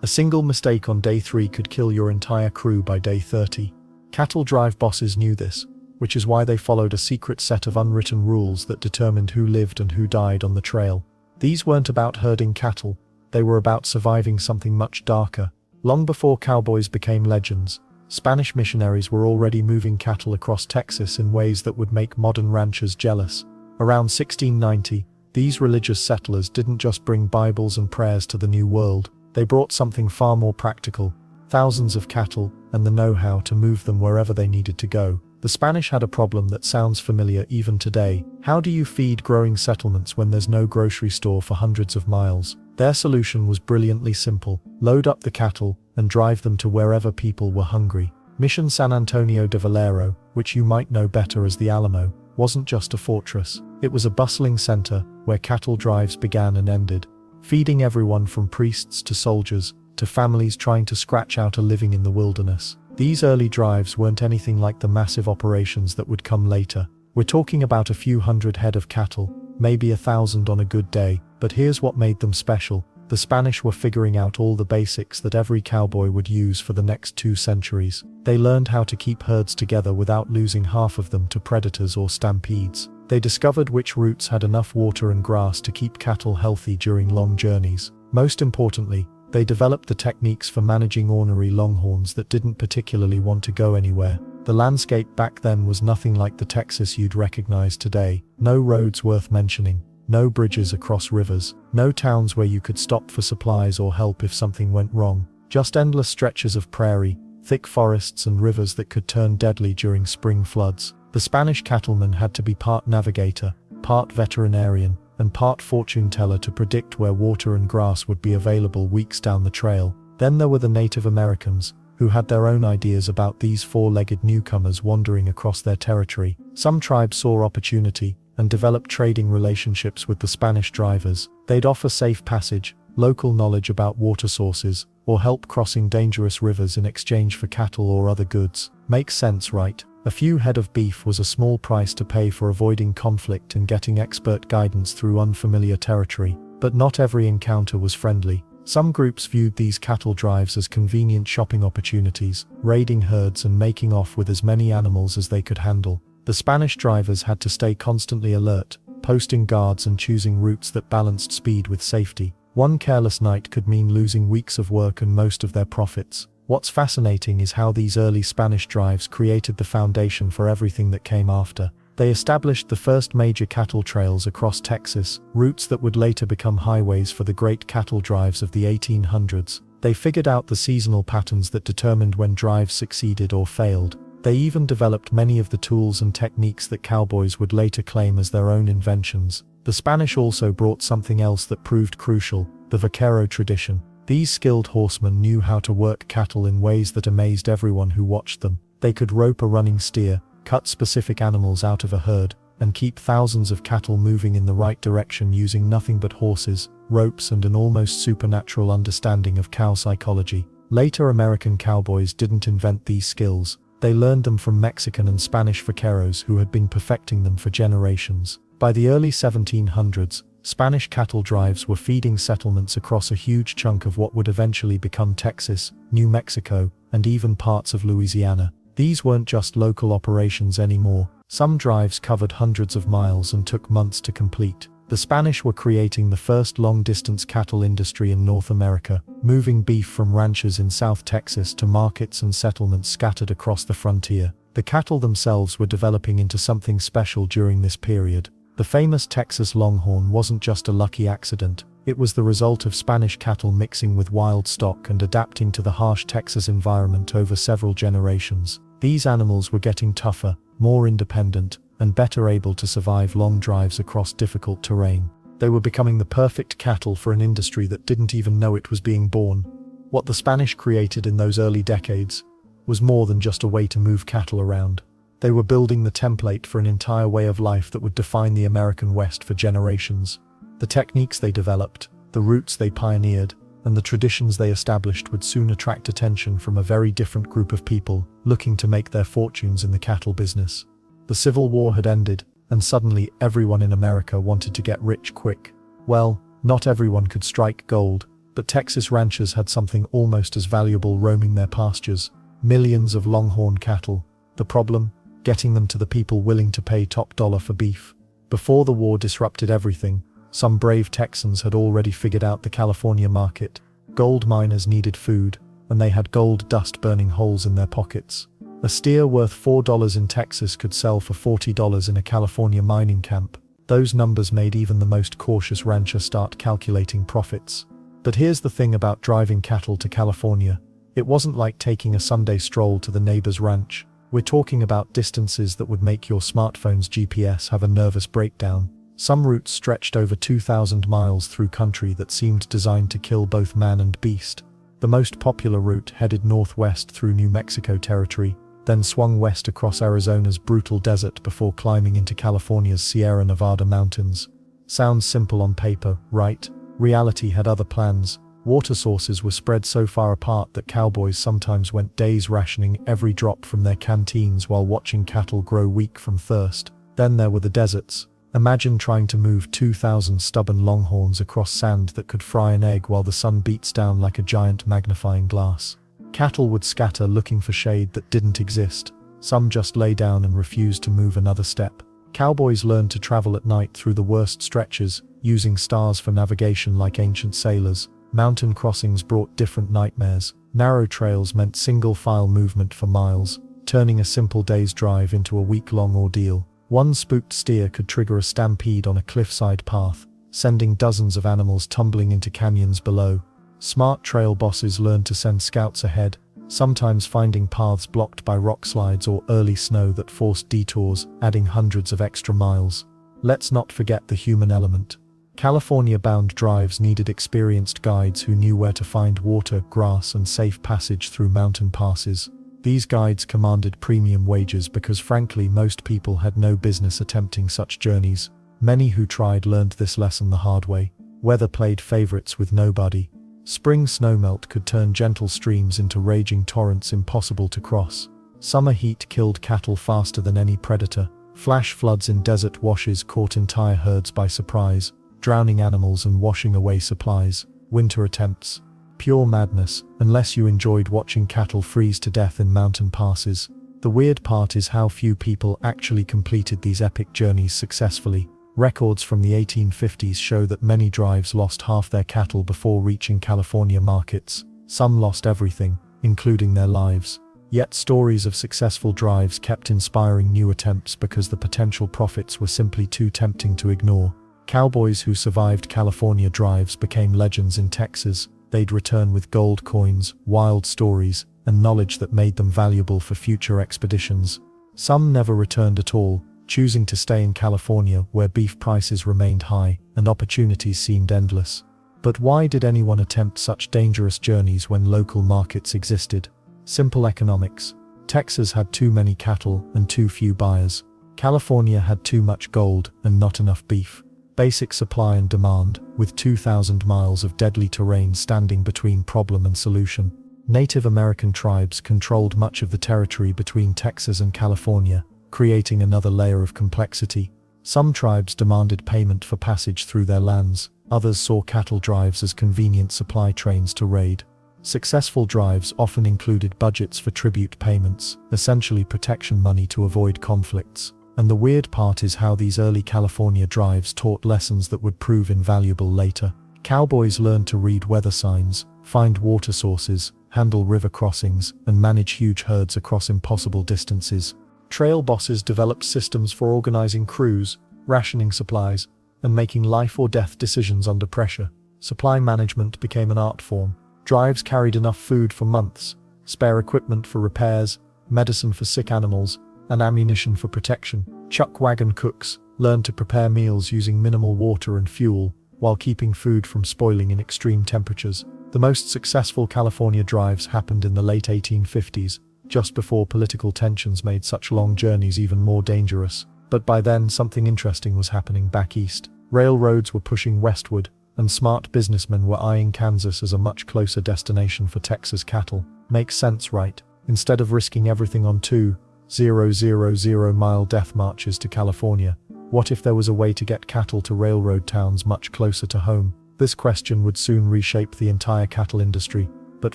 A single mistake on day 3 could kill your entire crew by day 30. Cattle drive bosses knew this, which is why they followed a secret set of unwritten rules that determined who lived and who died on the trail. These weren't about herding cattle, they were about surviving something much darker. Long before cowboys became legends, Spanish missionaries were already moving cattle across Texas in ways that would make modern ranchers jealous. Around 1690, these religious settlers didn't just bring Bibles and prayers to the New World, they brought something far more practical: thousands of cattle and the know-how to move them wherever they needed to go. The Spanish had a problem that sounds familiar even today. How do you feed growing settlements when there's no grocery store for hundreds of miles? Their solution was brilliantly simple: load up the cattle and drive them to wherever people were hungry. Mission San Antonio de Valero, which you might know better as the Alamo, wasn't just a fortress. It was a bustling center where cattle drives began and ended, feeding everyone from priests to soldiers to families trying to scratch out a living in the wilderness. These early drives weren't anything like the massive operations that would come later. We're talking about a few hundred head of cattle, maybe 1,000 on a good day, but here's what made them special. The Spanish were figuring out all the basics that every cowboy would use for the next 2 centuries. They learned how to keep herds together without losing half of them to predators or stampedes. They discovered which routes had enough water and grass to keep cattle healthy during long journeys. Most importantly, they developed the techniques for managing ornery longhorns that didn't particularly want to go anywhere. The landscape back then was nothing like the Texas you'd recognize today. No roads worth mentioning, no bridges across rivers, no towns where you could stop for supplies or help if something went wrong. Just endless stretches of prairie, thick forests and rivers that could turn deadly during spring floods. The Spanish cattleman had to be part navigator, part veterinarian, and part fortune teller to predict where water and grass would be available weeks down the trail. Then there were the Native Americans, who had their own ideas about these 4-legged newcomers wandering across their territory. Some tribes saw opportunity and developed trading relationships with the Spanish drivers. They'd offer safe passage, local knowledge about water sources, or help crossing dangerous rivers in exchange for cattle or other goods. Makes sense, right? A few head of beef was a small price to pay for avoiding conflict and getting expert guidance through unfamiliar territory. But not every encounter was friendly. Some groups viewed these cattle drives as convenient shopping opportunities, raiding herds and making off with as many animals as they could handle. The Spanish drivers had to stay constantly alert, posting guards and choosing routes that balanced speed with safety. One careless night could mean losing weeks of work and most of their profits. What's fascinating is how these early Spanish drives created the foundation for everything that came after. They established the first major cattle trails across Texas, routes that would later become highways for the great cattle drives of the 1800s. They figured out the seasonal patterns that determined when drives succeeded or failed. They even developed many of the tools and techniques that cowboys would later claim as their own inventions. The Spanish also brought something else that proved crucial: the vaquero tradition. These skilled horsemen knew how to work cattle in ways that amazed everyone who watched them. They could rope a running steer, cut specific animals out of a herd, and keep thousands of cattle moving in the right direction using nothing but horses, ropes and an almost supernatural understanding of cow psychology. Later American cowboys didn't invent these skills. They learned them from Mexican and Spanish vaqueros who had been perfecting them for generations. By the early 1700s, Spanish cattle drives were feeding settlements across a huge chunk of what would eventually become Texas, New Mexico, and even parts of Louisiana. These weren't just local operations anymore. Some drives covered hundreds of miles and took months to complete. The Spanish were creating the first long-distance cattle industry in North America, moving beef from ranches in South Texas to markets and settlements scattered across the frontier. The cattle themselves were developing into something special during this period. The famous Texas Longhorn wasn't just a lucky accident, it was the result of Spanish cattle mixing with wild stock and adapting to the harsh Texas environment over several generations. These animals were getting tougher, more independent, and better able to survive long drives across difficult terrain. They were becoming the perfect cattle for an industry that didn't even know it was being born. What the Spanish created in those early decades was more than just a way to move cattle around. They were building the template for an entire way of life that would define the American West for generations. The techniques they developed, the routes they pioneered, and the traditions they established would soon attract attention from a very different group of people looking to make their fortunes in the cattle business. The Civil War had ended, and suddenly everyone in America wanted to get rich quick. Well, not everyone could strike gold, But Texas ranchers had something almost as valuable roaming their pastures: millions of longhorn cattle. The problem? Getting them to the people willing to pay top dollar for beef. Before the war disrupted everything, some brave Texans had already figured out the California market. Gold miners needed food, and they had gold dust burning holes in their pockets. A steer worth $4 in Texas could sell for $40 in a California mining camp. Those numbers made even the most cautious rancher start calculating profits. But here's the thing about driving cattle to California. It wasn't like taking a Sunday stroll to the neighbor's ranch. We're talking about distances that would make your smartphone's GPS have a nervous breakdown. Some routes stretched over 2,000 miles through country that seemed designed to kill both man and beast. The most popular route headed northwest through New Mexico territory, then swung west across Arizona's brutal desert before climbing into California's Sierra Nevada mountains. Sounds simple on paper, right? Reality had other plans. Water sources were spread so far apart that cowboys sometimes went days rationing every drop from their canteens while watching cattle grow weak from thirst. Then there were the deserts. Imagine trying to move 2,000 stubborn longhorns across sand that could fry an egg while the sun beats down like a giant magnifying glass. Cattle would scatter looking for shade that didn't exist. Some just lay down and refused to move another step. Cowboys learned to travel at night through the worst stretches, using stars for navigation like ancient sailors. Mountain crossings brought different nightmares. Narrow trails meant single-file movement for miles, turning a simple day's drive into a week-long ordeal. One spooked steer could trigger a stampede on a cliffside path, sending dozens of animals tumbling into canyons below. Smart trail bosses learned to send scouts ahead, sometimes finding paths blocked by rock slides or early snow that forced detours, adding hundreds of extra miles. Let's not forget the human element. California-bound drives needed experienced guides who knew where to find water, grass, and safe passage through mountain passes. These guides commanded premium wages because frankly most people had no business attempting such journeys. Many who tried learned this lesson the hard way. Weather played favorites with nobody. Spring snowmelt could turn gentle streams into raging torrents impossible to cross. Summer heat killed cattle faster than any predator. Flash floods in desert washes caught entire herds by surprise, drowning animals and washing away supplies. Winter attempts. Pure madness, unless you enjoyed watching cattle freeze to death in mountain passes. The weird part is how few people actually completed these epic journeys successfully. Records from the 1850s show that many drives lost half their cattle before reaching California markets. Some lost everything, including their lives. Yet stories of successful drives kept inspiring new attempts because the potential profits were simply too tempting to ignore. Cowboys who survived California drives became legends in Texas. They'd return with gold coins, wild stories, and knowledge that made them valuable for future expeditions. Some never returned at all, choosing to stay in California where beef prices remained high and opportunities seemed endless. But why did anyone attempt such dangerous journeys when local markets existed? Simple economics. Texas had too many cattle and too few buyers. California had too much gold and not enough beef. Basic supply and demand, with 2,000 miles of deadly terrain standing between problem and solution. Native American tribes controlled much of the territory between Texas and California, creating another layer of complexity. Some tribes demanded payment for passage through their lands, others saw cattle drives as convenient supply trains to raid. Successful drives often included budgets for tribute payments, essentially protection money to avoid conflicts. And the weird part is how these early California drives taught lessons that would prove invaluable later. Cowboys learned to read weather signs, find water sources, handle river crossings, and manage huge herds across impossible distances. Trail bosses developed systems for organizing crews, rationing supplies, and making life or death decisions under pressure. Supply management became an art form. Drives carried enough food for months, spare equipment for repairs, medicine for sick animals, and ammunition for protection. Chuck wagon cooks learned to prepare meals using minimal water and fuel, while keeping food from spoiling in extreme temperatures. The most successful California drives happened in the late 1850s, just before political tensions made such long journeys even more dangerous. But by then, something interesting was happening back east. Railroads were pushing westward, and smart businessmen were eyeing Kansas as a much closer destination for Texas cattle. Makes sense, right? Instead of risking everything on 2,000-mile death marches to California, what if there was a way to get cattle to railroad towns much closer to home? This question would soon reshape the entire cattle industry. But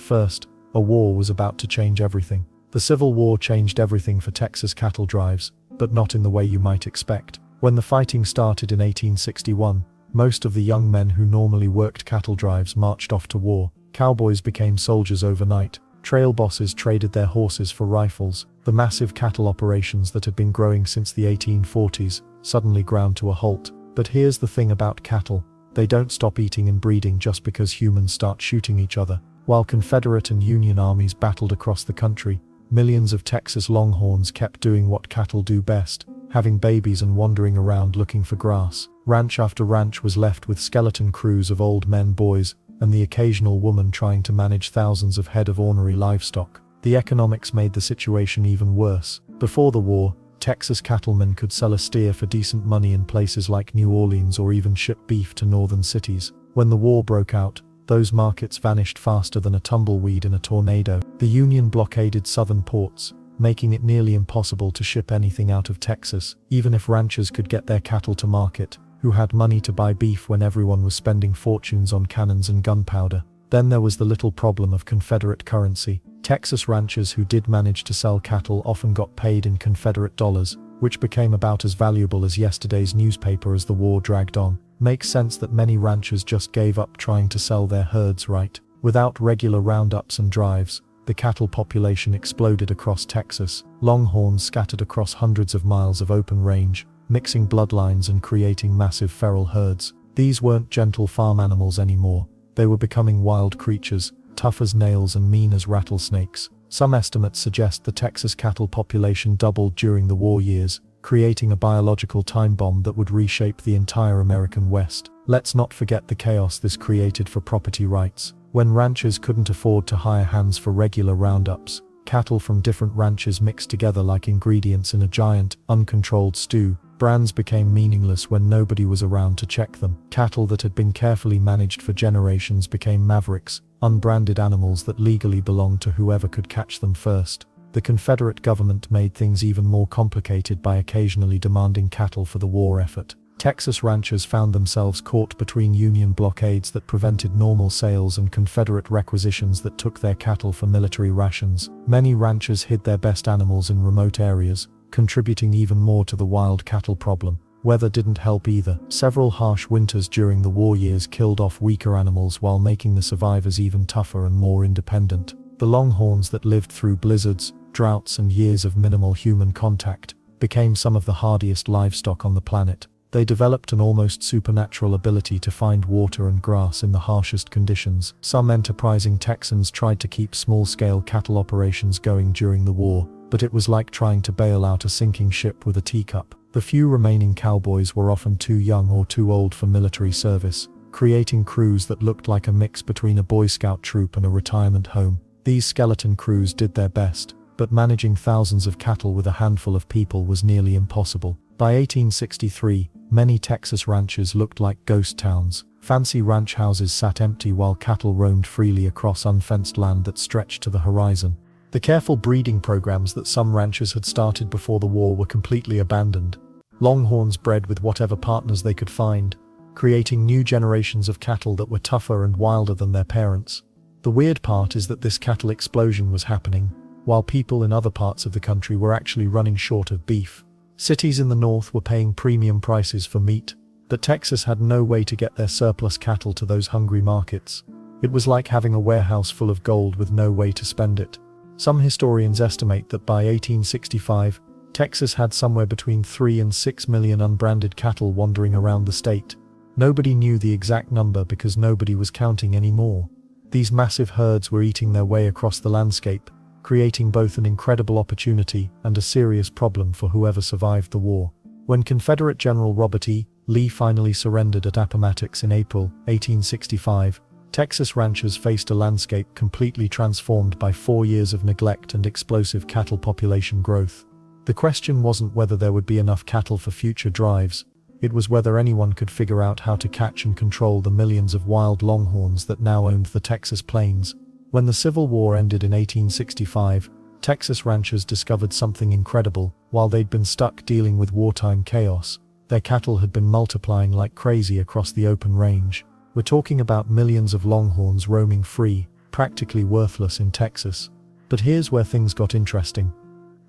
first, a war was about to change everything. The Civil War changed everything for Texas cattle drives, but not in the way you might expect. When the fighting started in 1861, most of the young men who normally worked cattle drives marched off to war. Cowboys became soldiers overnight. Trail bosses traded their horses for rifles. The massive cattle operations that had been growing since the 1840s suddenly ground to a halt. But here's the thing about cattle. They don't stop eating and breeding just because humans start shooting each other. While Confederate and Union armies battled across the country, millions of Texas Longhorns kept doing what cattle do best, having babies and wandering around looking for grass. Ranch after ranch was left with skeleton crews of old men, boys, and the occasional woman trying to manage thousands of head of ornery livestock. The economics made the situation even worse. Before the war, Texas cattlemen could sell a steer for decent money in places like New Orleans or even ship beef to northern cities. When the war broke out, those markets vanished faster than a tumbleweed in a tornado. The Union blockaded southern ports, making it nearly impossible to ship anything out of Texas, even if ranchers could get their cattle to market, who had money to buy beef when everyone was spending fortunes on cannons and gunpowder. Then there was the little problem of Confederate currency. Texas ranchers who did manage to sell cattle often got paid in Confederate dollars, which became about as valuable as yesterday's newspaper as the war dragged on. Makes sense that many ranchers just gave up trying to sell their herds right. Without regular roundups and drives, the cattle population exploded across Texas. Longhorns scattered across hundreds of miles of open range, mixing bloodlines and creating massive feral herds. These weren't gentle farm animals anymore. They were becoming wild creatures, tough as nails and mean as rattlesnakes. Some estimates suggest the Texas cattle population doubled during the war years, creating a biological time bomb that would reshape the entire American West. Let's not forget the chaos this created for property rights. When ranchers couldn't afford to hire hands for regular roundups, cattle from different ranches mixed together like ingredients in a giant, uncontrolled stew. Brands became meaningless when nobody was around to check them. Cattle that had been carefully managed for generations became mavericks, unbranded animals that legally belonged to whoever could catch them first. The Confederate government made things even more complicated by occasionally demanding cattle for the war effort. Texas ranchers found themselves caught between Union blockades that prevented normal sales and Confederate requisitions that took their cattle for military rations. Many ranchers hid their best animals in remote areas, contributing even more to the wild cattle problem. Weather didn't help either. Several harsh winters during the war years killed off weaker animals while making the survivors even tougher and more independent. The Longhorns that lived through blizzards, droughts and years of minimal human contact became some of the hardiest livestock on the planet. They developed an almost supernatural ability to find water and grass in the harshest conditions. Some enterprising Texans tried to keep small-scale cattle operations going during the war, but it was like trying to bail out a sinking ship with a teacup. The few remaining cowboys were often too young or too old for military service, creating crews that looked like a mix between a Boy Scout troop and a retirement home. These skeleton crews did their best, but managing thousands of cattle with a handful of people was nearly impossible. By 1863, many Texas ranches looked like ghost towns. Fancy ranch houses sat empty while cattle roamed freely across unfenced land that stretched to the horizon. The careful breeding programs that some ranchers had started before the war were completely abandoned. Longhorns bred with whatever partners they could find, creating new generations of cattle that were tougher and wilder than their parents. The weird part is that this cattle explosion was happening, while people in other parts of the country were actually running short of beef. Cities in the north were paying premium prices for meat, but Texas had no way to get their surplus cattle to those hungry markets. It was like having a warehouse full of gold with no way to spend it. Some historians estimate that by 1865, Texas had somewhere between 3 and 6 million unbranded cattle wandering around the state. Nobody knew the exact number because nobody was counting anymore. These massive herds were eating their way across the landscape, creating both an incredible opportunity and a serious problem for whoever survived the war. When Confederate General Robert E. Lee finally surrendered at Appomattox in April 1865, Texas ranchers faced a landscape completely transformed by 4 years of neglect and explosive cattle population growth. The question wasn't whether there would be enough cattle for future drives, it was whether anyone could figure out how to catch and control the millions of wild longhorns that now owned the Texas plains. When the Civil War ended in 1865, Texas ranchers discovered something incredible. While they'd been stuck dealing with wartime chaos, their cattle had been multiplying like crazy across the open range. We're talking about millions of longhorns roaming free, practically worthless in Texas. But here's where things got interesting.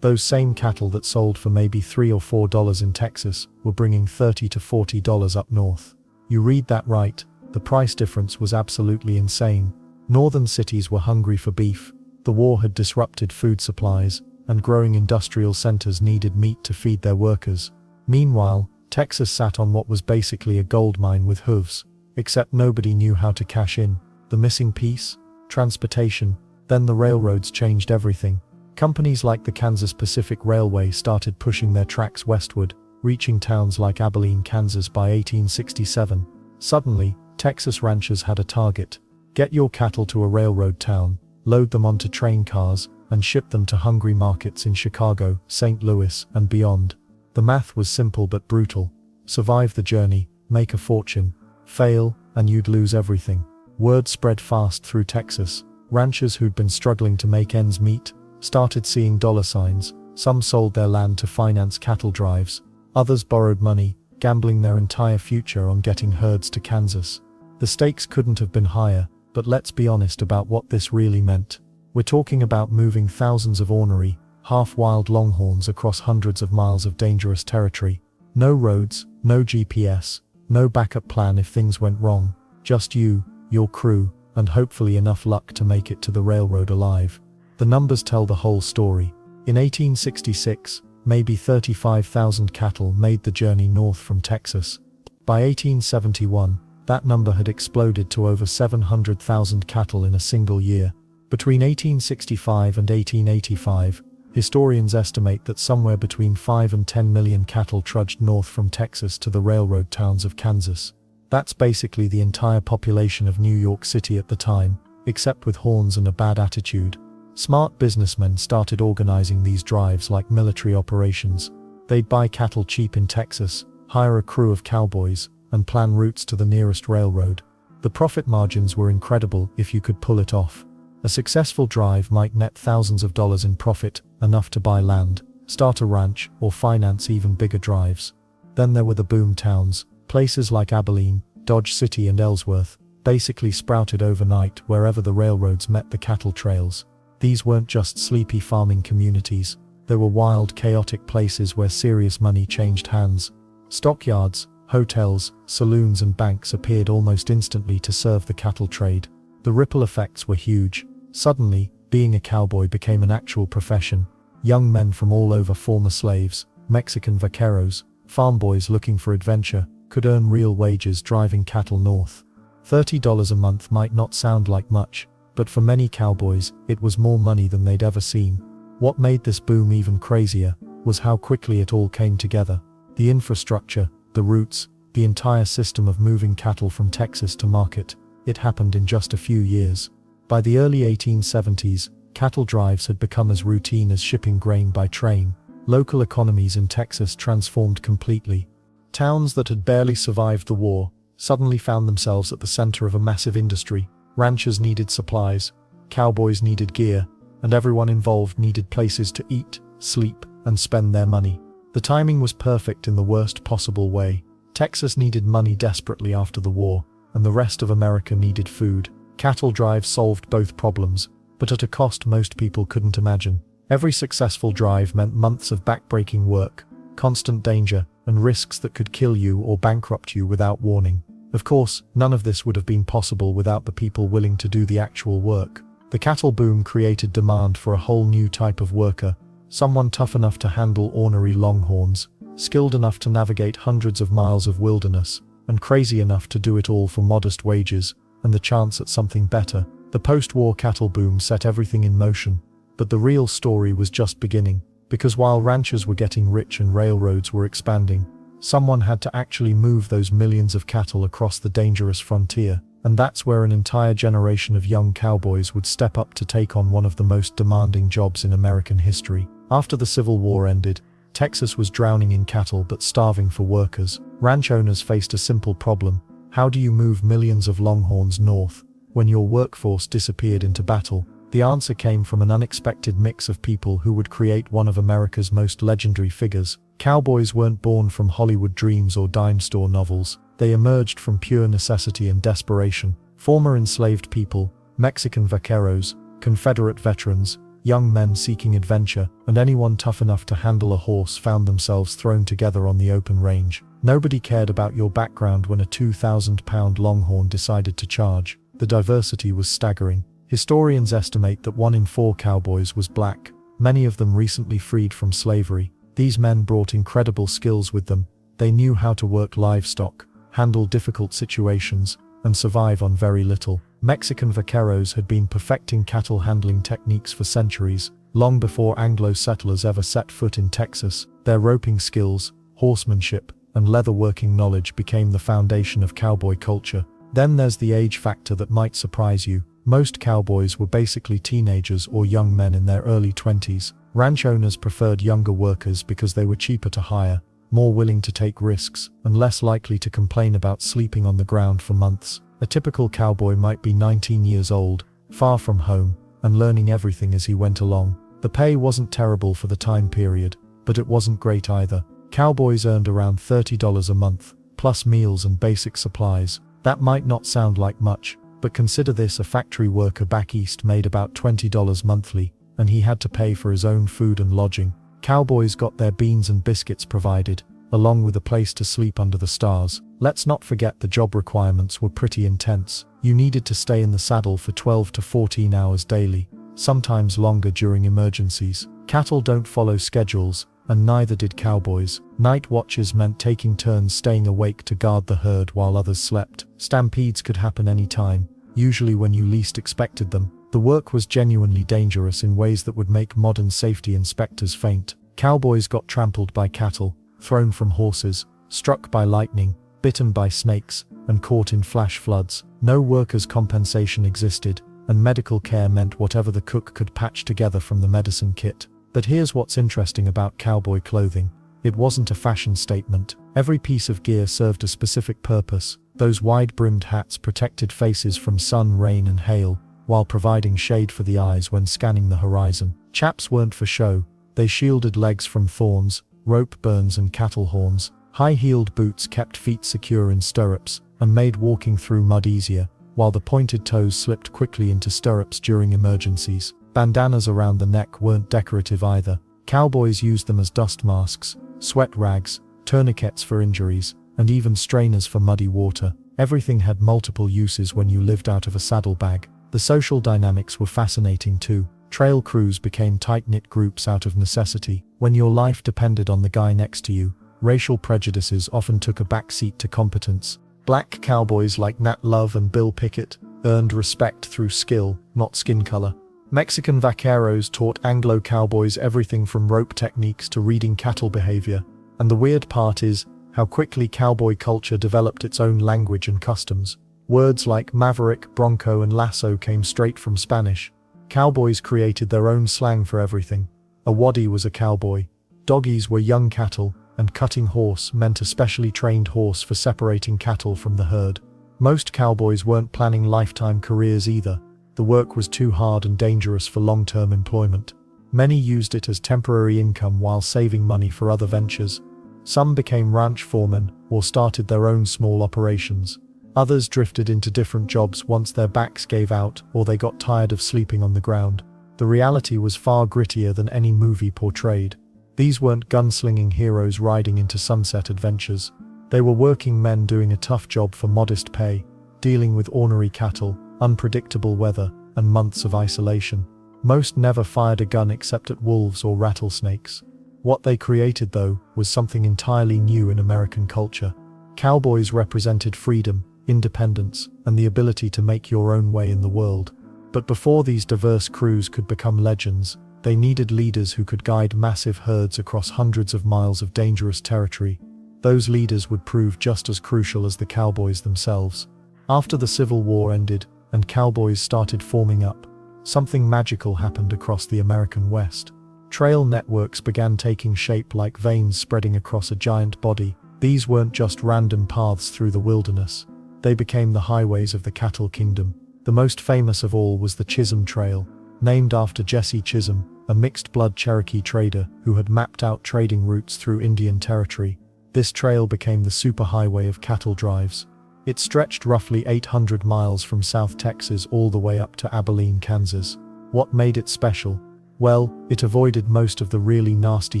Those same cattle that sold for maybe $3 or $4 in Texas were bringing $30 to $40 up north. You read that right, the price difference was absolutely insane. Northern cities were hungry for beef, the war had disrupted food supplies, and growing industrial centers needed meat to feed their workers. Meanwhile, Texas sat on what was basically a gold mine with hooves, except nobody knew how to cash in. The missing piece? Transportation. Then the railroads changed everything. Companies like the Kansas Pacific Railway started pushing their tracks westward, reaching towns like Abilene, Kansas by 1867. Suddenly, Texas ranchers had a target. Get your cattle to a railroad town, load them onto train cars, and ship them to hungry markets in Chicago, St. Louis, and beyond. The math was simple but brutal. Survive the journey, make a fortune. Fail, and you'd lose everything. Word spread fast through Texas. Ranchers who'd been struggling to make ends meet started seeing dollar signs. Some sold their land to finance cattle drives. Others borrowed money, gambling their entire future on getting herds to Kansas. The stakes couldn't have been higher, but let's be honest about what this really meant. We're talking about moving thousands of ornery, half-wild longhorns across hundreds of miles of dangerous territory. No roads, no GPS, no backup plan if things went wrong. Just you, your crew, and hopefully enough luck to make it to the railroad alive. The numbers tell the whole story. In 1866, maybe 35,000 cattle made the journey north from Texas. By 1871, that number had exploded to over 700,000 cattle in a single year. Between 1865 and 1885, historians estimate that somewhere between 5 and 10 million cattle trudged north from Texas to the railroad towns of Kansas. That's basically the entire population of New York City at the time, except with horns and a bad attitude. Smart businessmen started organizing these drives like military operations. They'd buy cattle cheap in Texas, hire a crew of cowboys, and plan routes to the nearest railroad. The profit margins were incredible if you could pull it off. A successful drive might net thousands of dollars in profit, enough to buy land, start a ranch, or finance even bigger drives. Then there were the boom towns, places like Abilene, Dodge City and Ellsworth, basically sprouted overnight wherever the railroads met the cattle trails. These weren't just sleepy farming communities, they were wild, chaotic places where serious money changed hands. Stockyards, hotels, saloons and banks appeared almost instantly to serve the cattle trade. The ripple effects were huge. Suddenly, being a cowboy became an actual profession. Young men from all over, former slaves, Mexican vaqueros, farm boys looking for adventure, could earn real wages driving cattle north. $30 a month might not sound like much, but for many cowboys, it was more money than they'd ever seen. What made this boom even crazier was how quickly it all came together. The infrastructure, the routes, the entire system of moving cattle from Texas to market. It happened in just a few years. By the early 1870s, cattle drives had become as routine as shipping grain by train. Local economies in Texas transformed completely. Towns that had barely survived the war suddenly found themselves at the center of a massive industry. Ranchers needed supplies, cowboys needed gear, and everyone involved needed places to eat, sleep, and spend their money. The timing was perfect in the worst possible way. Texas needed money desperately after the war, and the rest of America needed food. Cattle drives solved both problems, but at a cost most people couldn't imagine. Every successful drive meant months of backbreaking work, constant danger, and risks that could kill you or bankrupt you without warning. Of course, none of this would have been possible without the people willing to do the actual work. The cattle boom created demand for a whole new type of worker, someone tough enough to handle ornery longhorns, skilled enough to navigate hundreds of miles of wilderness, and crazy enough to do it all for modest wages and the chance at something better. The post-war cattle boom set everything in motion, but the real story was just beginning, because while ranchers were getting rich and railroads were expanding, someone had to actually move those millions of cattle across the dangerous frontier, and that's where an entire generation of young cowboys would step up to take on one of the most demanding jobs in American history. After the Civil War ended, Texas was drowning in cattle but starving for workers. Ranch owners faced a simple problem. How do you move millions of longhorns north when your workforce disappeared into battle? The answer came from an unexpected mix of people who would create one of America's most legendary figures. Cowboys weren't born from Hollywood dreams or dime store novels. They emerged from pure necessity and desperation. Former enslaved people, Mexican vaqueros, Confederate veterans, young men seeking adventure, and anyone tough enough to handle a horse found themselves thrown together on the open range. Nobody cared about your background when a 2,000-pound longhorn decided to charge. The diversity was staggering. Historians estimate that 1 in 4 cowboys was black, many of them recently freed from slavery. These men brought incredible skills with them. They knew how to work livestock, handle difficult situations, and survive on very little. Mexican vaqueros had been perfecting cattle handling techniques for centuries, long before Anglo settlers ever set foot in Texas. Their roping skills, horsemanship, and leatherworking knowledge became the foundation of cowboy culture. Then there's the age factor that might surprise you. Most cowboys were basically teenagers or young men in their early 20s. Ranch owners preferred younger workers because they were cheaper to hire, more willing to take risks, and less likely to complain about sleeping on the ground for months. A typical cowboy might be 19 years old, far from home, and learning everything as he went along. The pay wasn't terrible for the time period, but it wasn't great either. Cowboys earned around $30 a month, plus meals and basic supplies. That might not sound like much, but consider this: a factory worker back east made about $20 monthly, and he had to pay for his own food and lodging. Cowboys got their beans and biscuits provided, along with a place to sleep under the stars. Let's not forget the job requirements were pretty intense. You needed to stay in the saddle for 12 to 14 hours daily, sometimes longer during emergencies. Cattle don't follow schedules, and neither did cowboys. Night watches meant taking turns staying awake to guard the herd while others slept. Stampedes could happen any time, usually when you least expected them. The work was genuinely dangerous in ways that would make modern safety inspectors faint. Cowboys got trampled by cattle, thrown from horses, struck by lightning, bitten by snakes, and caught in flash floods. No workers' compensation existed, and medical care meant whatever the cook could patch together from the medicine kit. But here's what's interesting about cowboy clothing. It wasn't a fashion statement. Every piece of gear served a specific purpose. Those wide-brimmed hats protected faces from sun, rain, and hail, while providing shade for the eyes when scanning the horizon. Chaps weren't for show. They shielded legs from thorns, rope burns, and cattle horns. High-heeled boots kept feet secure in stirrups, and made walking through mud easier, while the pointed toes slipped quickly into stirrups during emergencies. Bandanas around the neck weren't decorative either. Cowboys used them as dust masks, sweat rags, tourniquets for injuries, and even strainers for muddy water. Everything had multiple uses when you lived out of a saddlebag. The social dynamics were fascinating too. Trail crews became tight-knit groups out of necessity. When your life depended on the guy next to you, racial prejudices often took a backseat to competence. Black cowboys like Nat Love and Bill Pickett earned respect through skill, not skin color. Mexican vaqueros taught Anglo cowboys everything from rope techniques to reading cattle behavior. And the weird part is how quickly cowboy culture developed its own language and customs. Words like maverick, bronco, and lasso came straight from Spanish. Cowboys created their own slang for everything. A waddy was a cowboy. Doggies were young cattle, and cutting horse meant a specially trained horse for separating cattle from the herd. Most cowboys weren't planning lifetime careers either. The work was too hard and dangerous for long-term employment. Many used it as temporary income while saving money for other ventures. Some became ranch foremen or started their own small operations. Others drifted into different jobs once their backs gave out or they got tired of sleeping on the ground. The reality was far grittier than any movie portrayed. These weren't gunslinging heroes riding into sunset adventures. They were working men doing a tough job for modest pay, dealing with ornery cattle, unpredictable weather, and months of isolation. Most never fired a gun except at wolves or rattlesnakes. What they created, though, was something entirely new in American culture. Cowboys represented freedom, independence, and the ability to make your own way in the world. But before these diverse crews could become legends, they needed leaders who could guide massive herds across hundreds of miles of dangerous territory. Those leaders would prove just as crucial as the cowboys themselves. After the Civil War ended, and cowboys started forming up, something magical happened across the American West. Trail networks began taking shape like veins spreading across a giant body. These weren't just random paths through the wilderness. They became the highways of the cattle kingdom. The most famous of all was the Chisholm Trail, named after Jesse Chisholm, a mixed-blood Cherokee trader who had mapped out trading routes through Indian Territory. This trail became the superhighway of cattle drives. It stretched roughly 800 miles from South Texas all the way up to Abilene, Kansas. What made it special? Well, it avoided most of the really nasty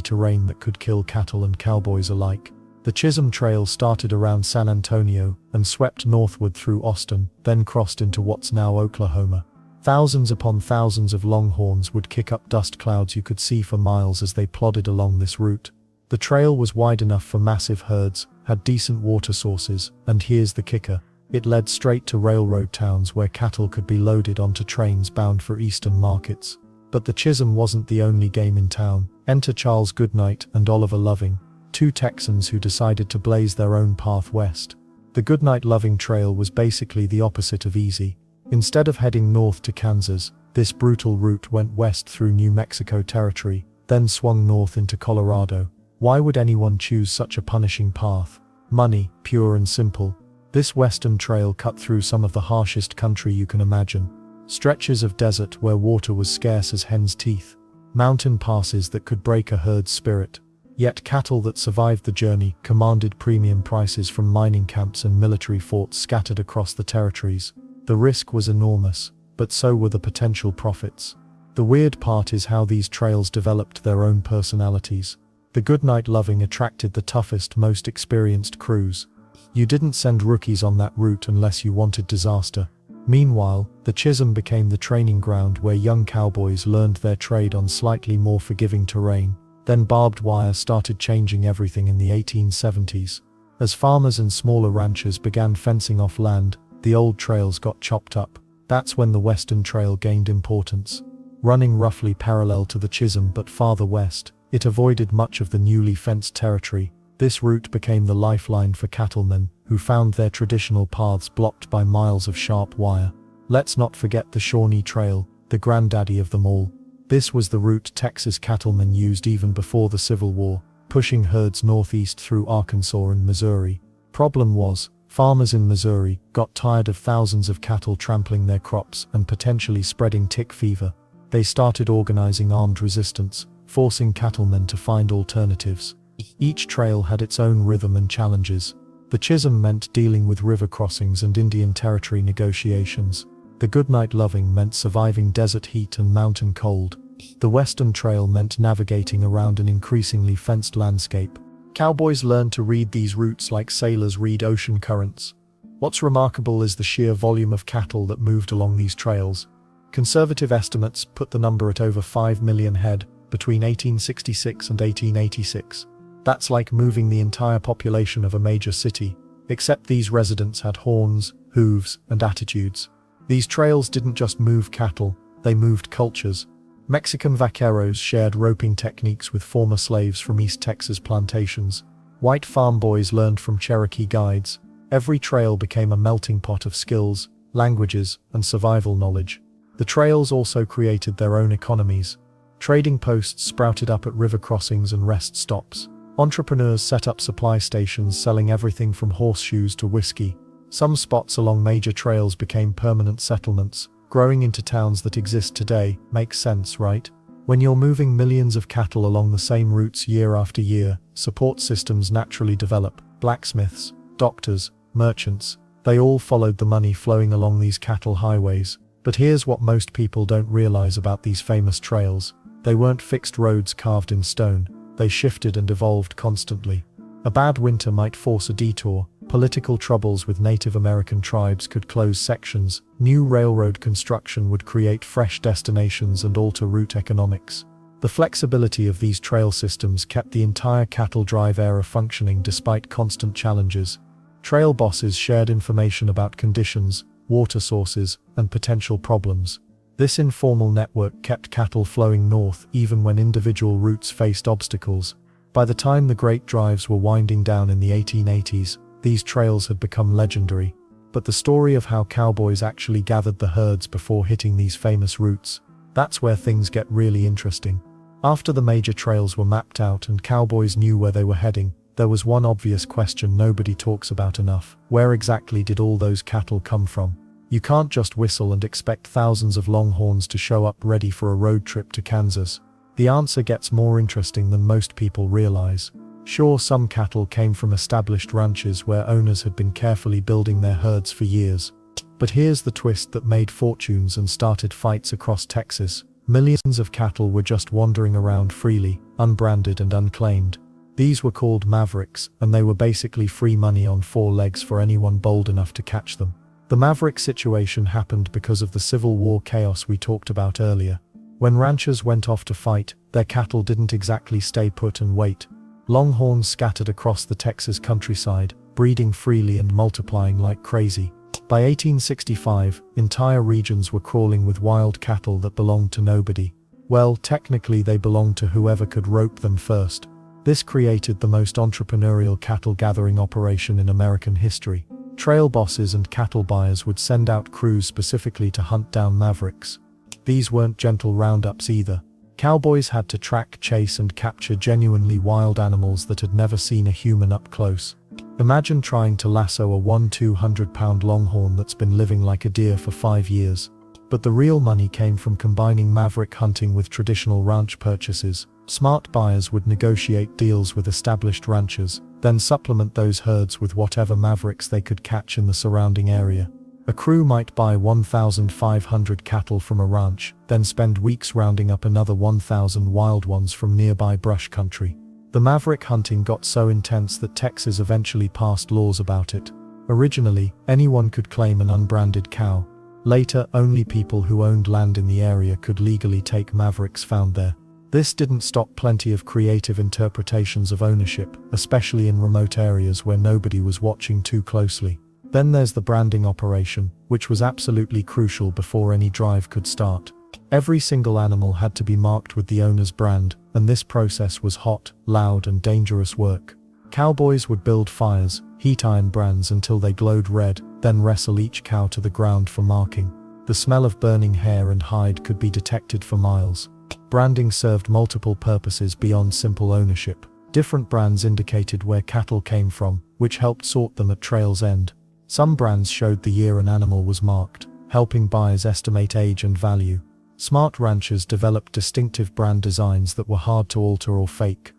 terrain that could kill cattle and cowboys alike. The Chisholm Trail started around San Antonio and swept northward through Austin, then crossed into what's now Oklahoma. Thousands upon thousands of longhorns would kick up dust clouds you could see for miles as they plodded along this route. The trail was wide enough for massive herds, had decent water sources, and here's the kicker. It led straight to railroad towns where cattle could be loaded onto trains bound for eastern markets. But the Chisholm wasn't the only game in town. Enter Charles Goodnight and Oliver Loving, two Texans who decided to blaze their own path west. The Goodnight-Loving Trail was basically the opposite of easy. Instead of heading north to Kansas, this brutal route went west through New Mexico territory, then swung north into Colorado. Why would anyone choose such a punishing path? Money, pure and simple. This western trail cut through some of the harshest country you can imagine. Stretches of desert where water was scarce as hen's teeth. Mountain passes that could break a herd's spirit. Yet cattle that survived the journey commanded premium prices from mining camps and military forts scattered across the territories. The risk was enormous, but so were the potential profits. The weird part is how these trails developed their own personalities. The Goodnight-Loving attracted the toughest, most experienced crews. You didn't send rookies on that route unless you wanted disaster. Meanwhile, the Chisholm became the training ground where young cowboys learned their trade on slightly more forgiving terrain. Then barbed wire started changing everything in the 1870s. As farmers and smaller ranchers began fencing off land, the old trails got chopped up. That's when the Western Trail gained importance. Running roughly parallel to the Chisholm but farther west, it avoided much of the newly fenced territory. This route became the lifeline for cattlemen, who found their traditional paths blocked by miles of sharp wire. Let's not forget the Shawnee Trail, the granddaddy of them all. This was the route Texas cattlemen used even before the Civil War, pushing herds northeast through Arkansas and Missouri. Problem was, farmers in Missouri got tired of thousands of cattle trampling their crops and potentially spreading tick fever. They started organizing armed resistance, forcing cattlemen to find alternatives. Each trail had its own rhythm and challenges. The Chisholm meant dealing with river crossings and Indian Territory negotiations. The Goodnight-Loving meant surviving desert heat and mountain cold. The Western Trail meant navigating around an increasingly fenced landscape. Cowboys learned to read these routes like sailors read ocean currents. What's remarkable is the sheer volume of cattle that moved along these trails. Conservative estimates put the number at over 5 million head between 1866 and 1886. That's like moving the entire population of a major city, except these residents had horns, hooves, and attitudes. These trails didn't just move cattle, they moved cultures. Mexican vaqueros shared roping techniques with former slaves from East Texas plantations. White farm boys learned from Cherokee guides. Every trail became a melting pot of skills, languages, and survival knowledge. The trails also created their own economies. Trading posts sprouted up at river crossings and rest stops. Entrepreneurs set up supply stations selling everything from horseshoes to whiskey. Some spots along major trails became permanent settlements, growing into towns that exist today. Makes sense, right? When you're moving millions of cattle along the same routes year after year, support systems naturally develop. Blacksmiths, doctors, merchants, they all followed the money flowing along these cattle highways. But here's what most people don't realize about these famous trails. They weren't fixed roads carved in stone. They shifted and evolved constantly. A bad winter might force a detour. Political troubles with Native American tribes could close sections. New railroad construction would create fresh destinations and alter route economics. The flexibility of these trail systems kept the entire cattle drive era functioning despite constant challenges. Trail bosses shared information about conditions, water sources, and potential problems. This informal network kept cattle flowing north even when individual routes faced obstacles. By the time the great drives were winding down in the 1880s, these trails had become legendary. But the story of how cowboys actually gathered the herds before hitting these famous routes, that's where things get really interesting. After the major trails were mapped out and cowboys knew where they were heading, there was one obvious question nobody talks about enough. Where exactly did all those cattle come from? You can't just whistle and expect thousands of longhorns to show up ready for a road trip to Kansas. The answer gets more interesting than most people realize. Sure, some cattle came from established ranches where owners had been carefully building their herds for years. But here's the twist that made fortunes and started fights across Texas. Millions of cattle were just wandering around freely, unbranded and unclaimed. These were called mavericks, and they were basically free money on four legs for anyone bold enough to catch them. The maverick situation happened because of the Civil War chaos we talked about earlier. When ranchers went off to fight, their cattle didn't exactly stay put and wait. Longhorns scattered across the Texas countryside, breeding freely and multiplying like crazy. By 1865, entire regions were crawling with wild cattle that belonged to nobody. Well, technically they belonged to whoever could rope them first. This created the most entrepreneurial cattle gathering operation in American history. Trail bosses and cattle buyers would send out crews specifically to hunt down mavericks. These weren't gentle roundups either. Cowboys had to track, chase and capture genuinely wild animals that had never seen a human up close. Imagine trying to lasso a 200-pound longhorn that's been living like a deer for 5 years. But the real money came from combining maverick hunting with traditional ranch purchases. Smart buyers would negotiate deals with established ranchers, then supplement those herds with whatever mavericks they could catch in the surrounding area. A crew might buy 1,500 cattle from a ranch, then spend weeks rounding up another 1,000 wild ones from nearby brush country. The maverick hunting got so intense that Texas eventually passed laws about it. Originally, anyone could claim an unbranded cow. Later, only people who owned land in the area could legally take mavericks found there. This didn't stop plenty of creative interpretations of ownership, especially in remote areas where nobody was watching too closely. Then there's the branding operation, which was absolutely crucial before any drive could start. Every single animal had to be marked with the owner's brand, and this process was hot, loud and dangerous work. Cowboys would build fires, heat iron brands until they glowed red, then wrestle each cow to the ground for marking. The smell of burning hair and hide could be detected for miles. Branding served multiple purposes beyond simple ownership. Different brands indicated where cattle came from, which helped sort them at trail's end. Some brands showed the year an animal was marked, helping buyers estimate age and value. Smart ranchers developed distinctive brand designs that were hard to alter or fake.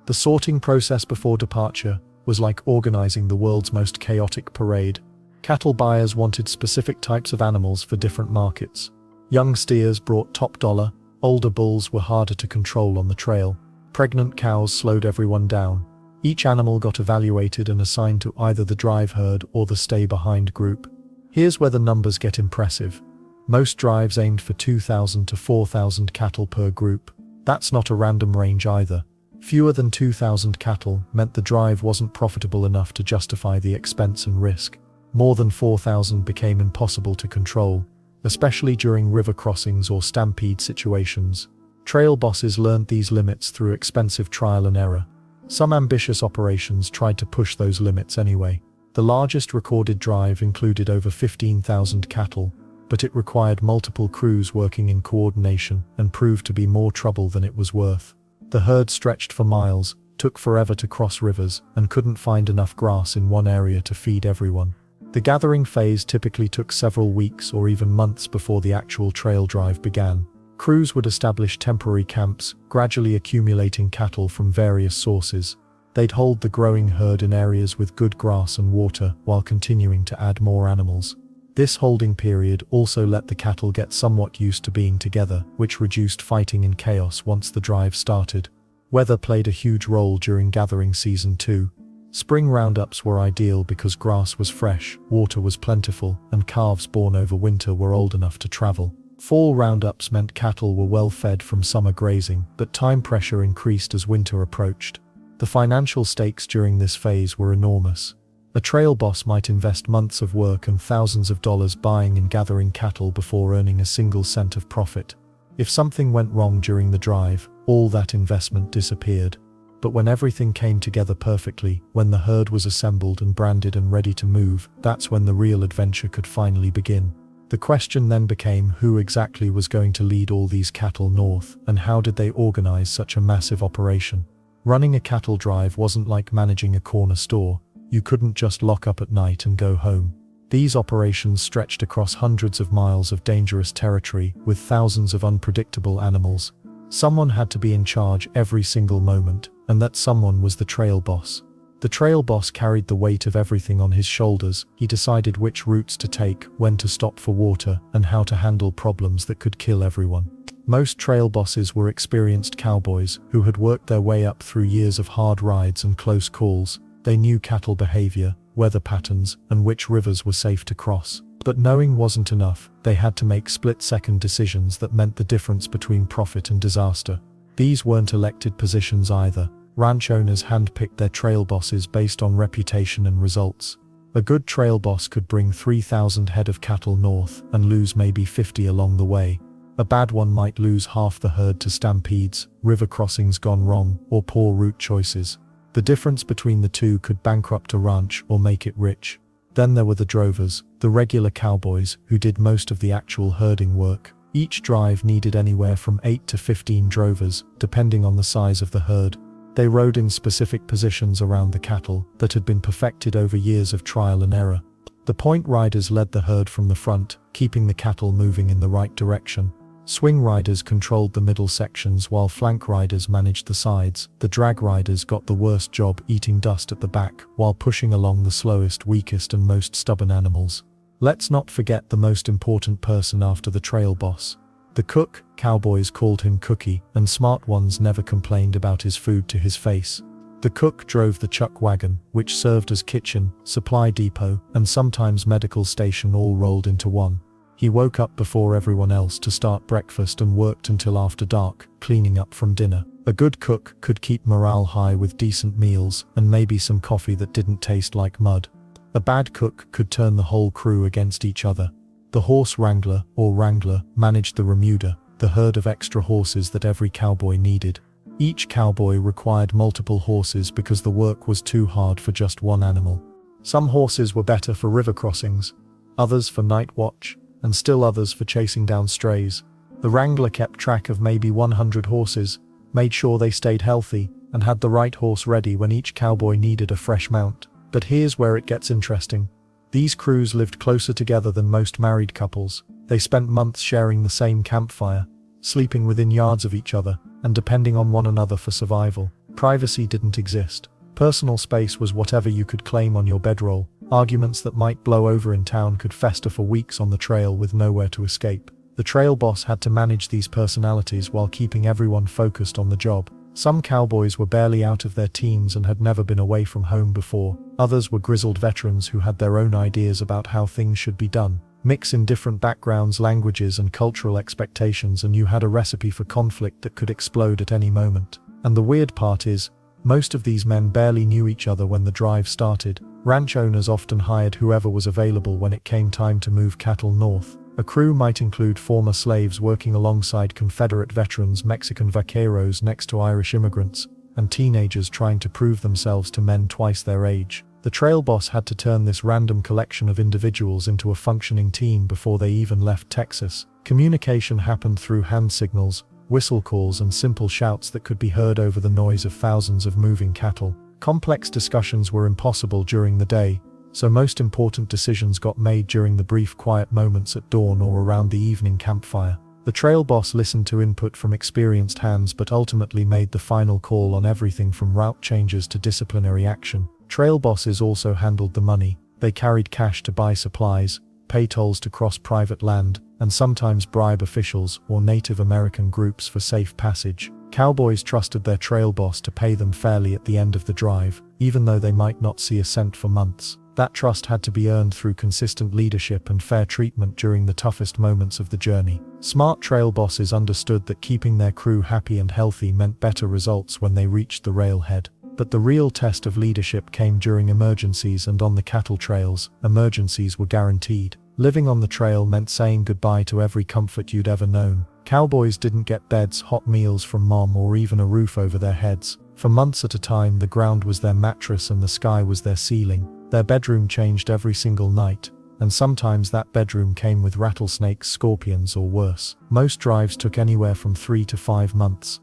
The sorting process before departure was like organizing the world's most chaotic parade. Cattle buyers wanted specific types of animals for different markets. Young steers brought top dollar, older bulls were harder to control on the trail. Pregnant cows slowed everyone down. Each animal got evaluated and assigned to either the drive herd or the stay behind group. Here's where the numbers get impressive. Most drives aimed for 2,000 to 4,000 cattle per group. That's not a random range either. Fewer than 2,000 cattle meant the drive wasn't profitable enough to justify the expense and risk. More than 4,000 became impossible to control, especially during river crossings or stampede situations. Trail bosses learned these limits through expensive trial and error. Some ambitious operations tried to push those limits anyway. The largest recorded drive included over 15,000 cattle, but it required multiple crews working in coordination and proved to be more trouble than it was worth. The herd stretched for miles, took forever to cross rivers, and couldn't find enough grass in one area to feed everyone. The gathering phase typically took several weeks or even months before the actual trail drive began. Crews would establish temporary camps, gradually accumulating cattle from various sources. They'd hold the growing herd in areas with good grass and water while continuing to add more animals. This holding period also let the cattle get somewhat used to being together, which reduced fighting and chaos once the drive started. Weather played a huge role during gathering season too. Spring roundups were ideal because grass was fresh, water was plentiful, and calves born over winter were old enough to travel. Fall roundups meant cattle were well fed from summer grazing, but time pressure increased as winter approached. The financial stakes during this phase were enormous. A trail boss might invest months of work and thousands of dollars buying and gathering cattle before earning a single cent of profit. If something went wrong during the drive, all that investment disappeared. But when everything came together perfectly, when the herd was assembled and branded and ready to move, that's when the real adventure could finally begin. The question then became who exactly was going to lead all these cattle north, and how did they organize such a massive operation? Running a cattle drive wasn't like managing a corner store. You couldn't just lock up at night and go home. These operations stretched across hundreds of miles of dangerous territory with thousands of unpredictable animals. Someone had to be in charge every single moment, and that someone was the trail boss. The trail boss carried the weight of everything on his shoulders. He decided which routes to take, when to stop for water, and how to handle problems that could kill everyone. Most trail bosses were experienced cowboys who had worked their way up through years of hard rides and close calls. They knew cattle behavior, weather patterns, and which rivers were safe to cross. But knowing wasn't enough. They had to make split-second decisions that meant the difference between profit and disaster. These weren't elected positions either. Ranch owners handpicked their trail bosses based on reputation and results. A good trail boss could bring 3,000 head of cattle north and lose maybe 50 along the way. A bad one might lose half the herd to stampedes, river crossings gone wrong, or poor route choices. The difference between the two could bankrupt a ranch or make it rich. Then there were the drovers, the regular cowboys, who did most of the actual herding work. Each drive needed anywhere from 8 to 15 drovers, depending on the size of the herd. They rode in specific positions around the cattle that had been perfected over years of trial and error. The point riders led the herd from the front, keeping the cattle moving in the right direction. Swing riders controlled the middle sections while flank riders managed the sides. The drag riders got the worst job, eating dust at the back while pushing along the slowest, weakest and most stubborn animals. Let's not forget the most important person after the trail boss. The cook. Cowboys called him Cookie, and smart ones never complained about his food to his face. The cook drove the chuck wagon, which served as kitchen, supply depot, and sometimes medical station all rolled into one. He woke up before everyone else to start breakfast and worked until after dark, cleaning up from dinner. A good cook could keep morale high with decent meals and maybe some coffee that didn't taste like mud. A bad cook could turn the whole crew against each other. The horse wrangler, or wrangler, managed the remuda, the herd of extra horses that every cowboy needed. Each cowboy required multiple horses because the work was too hard for just one animal. Some horses were better for river crossings, others for night watch, and still others for chasing down strays. The wrangler kept track of maybe 100 horses, made sure they stayed healthy, and had the right horse ready when each cowboy needed a fresh mount. But here's where it gets interesting. These crews lived closer together than most married couples. They spent months sharing the same campfire, sleeping within yards of each other, and depending on one another for survival. Privacy didn't exist. Personal space was whatever you could claim on your bedroll. Arguments that might blow over in town could fester for weeks on the trail with nowhere to escape. The trail boss had to manage these personalities while keeping everyone focused on the job. Some cowboys were barely out of their teens and had never been away from home before. Others were grizzled veterans who had their own ideas about how things should be done. Mix in different backgrounds, languages, and cultural expectations, and you had a recipe for conflict that could explode at any moment. And the weird part is, most of these men barely knew each other when the drive started. Ranch owners often hired whoever was available when it came time to move cattle north. A crew might include former slaves working alongside Confederate veterans, Mexican vaqueros next to Irish immigrants, and teenagers trying to prove themselves to men twice their age. The trail boss had to turn this random collection of individuals into a functioning team before they even left Texas. Communication happened through hand signals, whistle calls, and simple shouts that could be heard over the noise of thousands of moving cattle. Complex discussions were impossible during the day, so most important decisions got made during the brief quiet moments at dawn or around the evening campfire. The trail boss listened to input from experienced hands but ultimately made the final call on everything from route changes to disciplinary action. Trail bosses also handled the money. They carried cash to buy supplies, pay tolls to cross private land, and sometimes bribe officials or Native American groups for safe passage. Cowboys trusted their trail boss to pay them fairly at the end of the drive, even though they might not see a cent for months. That trust had to be earned through consistent leadership and fair treatment during the toughest moments of the journey. Smart trail bosses understood that keeping their crew happy and healthy meant better results when they reached the railhead. But the real test of leadership came during emergencies, and on the cattle trails, emergencies were guaranteed. Living on the trail meant saying goodbye to every comfort you'd ever known. Cowboys didn't get beds, hot meals from mom, or even a roof over their heads. For months at a time, the ground was their mattress and the sky was their ceiling. Their bedroom changed every single night, and sometimes that bedroom came with rattlesnakes, scorpions, or worse. Most drives took anywhere from 3 to 5 months.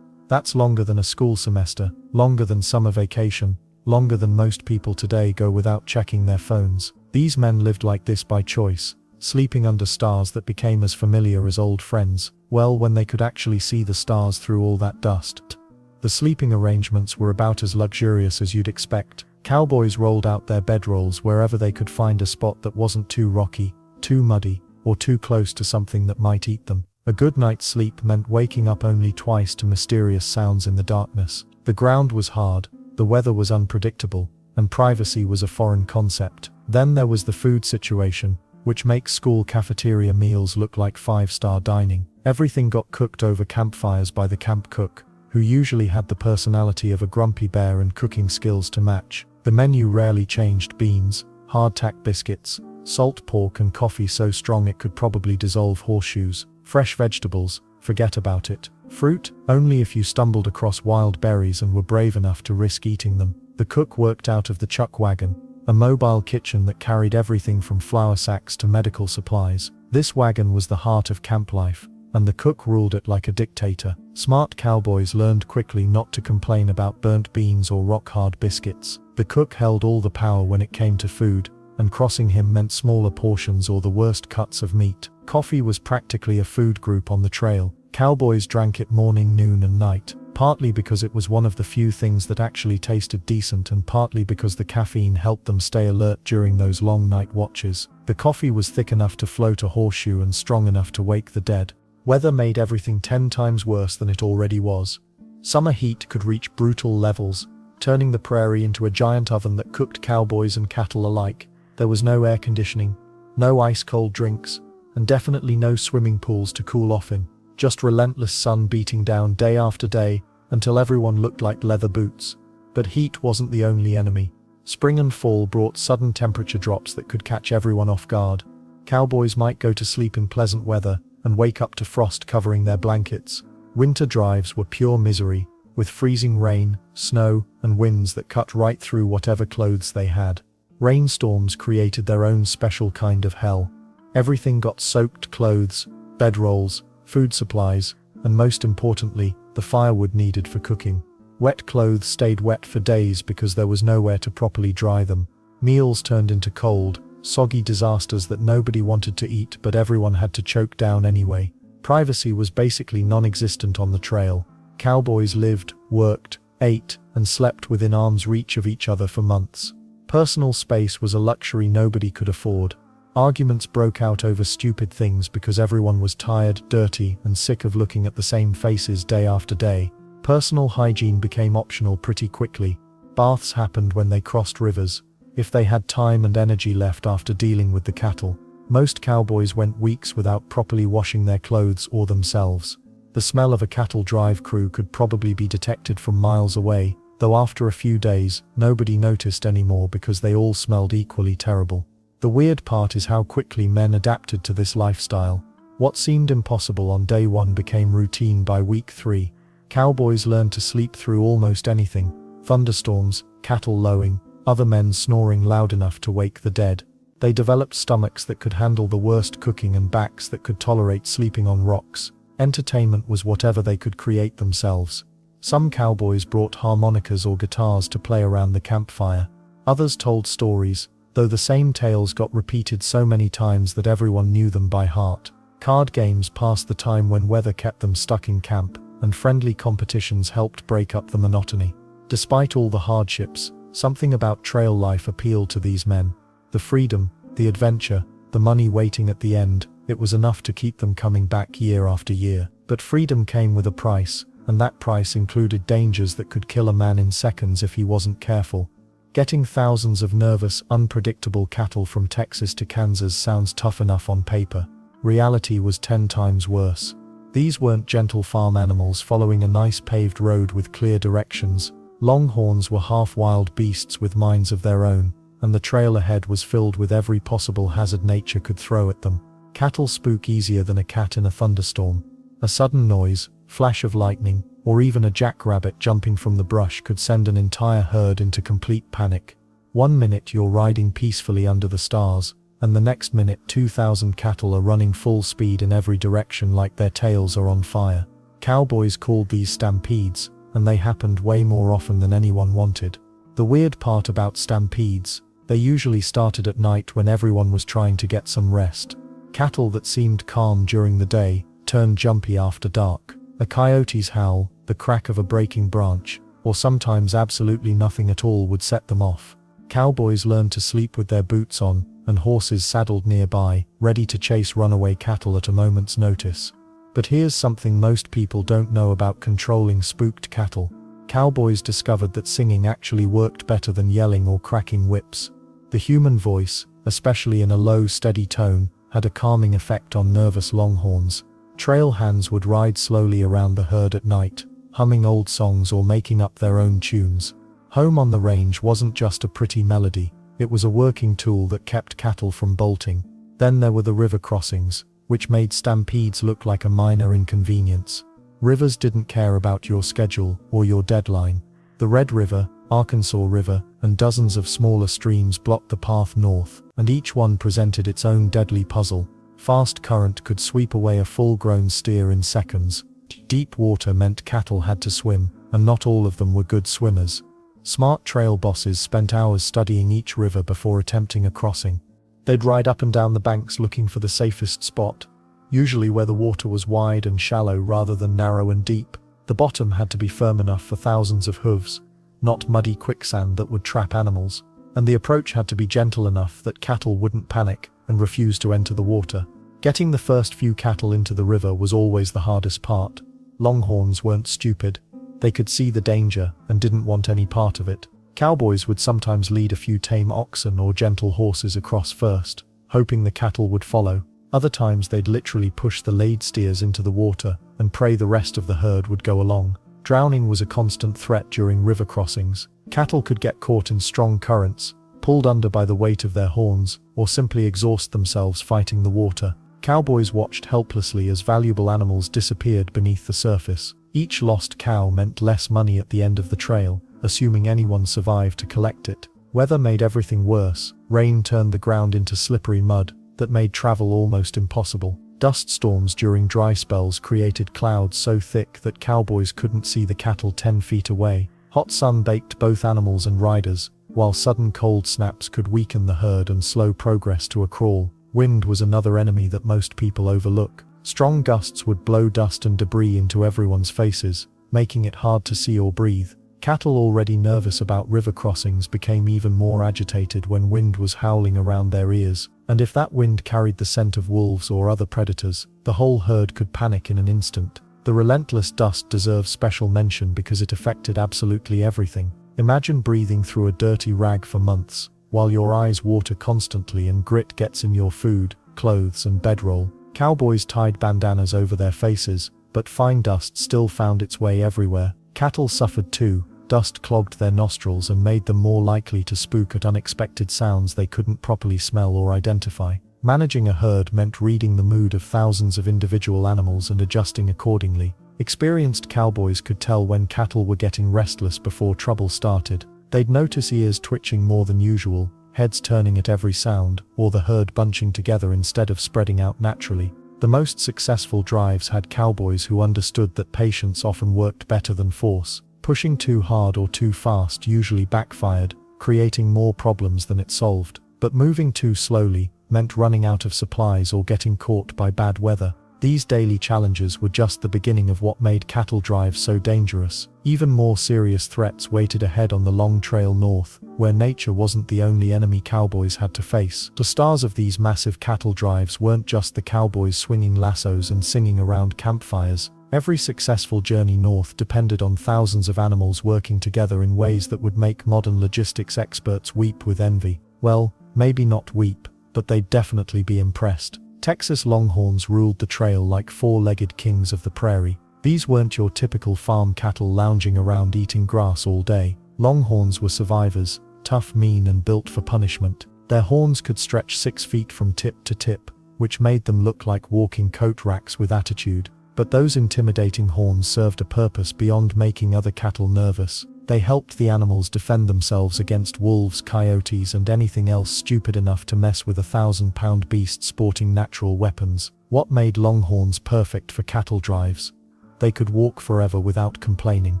That's longer than a school semester, longer than summer vacation, longer than most people today go without checking their phones. These men lived like this by choice, sleeping under stars that became as familiar as old friends, well, when they could actually see the stars through all that dust. The sleeping arrangements were about as luxurious as you'd expect. Cowboys rolled out their bedrolls wherever they could find a spot that wasn't too rocky, too muddy, or too close to something that might eat them. A good night's sleep meant waking up only twice to mysterious sounds in the darkness. The ground was hard, the weather was unpredictable, and privacy was a foreign concept. Then there was the food situation, which makes school cafeteria meals look like five-star dining. Everything got cooked over campfires by the camp cook, who usually had the personality of a grumpy bear and cooking skills to match. The menu rarely changed: beans, hardtack biscuits, salt pork and coffee so strong it could probably dissolve horseshoes. Fresh vegetables, forget about it. Fruit, only if you stumbled across wild berries and were brave enough to risk eating them. The cook worked out of the chuck wagon, a mobile kitchen that carried everything from flour sacks to medical supplies. This wagon was the heart of camp life, and the cook ruled it like a dictator. Smart cowboys learned quickly not to complain about burnt beans or rock-hard biscuits. The cook held all the power when it came to food, and crossing him meant smaller portions or the worst cuts of meat. Coffee was practically a food group on the trail. Cowboys drank it morning, noon and night, partly because it was one of the few things that actually tasted decent and partly because the caffeine helped them stay alert during those long night watches. The coffee was thick enough to float a horseshoe and strong enough to wake the dead. Weather made everything 10 times worse than it already was. Summer heat could reach brutal levels, turning the prairie into a giant oven that cooked cowboys and cattle alike. There was no air conditioning, no ice-cold drinks, and definitely no swimming pools to cool off in. Just relentless sun beating down day after day, until everyone looked like leather boots. But heat wasn't the only enemy. Spring and fall brought sudden temperature drops that could catch everyone off guard. Cowboys might go to sleep in pleasant weather, and wake up to frost covering their blankets. Winter drives were pure misery, with freezing rain, snow, and winds that cut right through whatever clothes they had. Rainstorms created their own special kind of hell. Everything got soaked: clothes, bedrolls, food supplies, and most importantly, the firewood needed for cooking. Wet clothes stayed wet for days because there was nowhere to properly dry them. Meals turned into cold, soggy disasters that nobody wanted to eat but everyone had to choke down anyway. Privacy was basically non-existent on the trail. Cowboys lived, worked, ate, and slept within arm's reach of each other for months. Personal space was a luxury nobody could afford. Arguments broke out over stupid things because everyone was tired, dirty, and sick of looking at the same faces day after day. Personal hygiene became optional pretty quickly. Baths happened when they crossed rivers, if they had time and energy left after dealing with the cattle. Most cowboys went weeks without properly washing their clothes or themselves. The smell of a cattle drive crew could probably be detected from miles away, though after a few days, nobody noticed anymore because they all smelled equally terrible. The weird part is how quickly men adapted to this lifestyle. What seemed impossible on day 1 became routine by week 3. Cowboys learned to sleep through almost anything: thunderstorms, cattle lowing, other men snoring loud enough to wake the dead. They developed stomachs that could handle the worst cooking and backs that could tolerate sleeping on rocks. Entertainment was whatever they could create themselves. Some cowboys brought harmonicas or guitars to play around the campfire. Others told stories, though the same tales got repeated so many times that everyone knew them by heart. Card games passed the time when weather kept them stuck in camp, and friendly competitions helped break up the monotony. Despite all the hardships, something about trail life appealed to these men. The freedom, the adventure, the money waiting at the end, it was enough to keep them coming back year after year. But freedom came with a price, and that price included dangers that could kill a man in seconds if he wasn't careful. Getting thousands of nervous, unpredictable cattle from Texas to Kansas sounds tough enough on paper. Reality was 10 times worse. These weren't gentle farm animals following a nice paved road with clear directions. Longhorns were half-wild beasts with minds of their own, and the trail ahead was filled with every possible hazard nature could throw at them. Cattle spook easier than a cat in a thunderstorm. A sudden noise, flash of lightning, or even a jackrabbit jumping from the brush could send an entire herd into complete panic. One minute you're riding peacefully under the stars, and the next minute 2,000 cattle are running full speed in every direction like their tails are on fire. Cowboys called these stampedes, and they happened way more often than anyone wanted. The weird part about stampedes, they usually started at night when everyone was trying to get some rest. Cattle that seemed calm during the day turned jumpy after dark. A coyote's howl, the crack of a breaking branch, or sometimes absolutely nothing at all would set them off. Cowboys learned to sleep with their boots on, and horses saddled nearby, ready to chase runaway cattle at a moment's notice. But here's something most people don't know about controlling spooked cattle. Cowboys discovered that singing actually worked better than yelling or cracking whips. The human voice, especially in a low, steady tone, had a calming effect on nervous longhorns. Trail hands would ride slowly around the herd at night, humming old songs or making up their own tunes. Home on the range wasn't just a pretty melody, it was a working tool that kept cattle from bolting. Then there were the river crossings, which made stampedes look like a minor inconvenience. Rivers didn't care about your schedule or your deadline. The Red River, Arkansas River, and dozens of smaller streams blocked the path north, and each one presented its own deadly puzzle. Fast current could sweep away a full-grown steer in seconds. Deep water meant cattle had to swim, and not all of them were good swimmers. Smart trail bosses spent hours studying each river before attempting a crossing. They'd ride up and down the banks looking for the safest spot, usually where the water was wide and shallow rather than narrow and deep. The bottom had to be firm enough for thousands of hooves, not muddy quicksand that would trap animals, and the approach had to be gentle enough that cattle wouldn't panic and refuse to enter the water. Getting the first few cattle into the river was always the hardest part. Longhorns weren't stupid. They could see the danger and didn't want any part of it. Cowboys would sometimes lead a few tame oxen or gentle horses across first, hoping the cattle would follow. Other times they'd literally push the laid steers into the water and pray the rest of the herd would go along. Drowning was a constant threat during river crossings. Cattle could get caught in strong currents, pulled under by the weight of their horns, or simply exhaust themselves fighting the water. Cowboys watched helplessly as valuable animals disappeared beneath the surface. Each lost cow meant less money at the end of the trail, assuming anyone survived to collect it. Weather made everything worse. Rain turned the ground into slippery mud that made travel almost impossible. Dust storms during dry spells created clouds so thick that cowboys couldn't see the cattle 10 feet away. Hot sun baked both animals and riders, while sudden cold snaps could weaken the herd and slow progress to a crawl. Wind was another enemy that most people overlook. Strong gusts would blow dust and debris into everyone's faces, making it hard to see or breathe. Cattle already nervous about river crossings became even more agitated when wind was howling around their ears, and if that wind carried the scent of wolves or other predators, the whole herd could panic in an instant. The relentless dust deserves special mention because it affected absolutely everything. Imagine breathing through a dirty rag for months, while your eyes water constantly and grit gets in your food, clothes and bedroll. Cowboys tied bandanas over their faces, but fine dust still found its way everywhere. Cattle suffered too. Dust clogged their nostrils and made them more likely to spook at unexpected sounds they couldn't properly smell or identify. Managing a herd meant reading the mood of thousands of individual animals and adjusting accordingly. Experienced cowboys could tell when cattle were getting restless before trouble started. They'd notice ears twitching more than usual, heads turning at every sound, or the herd bunching together instead of spreading out naturally. The most successful drives had cowboys who understood that patience often worked better than force. Pushing too hard or too fast usually backfired, creating more problems than it solved. But moving too slowly meant running out of supplies or getting caught by bad weather. These daily challenges were just the beginning of what made cattle drives so dangerous. Even more serious threats waited ahead on the long trail north, where nature wasn't the only enemy cowboys had to face. The stars of these massive cattle drives weren't just the cowboys swinging lassos and singing around campfires. Every successful journey north depended on thousands of animals working together in ways that would make modern logistics experts weep with envy. Well, maybe not weep, but they'd definitely be impressed. Texas Longhorns ruled the trail like four-legged kings of the prairie. These weren't your typical farm cattle lounging around eating grass all day. Longhorns were survivors, tough, mean, and built for punishment. Their horns could stretch 6 feet from tip to tip, which made them look like walking coat racks with attitude. But those intimidating horns served a purpose beyond making other cattle nervous. They helped the animals defend themselves against wolves, coyotes, and anything else stupid enough to mess with a 1,000-pound beast sporting natural weapons. What made Longhorns perfect for cattle drives? They could walk forever without complaining.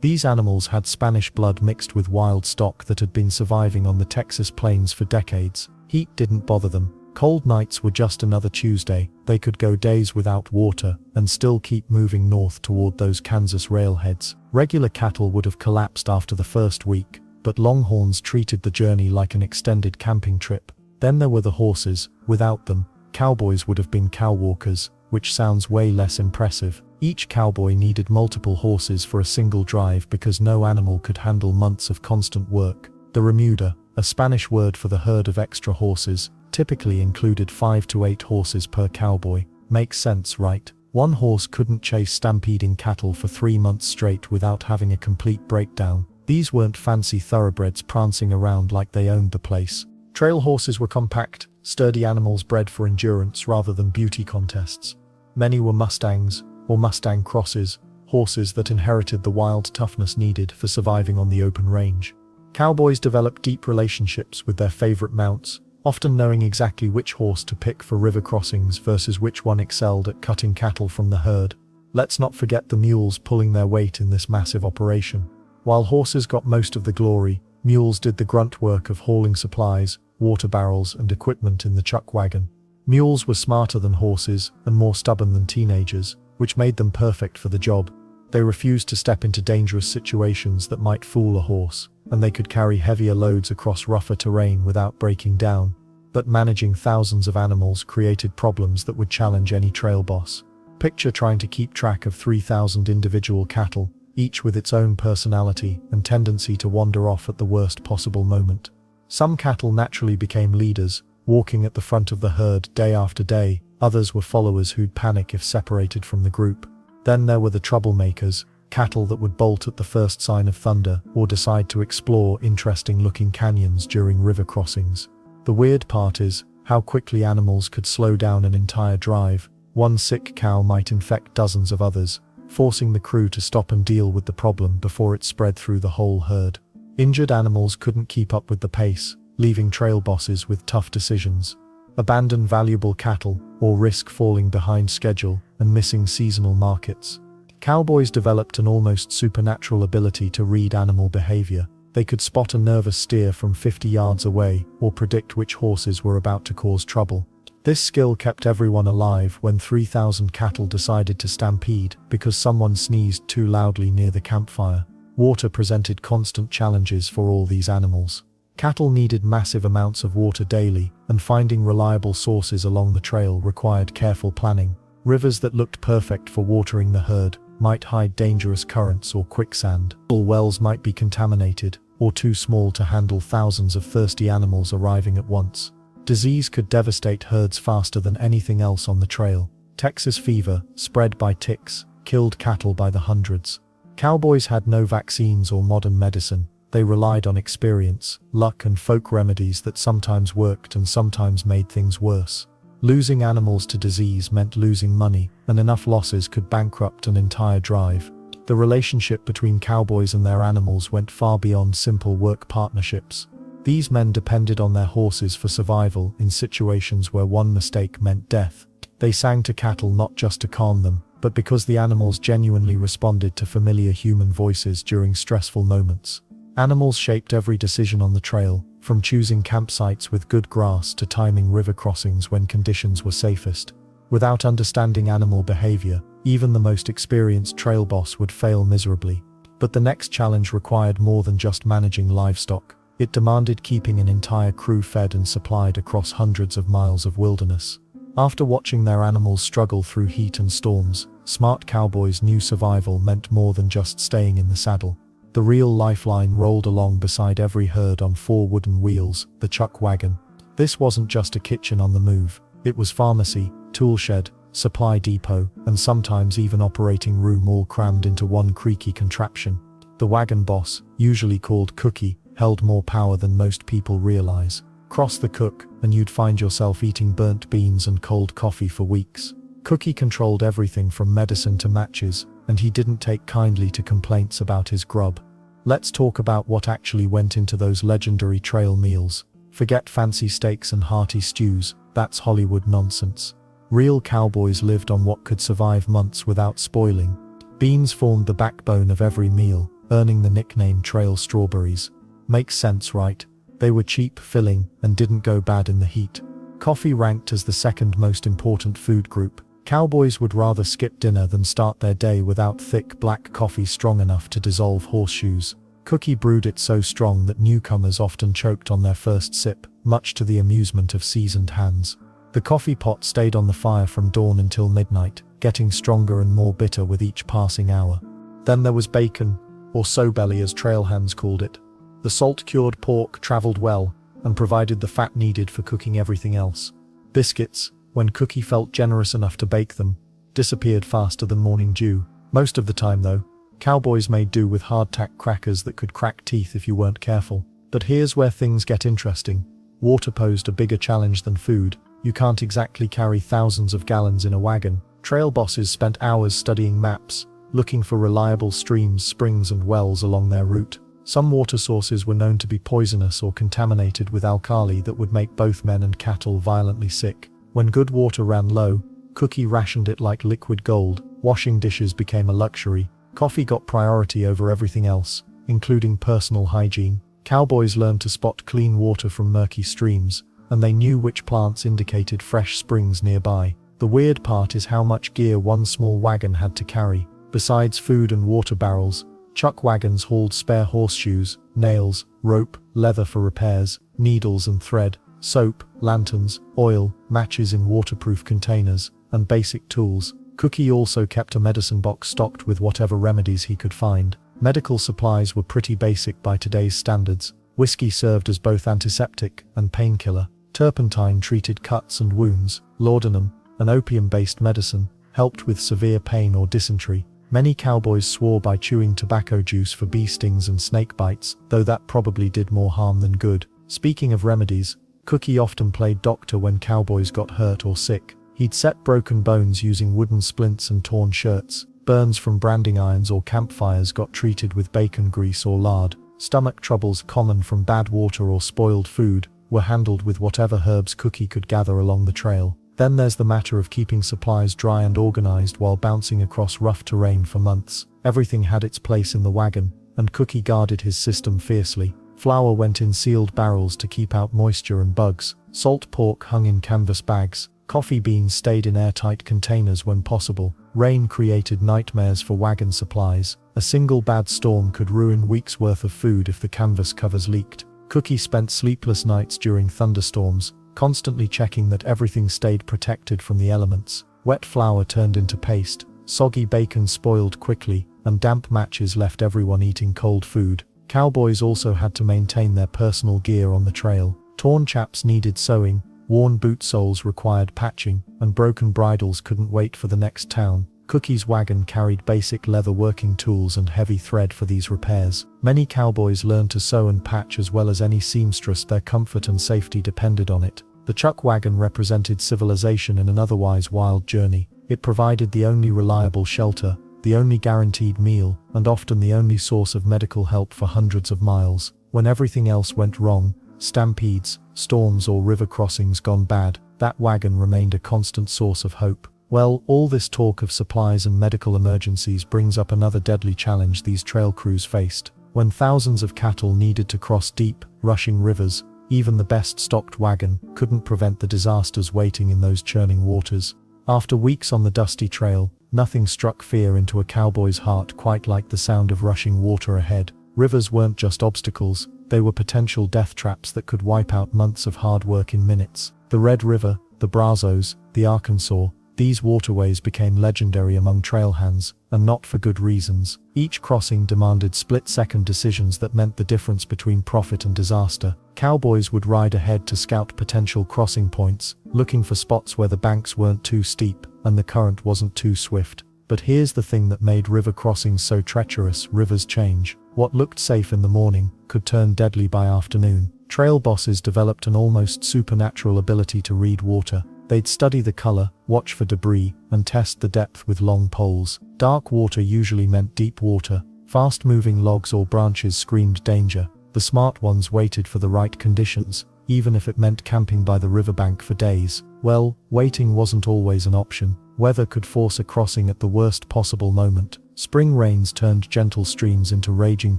These animals had Spanish blood mixed with wild stock that had been surviving on the Texas plains for decades. Heat didn't bother them. Cold nights were just another Tuesday. They could go days without water and still keep moving north toward those Kansas railheads. Regular cattle would have collapsed after the first week, but Longhorns treated the journey like an extended camping trip. Then there were the horses. Without them, cowboys would have been cowwalkers, which sounds way less impressive. Each cowboy needed multiple horses for a single drive because no animal could handle months of constant work. The remuda, a Spanish word for the herd of extra horses, typically included 5 to 8 horses per cowboy. Makes sense, right? One horse couldn't chase stampeding cattle for 3 months straight without having a complete breakdown. These weren't fancy thoroughbreds prancing around like they owned the place. Trail horses were compact, sturdy animals bred for endurance rather than beauty contests. Many were Mustangs, or Mustang crosses, horses that inherited the wild toughness needed for surviving on the open range. Cowboys developed deep relationships with their favorite mounts, often knowing exactly which horse to pick for river crossings versus which one excelled at cutting cattle from the herd. Let's not forget the mules pulling their weight in this massive operation. While horses got most of the glory, mules did the grunt work of hauling supplies, water barrels, and equipment in the chuck wagon. Mules were smarter than horses and more stubborn than teenagers, which made them perfect for the job. They refused to step into dangerous situations that might fool a horse, and they could carry heavier loads across rougher terrain without breaking down. But managing thousands of animals created problems that would challenge any trail boss. Picture trying to keep track of 3,000 individual cattle, each with its own personality and tendency to wander off at the worst possible moment. Some cattle naturally became leaders, walking at the front of the herd day after day. Others were followers who'd panic if separated from the group. Then there were the troublemakers, cattle that would bolt at the first sign of thunder or decide to explore interesting-looking canyons during river crossings. The weird part is how quickly animals could slow down an entire drive. One sick cow might infect dozens of others, forcing the crew to stop and deal with the problem before it spread through the whole herd. Injured animals couldn't keep up with the pace, leaving trail bosses with tough decisions. Abandon valuable cattle, or risk falling behind schedule and missing seasonal markets. Cowboys developed an almost supernatural ability to read animal behavior. They could spot a nervous steer from 50 yards away or predict which horses were about to cause trouble. This skill kept everyone alive when 3,000 cattle decided to stampede because someone sneezed too loudly near the campfire. Water presented constant challenges for all these animals. Cattle needed massive amounts of water daily, and finding reliable sources along the trail required careful planning. Rivers that looked perfect for watering the herd might hide dangerous currents or quicksand. All wells might be contaminated, or too small to handle thousands of thirsty animals arriving at once. Disease could devastate herds faster than anything else on the trail. Texas fever, spread by ticks, killed cattle by the hundreds. Cowboys had no vaccines or modern medicine. They relied on experience, luck, and folk remedies that sometimes worked and sometimes made things worse. Losing animals to disease meant losing money, and enough losses could bankrupt an entire drive. The relationship between cowboys and their animals went far beyond simple work partnerships. These men depended on their horses for survival in situations where one mistake meant death. They sang to cattle not just to calm them, but because the animals genuinely responded to familiar human voices during stressful moments. Animals shaped every decision on the trail, from choosing campsites with good grass to timing river crossings when conditions were safest. Without understanding animal behavior, even the most experienced trail boss would fail miserably. But the next challenge required more than just managing livestock. It demanded keeping an entire crew fed and supplied across hundreds of miles of wilderness. After watching their animals struggle through heat and storms, smart cowboys knew survival meant more than just staying in the saddle. The real lifeline rolled along beside every herd on 4 wooden wheels, the chuck wagon. This wasn't just a kitchen on the move. It was pharmacy, tool shed, supply depot, and sometimes even operating room all crammed into one creaky contraption. The wagon boss, usually called Cookie, held more power than most people realize. Cross the cook, and you'd find yourself eating burnt beans and cold coffee for weeks. Cookie controlled everything from medicine to matches, and he didn't take kindly to complaints about his grub. Let's talk about what actually went into those legendary trail meals. Forget fancy steaks and hearty stews, that's Hollywood nonsense. Real cowboys lived on what could survive months without spoiling. Beans formed the backbone of every meal, earning the nickname trail strawberries. Makes sense, right? They were cheap, filling, and didn't go bad in the heat. Coffee ranked as the second most important food group. Cowboys would rather skip dinner than start their day without thick black coffee strong enough to dissolve horseshoes. Cookie brewed it so strong that newcomers often choked on their first sip, much to the amusement of seasoned hands. The coffee pot stayed on the fire from dawn until midnight, getting stronger and more bitter with each passing hour. Then there was bacon, or sobelly as trail hands called it. The salt-cured pork traveled well, and provided the fat needed for cooking everything else. Biscuits, when Cookie felt generous enough to bake them, disappeared faster than morning dew. Most of the time though, Cowboys made do with hardtack crackers that could crack teeth if you weren't careful. But here's where things get interesting. Water posed a bigger challenge than food. You can't exactly carry thousands of gallons in a wagon. Trail bosses spent hours studying maps, looking for reliable streams, springs and wells along their route. Some water sources were known to be poisonous or contaminated with alkali that would make both men and cattle violently sick. When good water ran low, Cookie rationed it like liquid gold. Washing dishes became a luxury. Coffee got priority over everything else, including personal hygiene. Cowboys learned to spot clean water from murky streams, and they knew which plants indicated fresh springs nearby. The weird part is how much gear one small wagon had to carry. Besides food and water barrels, chuck wagons hauled spare horseshoes, nails, rope, leather for repairs, needles and thread, soap, lanterns, oil, matches in waterproof containers, and basic tools. Cookie also kept a medicine box stocked with whatever remedies he could find. Medical supplies were pretty basic by today's standards. Whiskey served as both antiseptic and painkiller. Turpentine treated cuts and wounds. Laudanum, an opium-based medicine, helped with severe pain or dysentery. Many cowboys swore by chewing tobacco juice for bee stings and snake bites, though that probably did more harm than good. Speaking of remedies, Cookie often played doctor when cowboys got hurt or sick. He'd set broken bones using wooden splints and torn shirts. Burns from branding irons or campfires got treated with bacon grease or lard. Stomach troubles common from bad water or spoiled food were handled with whatever herbs Cookie could gather along the trail. Then there's the matter of keeping supplies dry and organized while bouncing across rough terrain for months. Everything had its place in the wagon, and Cookie guarded his system fiercely. Flour went in sealed barrels to keep out moisture and bugs. Salt pork hung in canvas bags. Coffee beans stayed in airtight containers when possible. Rain created nightmares for wagon supplies. A single bad storm could ruin weeks' worth of food if the canvas covers leaked. Cookie spent sleepless nights during thunderstorms, constantly checking that everything stayed protected from the elements. Wet flour turned into paste, soggy bacon spoiled quickly, and damp matches left everyone eating cold food. Cowboys also had to maintain their personal gear on the trail. Torn chaps needed sewing, worn boot soles required patching, and broken bridles couldn't wait for the next town. Cookie's wagon carried basic leather working tools and heavy thread for these repairs. Many cowboys learned to sew and patch as well as any seamstress. Their comfort and safety depended on it. The chuck wagon represented civilization in an otherwise wild journey. It provided the only reliable shelter, the only guaranteed meal, and often the only source of medical help for hundreds of miles. When everything else went wrong, stampedes, storms or river crossings gone bad, that wagon remained a constant source of hope. Well, all this talk of supplies and medical emergencies brings up another deadly challenge these trail crews faced. When thousands of cattle needed to cross deep, rushing rivers, even the best stocked wagon couldn't prevent the disasters waiting in those churning waters. After weeks on the dusty trail, nothing struck fear into a cowboy's heart quite like the sound of rushing water ahead. Rivers weren't just obstacles, they were potential death traps that could wipe out months of hard work in minutes. The Red River, the Brazos, the Arkansas, these waterways became legendary among trailhands, and not for good reasons. Each crossing demanded split-second decisions that meant the difference between profit and disaster. Cowboys would ride ahead to scout potential crossing points, looking for spots where the banks weren't too steep and the current wasn't too swift. But here's the thing that made river crossings so treacherous: rivers change. What looked safe in the morning could turn deadly by afternoon. Trail bosses developed an almost supernatural ability to read water. They'd study the color, watch for debris, and test the depth with long poles. Dark water usually meant deep water. Fast-moving logs or branches screamed danger. The smart ones waited for the right conditions, even if it meant camping by the riverbank for days. Well, waiting wasn't always an option. Weather could force a crossing at the worst possible moment. Spring rains turned gentle streams into raging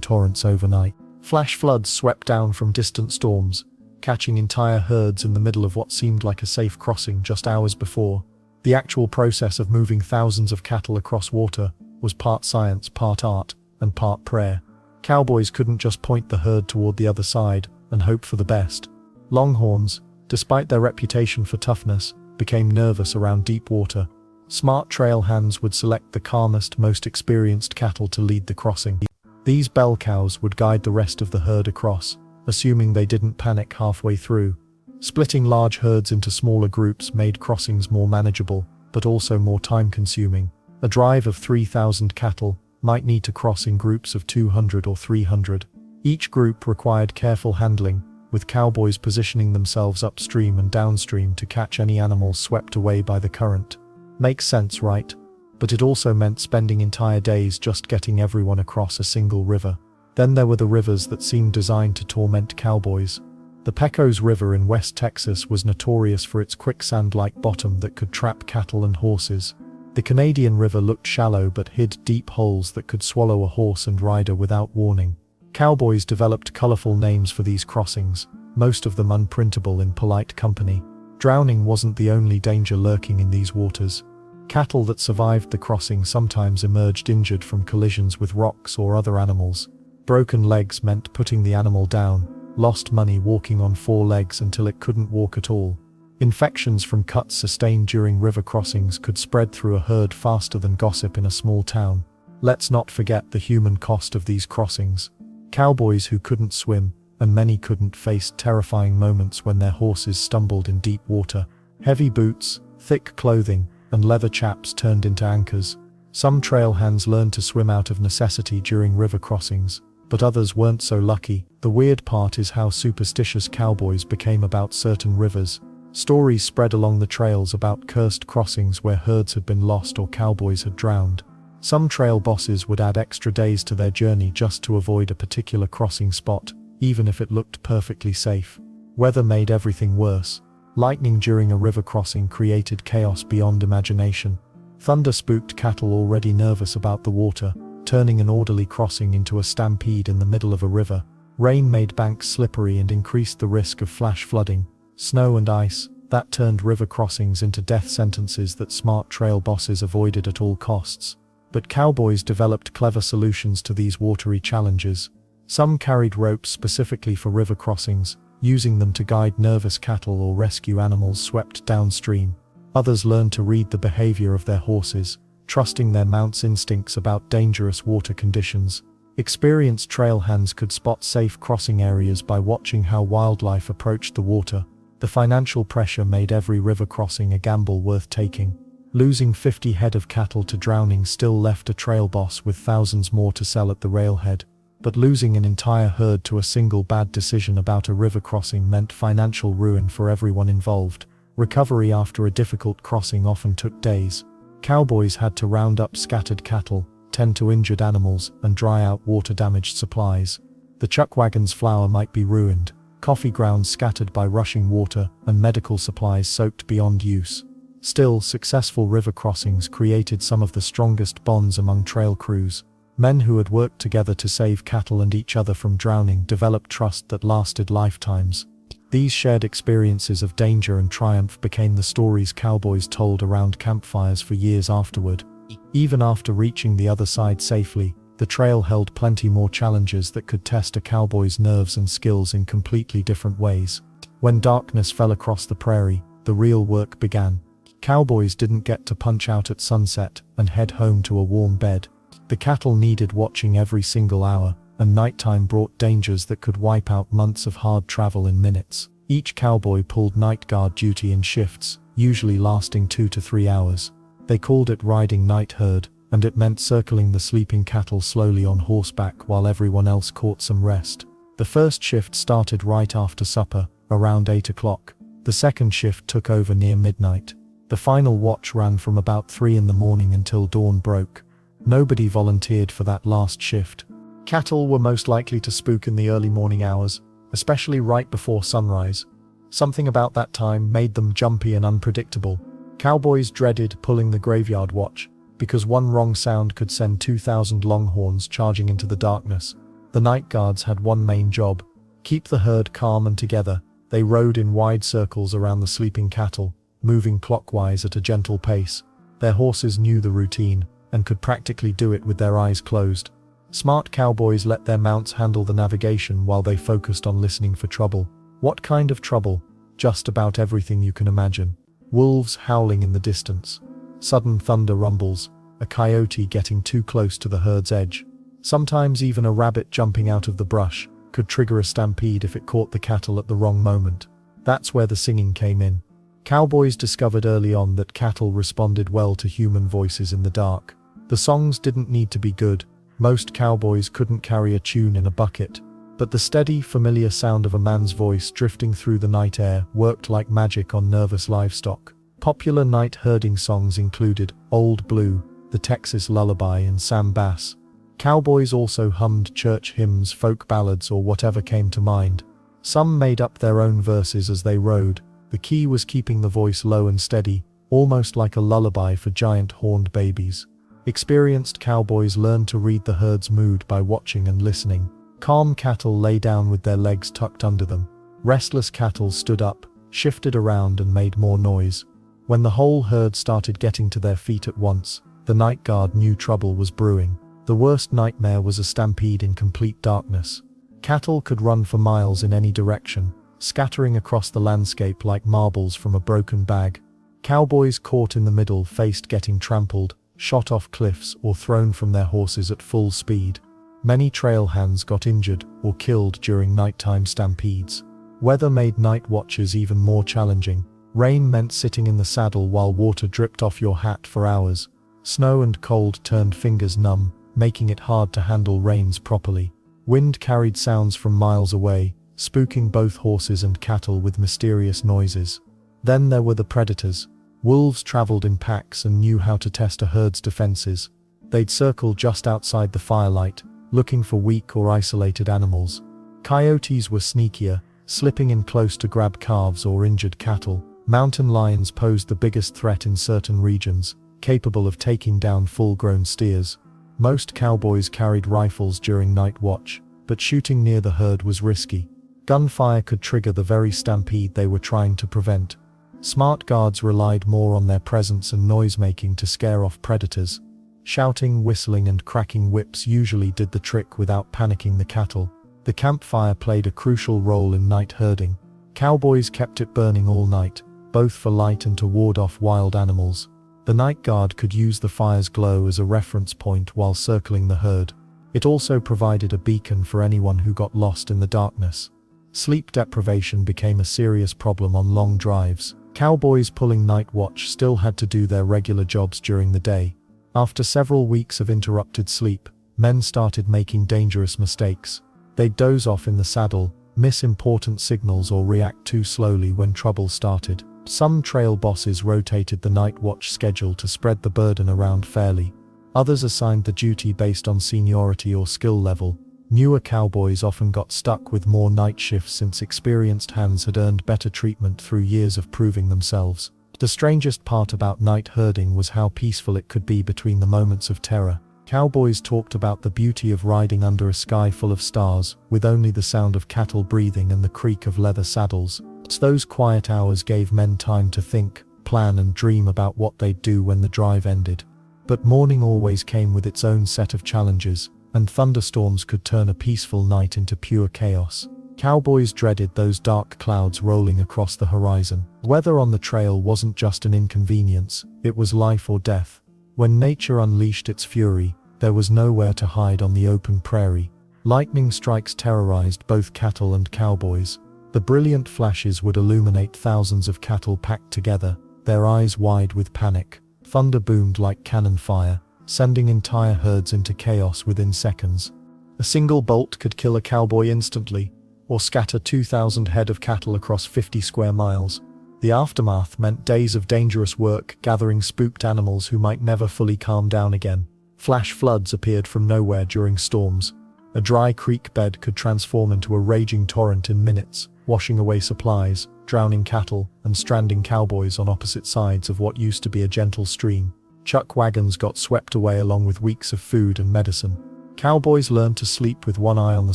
torrents overnight. Flash floods swept down from distant storms. catching entire herds in the middle of what seemed like a safe crossing just hours before. The actual process of moving thousands of cattle across water was part science, part art, and part prayer. Cowboys couldn't just point the herd toward the other side and hope for the best. Longhorns, despite their reputation for toughness, became nervous around deep water. Smart trail hands would select the calmest, most experienced cattle to lead the crossing. These bell cows would guide the rest of the herd across, assuming they didn't panic halfway through. Splitting large herds into smaller groups made crossings more manageable, but also more time-consuming. A drive of 3,000 cattle might need to cross in groups of 200 or 300. Each group required careful handling, with cowboys positioning themselves upstream and downstream to catch any animals swept away by the current. Makes sense, right? But it also meant spending entire days just getting everyone across a single river. Then there were the rivers that seemed designed to torment cowboys. The Pecos River in West Texas was notorious for its quicksand-like bottom that could trap cattle and horses. The Canadian River looked shallow but hid deep holes that could swallow a horse and rider without warning. Cowboys developed colorful names for these crossings, most of them unprintable in polite company. Drowning wasn't the only danger lurking in these waters. Cattle that survived the crossing sometimes emerged injured from collisions with rocks or other animals. Broken legs meant putting the animal down, lost money walking on 4 legs until it couldn't walk at all. Infections from cuts sustained during river crossings could spread through a herd faster than gossip in a small town. Let's not forget the human cost of these crossings. Cowboys who couldn't swim, and many couldn't, faced terrifying moments when their horses stumbled in deep water. Heavy boots, thick clothing, and leather chaps turned into anchors. Some trail hands learned to swim out of necessity during river crossings, but others weren't so lucky. The weird part is how superstitious cowboys became about certain rivers. Stories spread along the trails about cursed crossings where herds had been lost or cowboys had drowned. Some trail bosses would add extra days to their journey just to avoid a particular crossing spot, even if it looked perfectly safe. Weather made everything worse. Lightning during a river crossing created chaos beyond imagination. Thunder spooked cattle already nervous about the water, turning an orderly crossing into a stampede in the middle of a river. Rain made banks slippery and increased the risk of flash flooding. Snow and ice, that turned river crossings into death sentences that smart trail bosses avoided at all costs. But cowboys developed clever solutions to these watery challenges. Some carried ropes specifically for river crossings, using them to guide nervous cattle or rescue animals swept downstream. Others learned to read the behavior of their horses, trusting their mounts' instincts about dangerous water conditions. Experienced trail hands could spot safe crossing areas by watching how wildlife approached the water. The financial pressure made every river crossing a gamble worth taking. Losing 50 head of cattle to drowning still left a trail boss with thousands more to sell at the railhead. But losing an entire herd to a single bad decision about a river crossing meant financial ruin for everyone involved. Recovery after a difficult crossing often took days. Cowboys had to round up scattered cattle, tend to injured animals, and dry out water-damaged supplies. The chuck wagon's flour might be ruined, coffee grounds scattered by rushing water, and medical supplies soaked beyond use. Still, successful river crossings created some of the strongest bonds among trail crews. Men who had worked together to save cattle and each other from drowning developed trust that lasted lifetimes. These shared experiences of danger and triumph became the stories cowboys told around campfires for years afterward. Even after reaching the other side safely, the trail held plenty more challenges that could test a cowboy's nerves and skills in completely different ways. When darkness fell across the prairie, the real work began. Cowboys didn't get to punch out at sunset and head home to a warm bed. The cattle needed watching every single hour, and nighttime brought dangers that could wipe out months of hard travel in minutes. Each cowboy pulled night guard duty in shifts, usually lasting 2 to 3 hours. They called it riding night herd, and it meant circling the sleeping cattle slowly on horseback while everyone else caught some rest. The first shift started right after supper, around 8 o'clock. The second shift took over near midnight. The final watch ran from about 3 in the morning until dawn broke. Nobody volunteered for that last shift. Cattle were most likely to spook in the early morning hours, especially right before sunrise. Something about that time made them jumpy and unpredictable. Cowboys dreaded pulling the graveyard watch, because one wrong sound could send 2,000 longhorns charging into the darkness. The night guards had one main job: keep the herd calm and together, They rode in wide circles around the sleeping cattle, moving clockwise at a gentle pace. Their horses knew the routine, and could practically do it with their eyes closed. Smart cowboys let their mounts handle the navigation while they focused on listening for trouble. What kind of trouble? Just about everything you can imagine. Wolves howling in the distance. Sudden thunder rumbles. A coyote getting too close to the herd's edge. Sometimes even a rabbit jumping out of the brush could trigger a stampede if it caught the cattle at the wrong moment. That's where the singing came in. Cowboys discovered early on that cattle responded well to human voices in the dark. The songs didn't need to be good. Most cowboys couldn't carry a tune in a bucket. But the steady, familiar sound of a man's voice drifting through the night air worked like magic on nervous livestock. Popular night herding songs included Old Blue, the Texas Lullaby, and Sam Bass. Cowboys also hummed church hymns, folk ballads, or whatever came to mind. Some made up their own verses as they rode. The key was keeping the voice low and steady, almost like a lullaby for giant horned babies. Experienced cowboys learned to read the herd's mood by watching and listening. Calm cattle lay down with their legs tucked under them. Restless cattle stood up, shifted around, and made more noise. When the whole herd started getting to their feet at once, the night guard knew trouble was brewing. The worst nightmare was a stampede in complete darkness. Cattle could run for miles in any direction, scattering across the landscape like marbles from a broken bag. Cowboys caught in the middle faced getting trampled, shot off cliffs, or thrown from their horses at full speed. Many trail hands got injured or killed during nighttime stampedes. Weather made night watches even more challenging. Rain meant sitting in the saddle while water dripped off your hat for hours. Snow and cold turned fingers numb, making it hard to handle reins properly. Wind carried sounds from miles away, spooking both horses and cattle with mysterious noises. Then there were the predators. Wolves traveled in packs and knew how to test a herd's defenses. They'd circle just outside the firelight, looking for weak or isolated animals. Coyotes were sneakier, slipping in close to grab calves or injured cattle. Mountain lions posed the biggest threat in certain regions, capable of taking down full-grown steers. Most cowboys carried rifles during night watch, but shooting near the herd was risky. Gunfire could trigger the very stampede they were trying to prevent. Smart guards relied more on their presence and noise-making to scare off predators. Shouting, whistling, and cracking whips usually did the trick without panicking the cattle. The campfire played a crucial role in night herding. Cowboys kept it burning all night, both for light and to ward off wild animals. The night guard could use the fire's glow as a reference point while circling the herd. It also provided a beacon for anyone who got lost in the darkness. Sleep deprivation became a serious problem on long drives. Cowboys pulling night watch still had to do their regular jobs during the day. After several weeks of interrupted sleep, men started making dangerous mistakes. They'd doze off in the saddle, miss important signals, or react too slowly when trouble started. Some trail bosses rotated the night watch schedule to spread the burden around fairly. Others assigned the duty based on seniority or skill level. Newer cowboys often got stuck with more night shifts since experienced hands had earned better treatment through years of proving themselves. The strangest part about night herding was how peaceful it could be between the moments of terror. Cowboys talked about the beauty of riding under a sky full of stars, with only the sound of cattle breathing and the creak of leather saddles. Those quiet hours gave men time to think, plan, and dream about what they'd do when the drive ended. But morning always came with its own set of challenges, and thunderstorms could turn a peaceful night into pure chaos. Cowboys dreaded those dark clouds rolling across the horizon. Weather on the trail wasn't just an inconvenience, it was life or death. When nature unleashed its fury, there was nowhere to hide on the open prairie. Lightning strikes terrorized both cattle and cowboys. The brilliant flashes would illuminate thousands of cattle packed together, their eyes wide with panic. Thunder boomed like cannon fire, sending entire herds into chaos within seconds. A single bolt could kill a cowboy instantly, or scatter 2,000 head of cattle across 50 square miles. The aftermath meant days of dangerous work gathering spooked animals who might never fully calm down again. Flash floods appeared from nowhere during storms. A dry creek bed could transform into a raging torrent in minutes, washing away supplies, drowning cattle, and stranding cowboys on opposite sides of what used to be a gentle stream. Chuck wagons got swept away along with weeks of food and medicine. Cowboys learned to sleep with one eye on the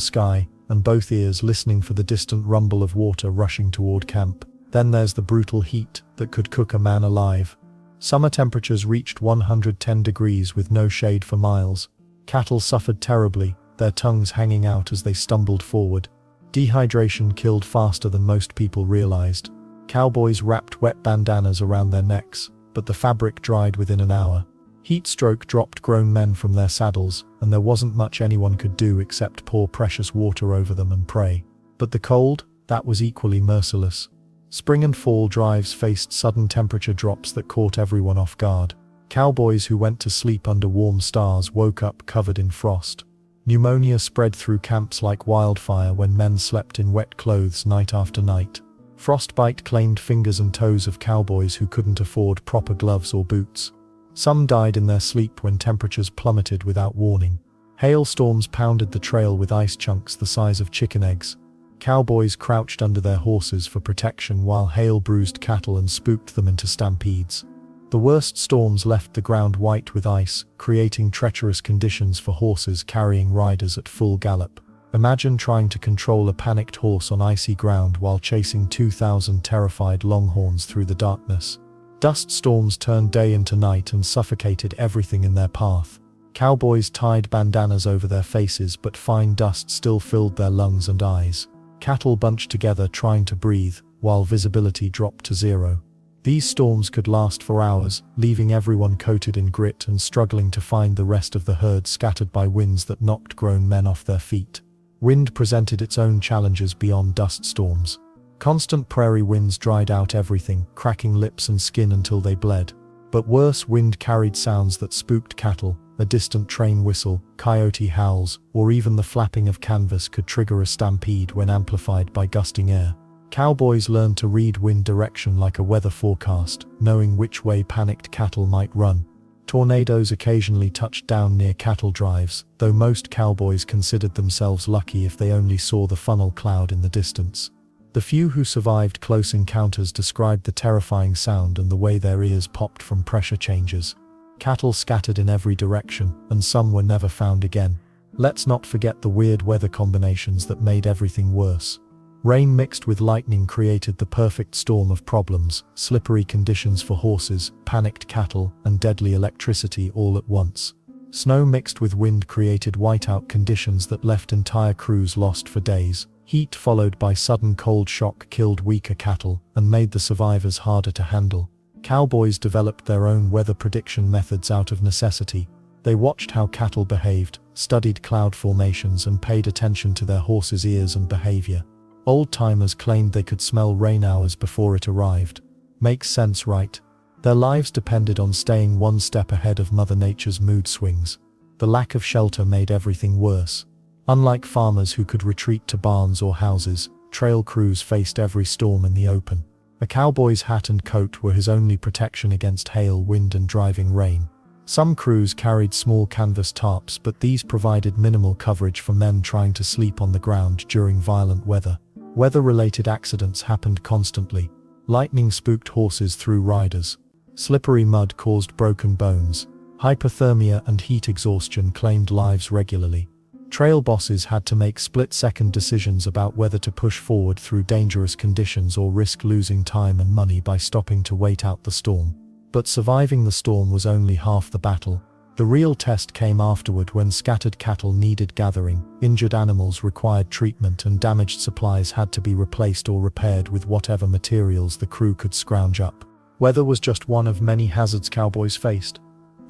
sky, and both ears listening for the distant rumble of water rushing toward camp. Then there's the brutal heat that could cook a man alive. Summer temperatures reached 110 degrees with no shade for miles. Cattle suffered terribly, their tongues hanging out as they stumbled forward. Dehydration killed faster than most people realized. Cowboys wrapped wet bandanas around their necks, but the fabric dried within an hour. Heat stroke dropped grown men from their saddles, and there wasn't much anyone could do except pour precious water over them and pray. But the cold, that was equally merciless. Spring and fall drives faced sudden temperature drops that caught everyone off guard. Cowboys who went to sleep under warm stars woke up covered in frost. Pneumonia spread through camps like wildfire when men slept in wet clothes night after night. Frostbite claimed fingers and toes of cowboys who couldn't afford proper gloves or boots. Some died in their sleep when temperatures plummeted without warning. Hailstorms pounded the trail with ice chunks the size of chicken eggs. Cowboys crouched under their horses for protection while hail bruised cattle and spooked them into stampedes. The worst storms left the ground white with ice, creating treacherous conditions for horses carrying riders at full gallop. Imagine trying to control a panicked horse on icy ground while chasing 2,000 terrified longhorns through the darkness. Dust storms turned day into night and suffocated everything in their path. Cowboys tied bandanas over their faces, but fine dust still filled their lungs and eyes. Cattle bunched together trying to breathe, while visibility dropped to zero. These storms could last for hours, leaving everyone coated in grit and struggling to find the rest of the herd scattered by winds that knocked grown men off their feet. Wind presented its own challenges beyond dust storms. Constant prairie winds dried out everything, cracking lips and skin until they bled. But worse, wind carried sounds that spooked cattle. A distant train whistle, coyote howls, or even the flapping of canvas could trigger a stampede when amplified by gusting air. Cowboys learned to read wind direction like a weather forecast, knowing which way panicked cattle might run. Tornadoes occasionally touched down near cattle drives, though most cowboys considered themselves lucky if they only saw the funnel cloud in the distance. The few who survived close encounters described the terrifying sound and the way their ears popped from pressure changes. Cattle scattered in every direction, and some were never found again. Let's not forget the weird weather combinations that made everything worse. Rain mixed with lightning created the perfect storm of problems: slippery conditions for horses, panicked cattle, and deadly electricity all at once. Snow mixed with wind created whiteout conditions that left entire crews lost for days. Heat followed by sudden cold shock killed weaker cattle and made the survivors harder to handle. Cowboys developed their own weather prediction methods out of necessity. They watched how cattle behaved, studied cloud formations, and paid attention to their horses' ears and behavior. Old-timers claimed they could smell rain hours before it arrived. Makes sense, right? Their lives depended on staying one step ahead of Mother Nature's mood swings. The lack of shelter made everything worse. Unlike farmers who could retreat to barns or houses, trail crews faced every storm in the open. A cowboy's hat and coat were his only protection against hail, wind, and driving rain. Some crews carried small canvas tarps, but these provided minimal coverage for men trying to sleep on the ground during violent weather. Weather-related accidents happened constantly. Lightning spooked horses through riders. Slippery mud caused broken bones. Hypothermia and heat exhaustion claimed lives regularly. Trail bosses had to make split-second decisions about whether to push forward through dangerous conditions or risk losing time and money by stopping to wait out the storm. But surviving the storm was only half the battle. The real test came afterward, when scattered cattle needed gathering, injured animals required treatment, and damaged supplies had to be replaced or repaired with whatever materials the crew could scrounge up. Weather was just one of many hazards cowboys faced.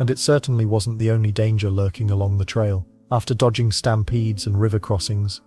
And it certainly wasn't the only danger lurking along the trail. After dodging stampedes and river crossings,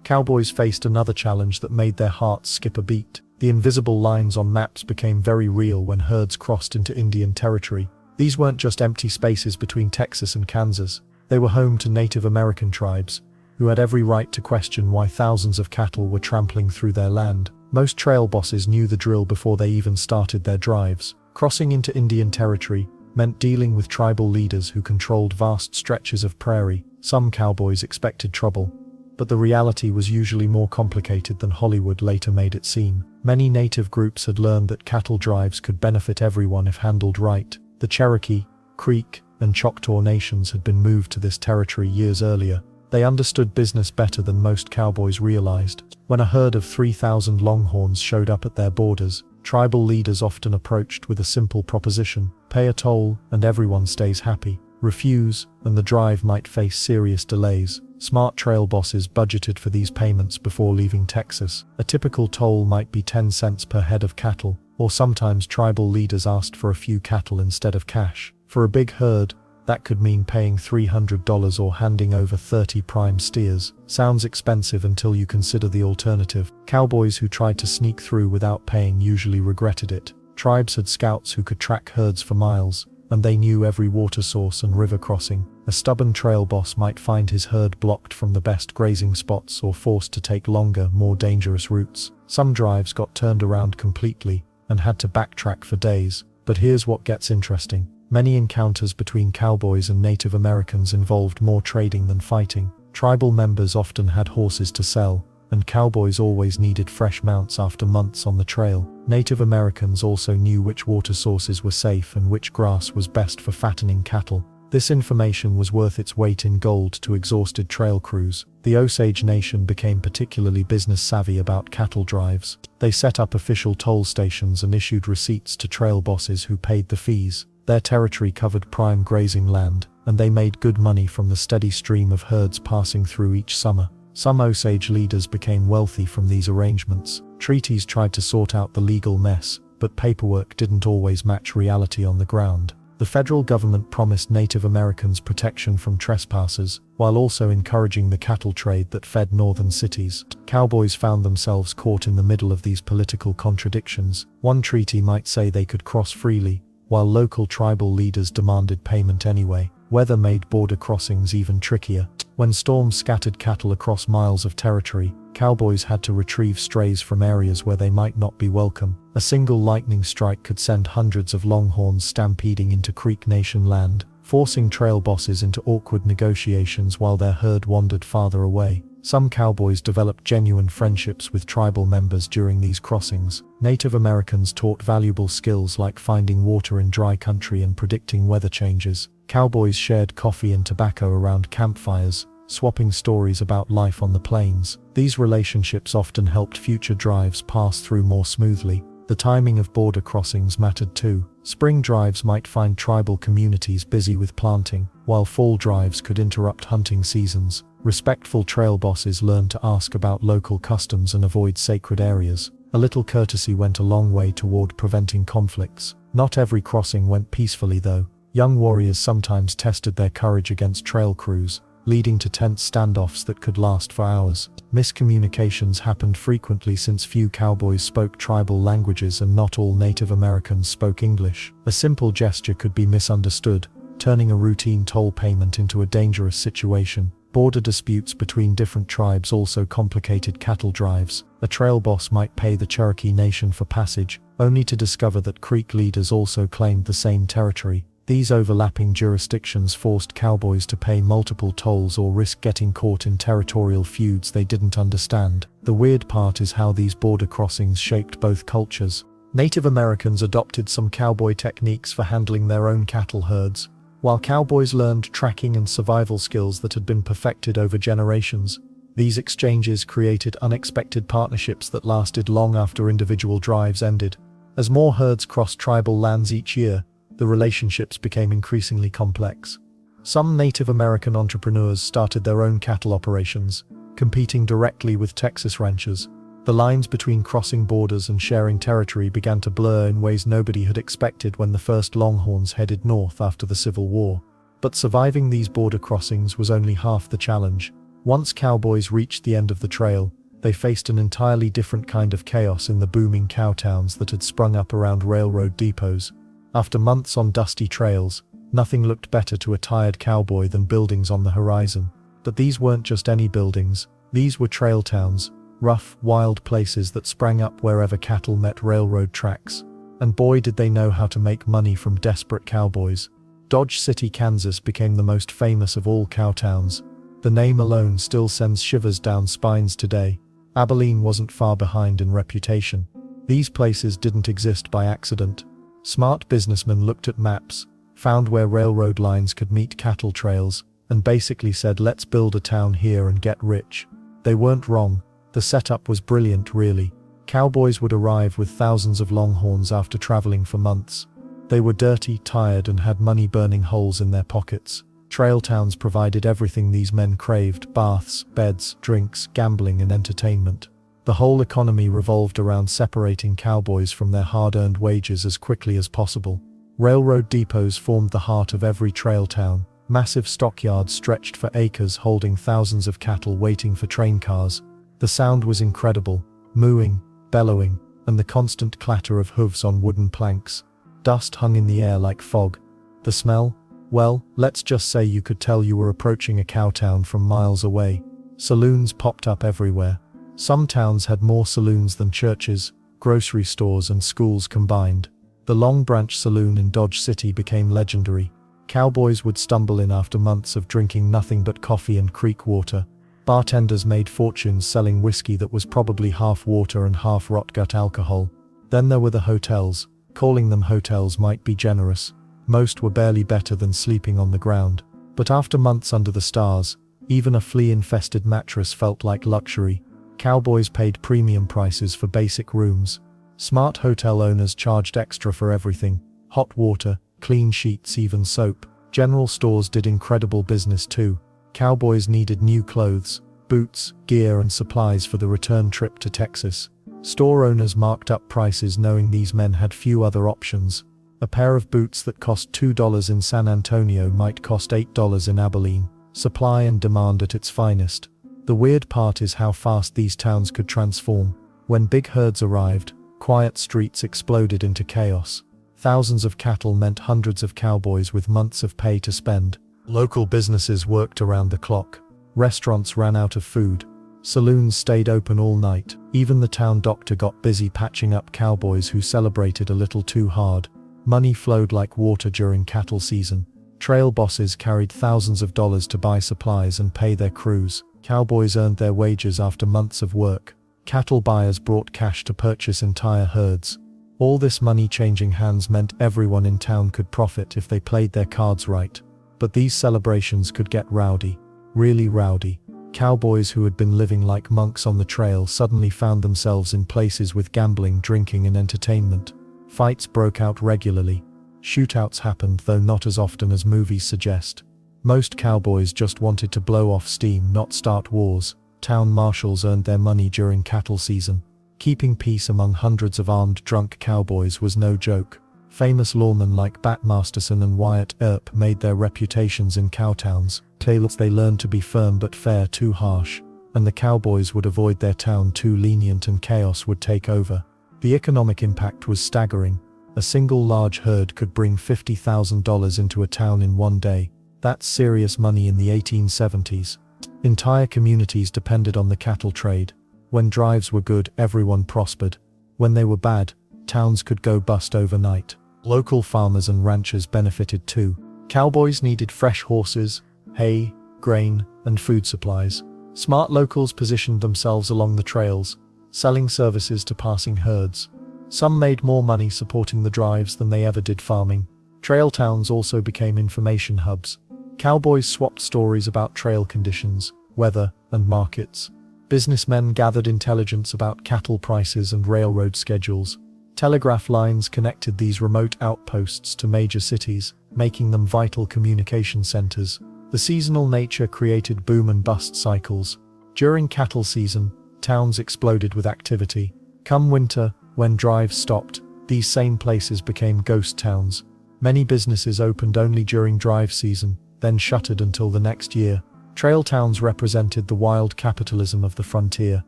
cowboys faced another challenge that made their hearts skip a beat. The invisible lines on maps became very real when herds crossed into Indian territory. These weren't just empty spaces between Texas and Kansas. They were home to Native American tribes, who had every right to question why thousands of cattle were trampling through their land. Most trail bosses knew the drill before they even started their drives. Crossing into Indian territory meant dealing with tribal leaders who controlled vast stretches of prairie. Some cowboys expected trouble, but the reality was usually more complicated than Hollywood later made it seem. Many native groups had learned that cattle drives could benefit everyone if handled right. The Cherokee, Creek, and Choctaw nations had been moved to this territory years earlier. They understood business better than most cowboys realized. When a herd of 3,000 longhorns showed up at their borders, tribal leaders often approached with a simple proposition: pay a toll and everyone stays happy. Refuse, and the drive might face serious delays. Smart trail bosses budgeted for these payments before leaving Texas. A typical toll might be 10 cents per head of cattle, or sometimes tribal leaders asked for a few cattle instead of cash. For a big herd, that could mean paying $300 or handing over 30 prime steers. Sounds expensive until you consider the alternative. Cowboys who tried to sneak through without paying usually regretted it. Tribes had scouts who could track herds for miles, and they knew every water source and river crossing. A stubborn trail boss might find his herd blocked from the best grazing spots or forced to take longer, more dangerous routes. Some drives got turned around completely and had to backtrack for days. But here's what gets interesting. Many encounters between cowboys and Native Americans involved more trading than fighting. Tribal members often had horses to sell, and cowboys always needed fresh mounts after months on the trail. Native Americans also knew which water sources were safe and which grass was best for fattening cattle. This information was worth its weight in gold to exhausted trail crews. The Osage Nation became particularly business-savvy about cattle drives. They set up official toll stations and issued receipts to trail bosses who paid the fees. Their territory covered prime grazing land, and they made good money from the steady stream of herds passing through each summer. Some Osage leaders became wealthy from these arrangements. Treaties tried to sort out the legal mess, but paperwork didn't always match reality on the ground. The federal government promised Native Americans protection from trespassers, while also encouraging the cattle trade that fed northern cities. Cowboys found themselves caught in the middle of these political contradictions. One treaty might say they could cross freely, while local tribal leaders demanded payment anyway. Weather made border crossings even trickier. When storms scattered cattle across miles of territory, cowboys had to retrieve strays from areas where they might not be welcome. A single lightning strike could send hundreds of longhorns stampeding into Creek Nation land, forcing trail bosses into awkward negotiations while their herd wandered farther away. Some cowboys developed genuine friendships with tribal members during these crossings. Native Americans taught valuable skills like finding water in dry country and predicting weather changes. Cowboys shared coffee and tobacco around campfires, swapping stories about life on the plains. These relationships often helped future drives pass through more smoothly. The timing of border crossings mattered too. Spring drives might find tribal communities busy with planting, while fall drives could interrupt hunting seasons. Respectful trail bosses learned to ask about local customs and avoid sacred areas. A little courtesy went a long way toward preventing conflicts. Not every crossing went peacefully though. Young warriors sometimes tested their courage against trail crews, leading to tense standoffs that could last for hours. Miscommunications happened frequently since few cowboys spoke tribal languages and not all Native Americans spoke English. A simple gesture could be misunderstood, turning a routine toll payment into a dangerous situation. Border disputes between different tribes also complicated cattle drives. A trail boss might pay the Cherokee Nation for passage, only to discover that Creek leaders also claimed the same territory. These overlapping jurisdictions forced cowboys to pay multiple tolls or risk getting caught in territorial feuds they didn't understand. The weird part is how these border crossings shaped both cultures. Native Americans adopted some cowboy techniques for handling their own cattle herds, while cowboys learned tracking and survival skills that had been perfected over generations. These exchanges created unexpected partnerships that lasted long after individual drives ended. As more herds crossed tribal lands each year, the relationships became increasingly complex. Some Native American entrepreneurs started their own cattle operations, competing directly with Texas ranchers. The lines between crossing borders and sharing territory began to blur in ways nobody had expected when the first Longhorns headed north after the Civil War. But surviving these border crossings was only half the challenge. Once cowboys reached the end of the trail, they faced an entirely different kind of chaos in the booming cow towns that had sprung up around railroad depots. After months on dusty trails, nothing looked better to a tired cowboy than buildings on the horizon. But these weren't just any buildings. These were trail towns, rough, wild places that sprang up wherever cattle met railroad tracks. And boy did they know how to make money from desperate cowboys. Dodge City, Kansas became the most famous of all cow towns. The name alone still sends shivers down spines today. Abilene wasn't far behind in reputation. These places didn't exist by accident. Smart businessmen looked at maps, found where railroad lines could meet cattle trails, and basically said, let's build a town here and get rich. They weren't wrong. The setup was brilliant, really. Cowboys would arrive with thousands of longhorns after traveling for months. They were dirty, tired, and had money burning holes in their pockets. Trail towns provided everything these men craved: baths, beds, drinks, gambling, and entertainment. The whole economy revolved around separating cowboys from their hard-earned wages as quickly as possible. Railroad depots formed the heart of every trail town. Massive stockyards stretched for acres, holding thousands of cattle waiting for train cars. The sound was incredible: mooing, bellowing, and the constant clatter of hooves on wooden planks. Dust hung in the air like fog. The smell? Well, let's just say you could tell you were approaching a cow town from miles away. Saloons popped up everywhere. Some towns had more saloons than churches, grocery stores, and schools combined. The Long Branch Saloon in Dodge City became legendary. Cowboys would stumble in after months of drinking nothing but coffee and creek water. Bartenders made fortunes selling whiskey that was probably half water and half rot-gut alcohol. Then there were the hotels. Calling them hotels might be generous. Most were barely better than sleeping on the ground. But after months under the stars, even a flea-infested mattress felt like luxury. Cowboys paid premium prices for basic rooms. Smart hotel owners charged extra for everything: hot water, clean sheets, even soap. General stores did incredible business too. Cowboys needed new clothes, boots, gear, and supplies for the return trip to Texas. Store owners marked up prices knowing these men had few other options. A pair of boots that cost $2 in San Antonio might cost $8 in Abilene. Supply and demand at its finest. The weird part is how fast these towns could transform. When big herds arrived, quiet streets exploded into chaos. Thousands of cattle meant hundreds of cowboys with months of pay to spend. Local businesses worked around the clock. Restaurants ran out of food. Saloons stayed open all night. Even the town doctor got busy patching up cowboys who celebrated a little too hard. Money flowed like water during cattle season. Trail bosses carried thousands of dollars to buy supplies and pay their crews. Cowboys earned their wages after months of work. Cattle buyers brought cash to purchase entire herds. All this money changing hands meant everyone in town could profit if they played their cards right. But these celebrations could get rowdy. Really rowdy. Cowboys who had been living like monks on the trail suddenly found themselves in places with gambling, drinking, and entertainment. Fights broke out regularly. Shootouts happened, though not as often as movies suggest. Most cowboys just wanted to blow off steam, not start wars. Town marshals earned their money during cattle season. Keeping peace among hundreds of armed drunk cowboys was no joke. Famous lawmen like Bat Masterson and Wyatt Earp made their reputations in cowtowns. They learned to be firm but fair too harsh, and the cowboys would avoid their town too lenient and chaos would take over. The economic impact was staggering. A single large herd could bring $50,000 into a town in one day. That's serious money in the 1870s. Entire communities depended on the cattle trade. When drives were good, everyone prospered. When they were bad, towns could go bust overnight. Local farmers and ranchers benefited too. Cowboys needed fresh horses, hay, grain, and food supplies. Smart locals positioned themselves along the trails, selling services to passing herds. Some made more money supporting the drives than they ever did farming. Trail towns also became information hubs. Cowboys swapped stories about trail conditions, weather, and markets. Businessmen gathered intelligence about cattle prices and railroad schedules. Telegraph lines connected these remote outposts to major cities, making them vital communication centers. The seasonal nature created boom and bust cycles. During cattle season, towns exploded with activity. Come winter, when drives stopped, these same places became ghost towns. Many businesses opened only during drive season, then shuttered until the next year. Trail towns represented the wild capitalism of the frontier.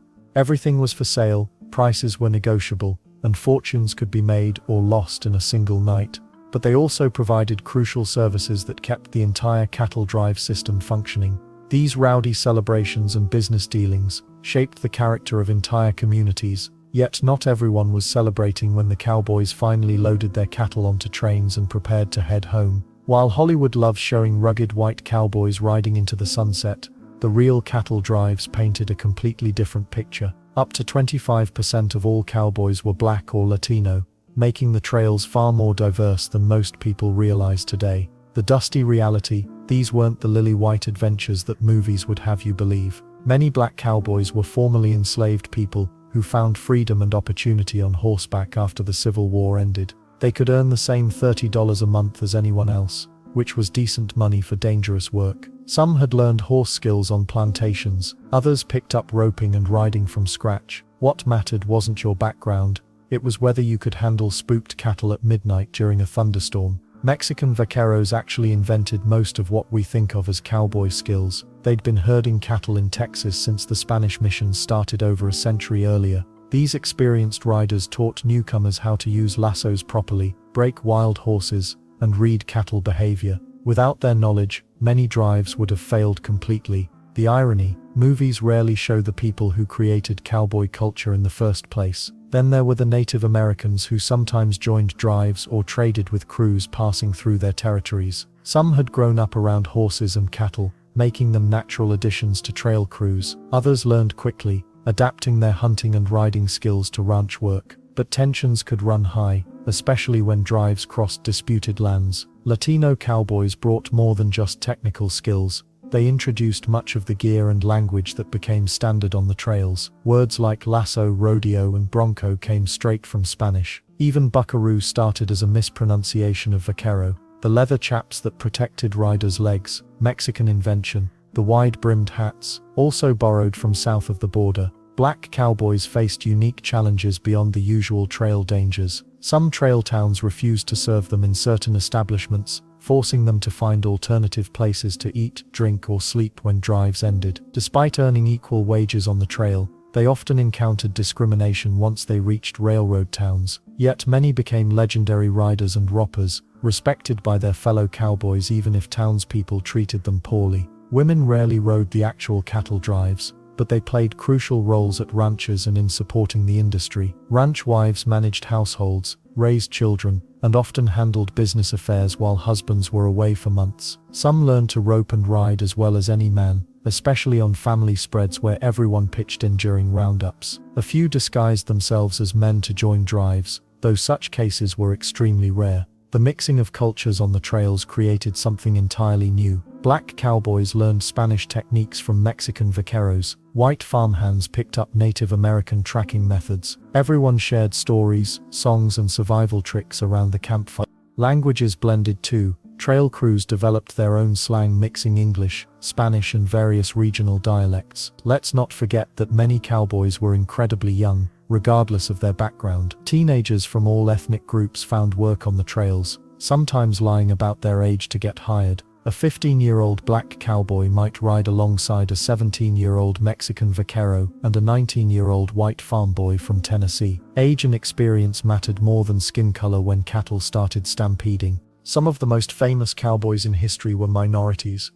Everything was for sale, prices were negotiable, and fortunes could be made or lost in a single night. But they also provided crucial services that kept the entire cattle drive system functioning. These rowdy celebrations and business dealings shaped the character of entire communities, yet not everyone was celebrating when the cowboys finally loaded their cattle onto trains and prepared to head home. While Hollywood loves showing rugged white cowboys riding into the sunset, the real cattle drives painted a completely different picture. Up to 25% of all cowboys were black or Latino, making the trails far more diverse than most people realize today. The dusty reality: these weren't the lily-white adventures that movies would have you believe. Many black cowboys were formerly enslaved people who found freedom and opportunity on horseback after the Civil War ended. They could earn the same $30 a month as anyone else, which was decent money for dangerous work. Some had learned horse skills on plantations, others picked up roping and riding from scratch. What mattered wasn't your background, it was whether you could handle spooked cattle at midnight during a thunderstorm. Mexican vaqueros actually invented most of what we think of as cowboy skills. They'd been herding cattle in Texas since the Spanish missions started over a century earlier. These experienced riders taught newcomers how to use lassos properly, break wild horses, and read cattle behavior. Without their knowledge, many drives would have failed completely. The irony, movies rarely show the people who created cowboy culture in the first place. Then there were the Native Americans who sometimes joined drives or traded with crews passing through their territories. Some had grown up around horses and cattle, making them natural additions to trail crews. Others learned quickly, adapting their hunting and riding skills to ranch work. But tensions could run high, especially when drives crossed disputed lands. Latino cowboys brought more than just technical skills. They introduced much of the gear and language that became standard on the trails. Words like lasso, rodeo, and bronco came straight from Spanish. Even buckaroo started as a mispronunciation of vaquero. The leather chaps that protected riders' legs, Mexican invention. The wide-brimmed hats, also borrowed from south of the border. Black cowboys faced unique challenges beyond the usual trail dangers. Some trail towns refused to serve them in certain establishments, forcing them to find alternative places to eat, drink, or sleep when drives ended. Despite earning equal wages on the trail, they often encountered discrimination once they reached railroad towns. Yet many became legendary riders and roppers, respected by their fellow cowboys even if townspeople treated them poorly. Women rarely rode the actual cattle drives, but they played crucial roles at ranches and in supporting the industry. Ranch wives managed households, raised children, and often handled business affairs while husbands were away for months. Some learned to rope and ride as well as any man, especially on family spreads where everyone pitched in during roundups. A few disguised themselves as men to join drives, though such cases were extremely rare. The mixing of cultures on the trails created something entirely new. Black cowboys learned Spanish techniques from Mexican vaqueros. White farmhands picked up Native American tracking methods. Everyone shared stories, songs, and survival tricks around the campfire. Languages blended too. Trail crews developed their own slang mixing English, Spanish, and various regional dialects. Let's not forget that many cowboys were incredibly young, regardless of their background. Teenagers from all ethnic groups found work on the trails, sometimes lying about their age to get hired. A 15-year-old black cowboy might ride alongside a 17-year-old Mexican vaquero and a 19-year-old white farm boy from Tennessee. Age and experience mattered more than skin color when cattle started stampeding. Some of the most famous cowboys in history were minorities,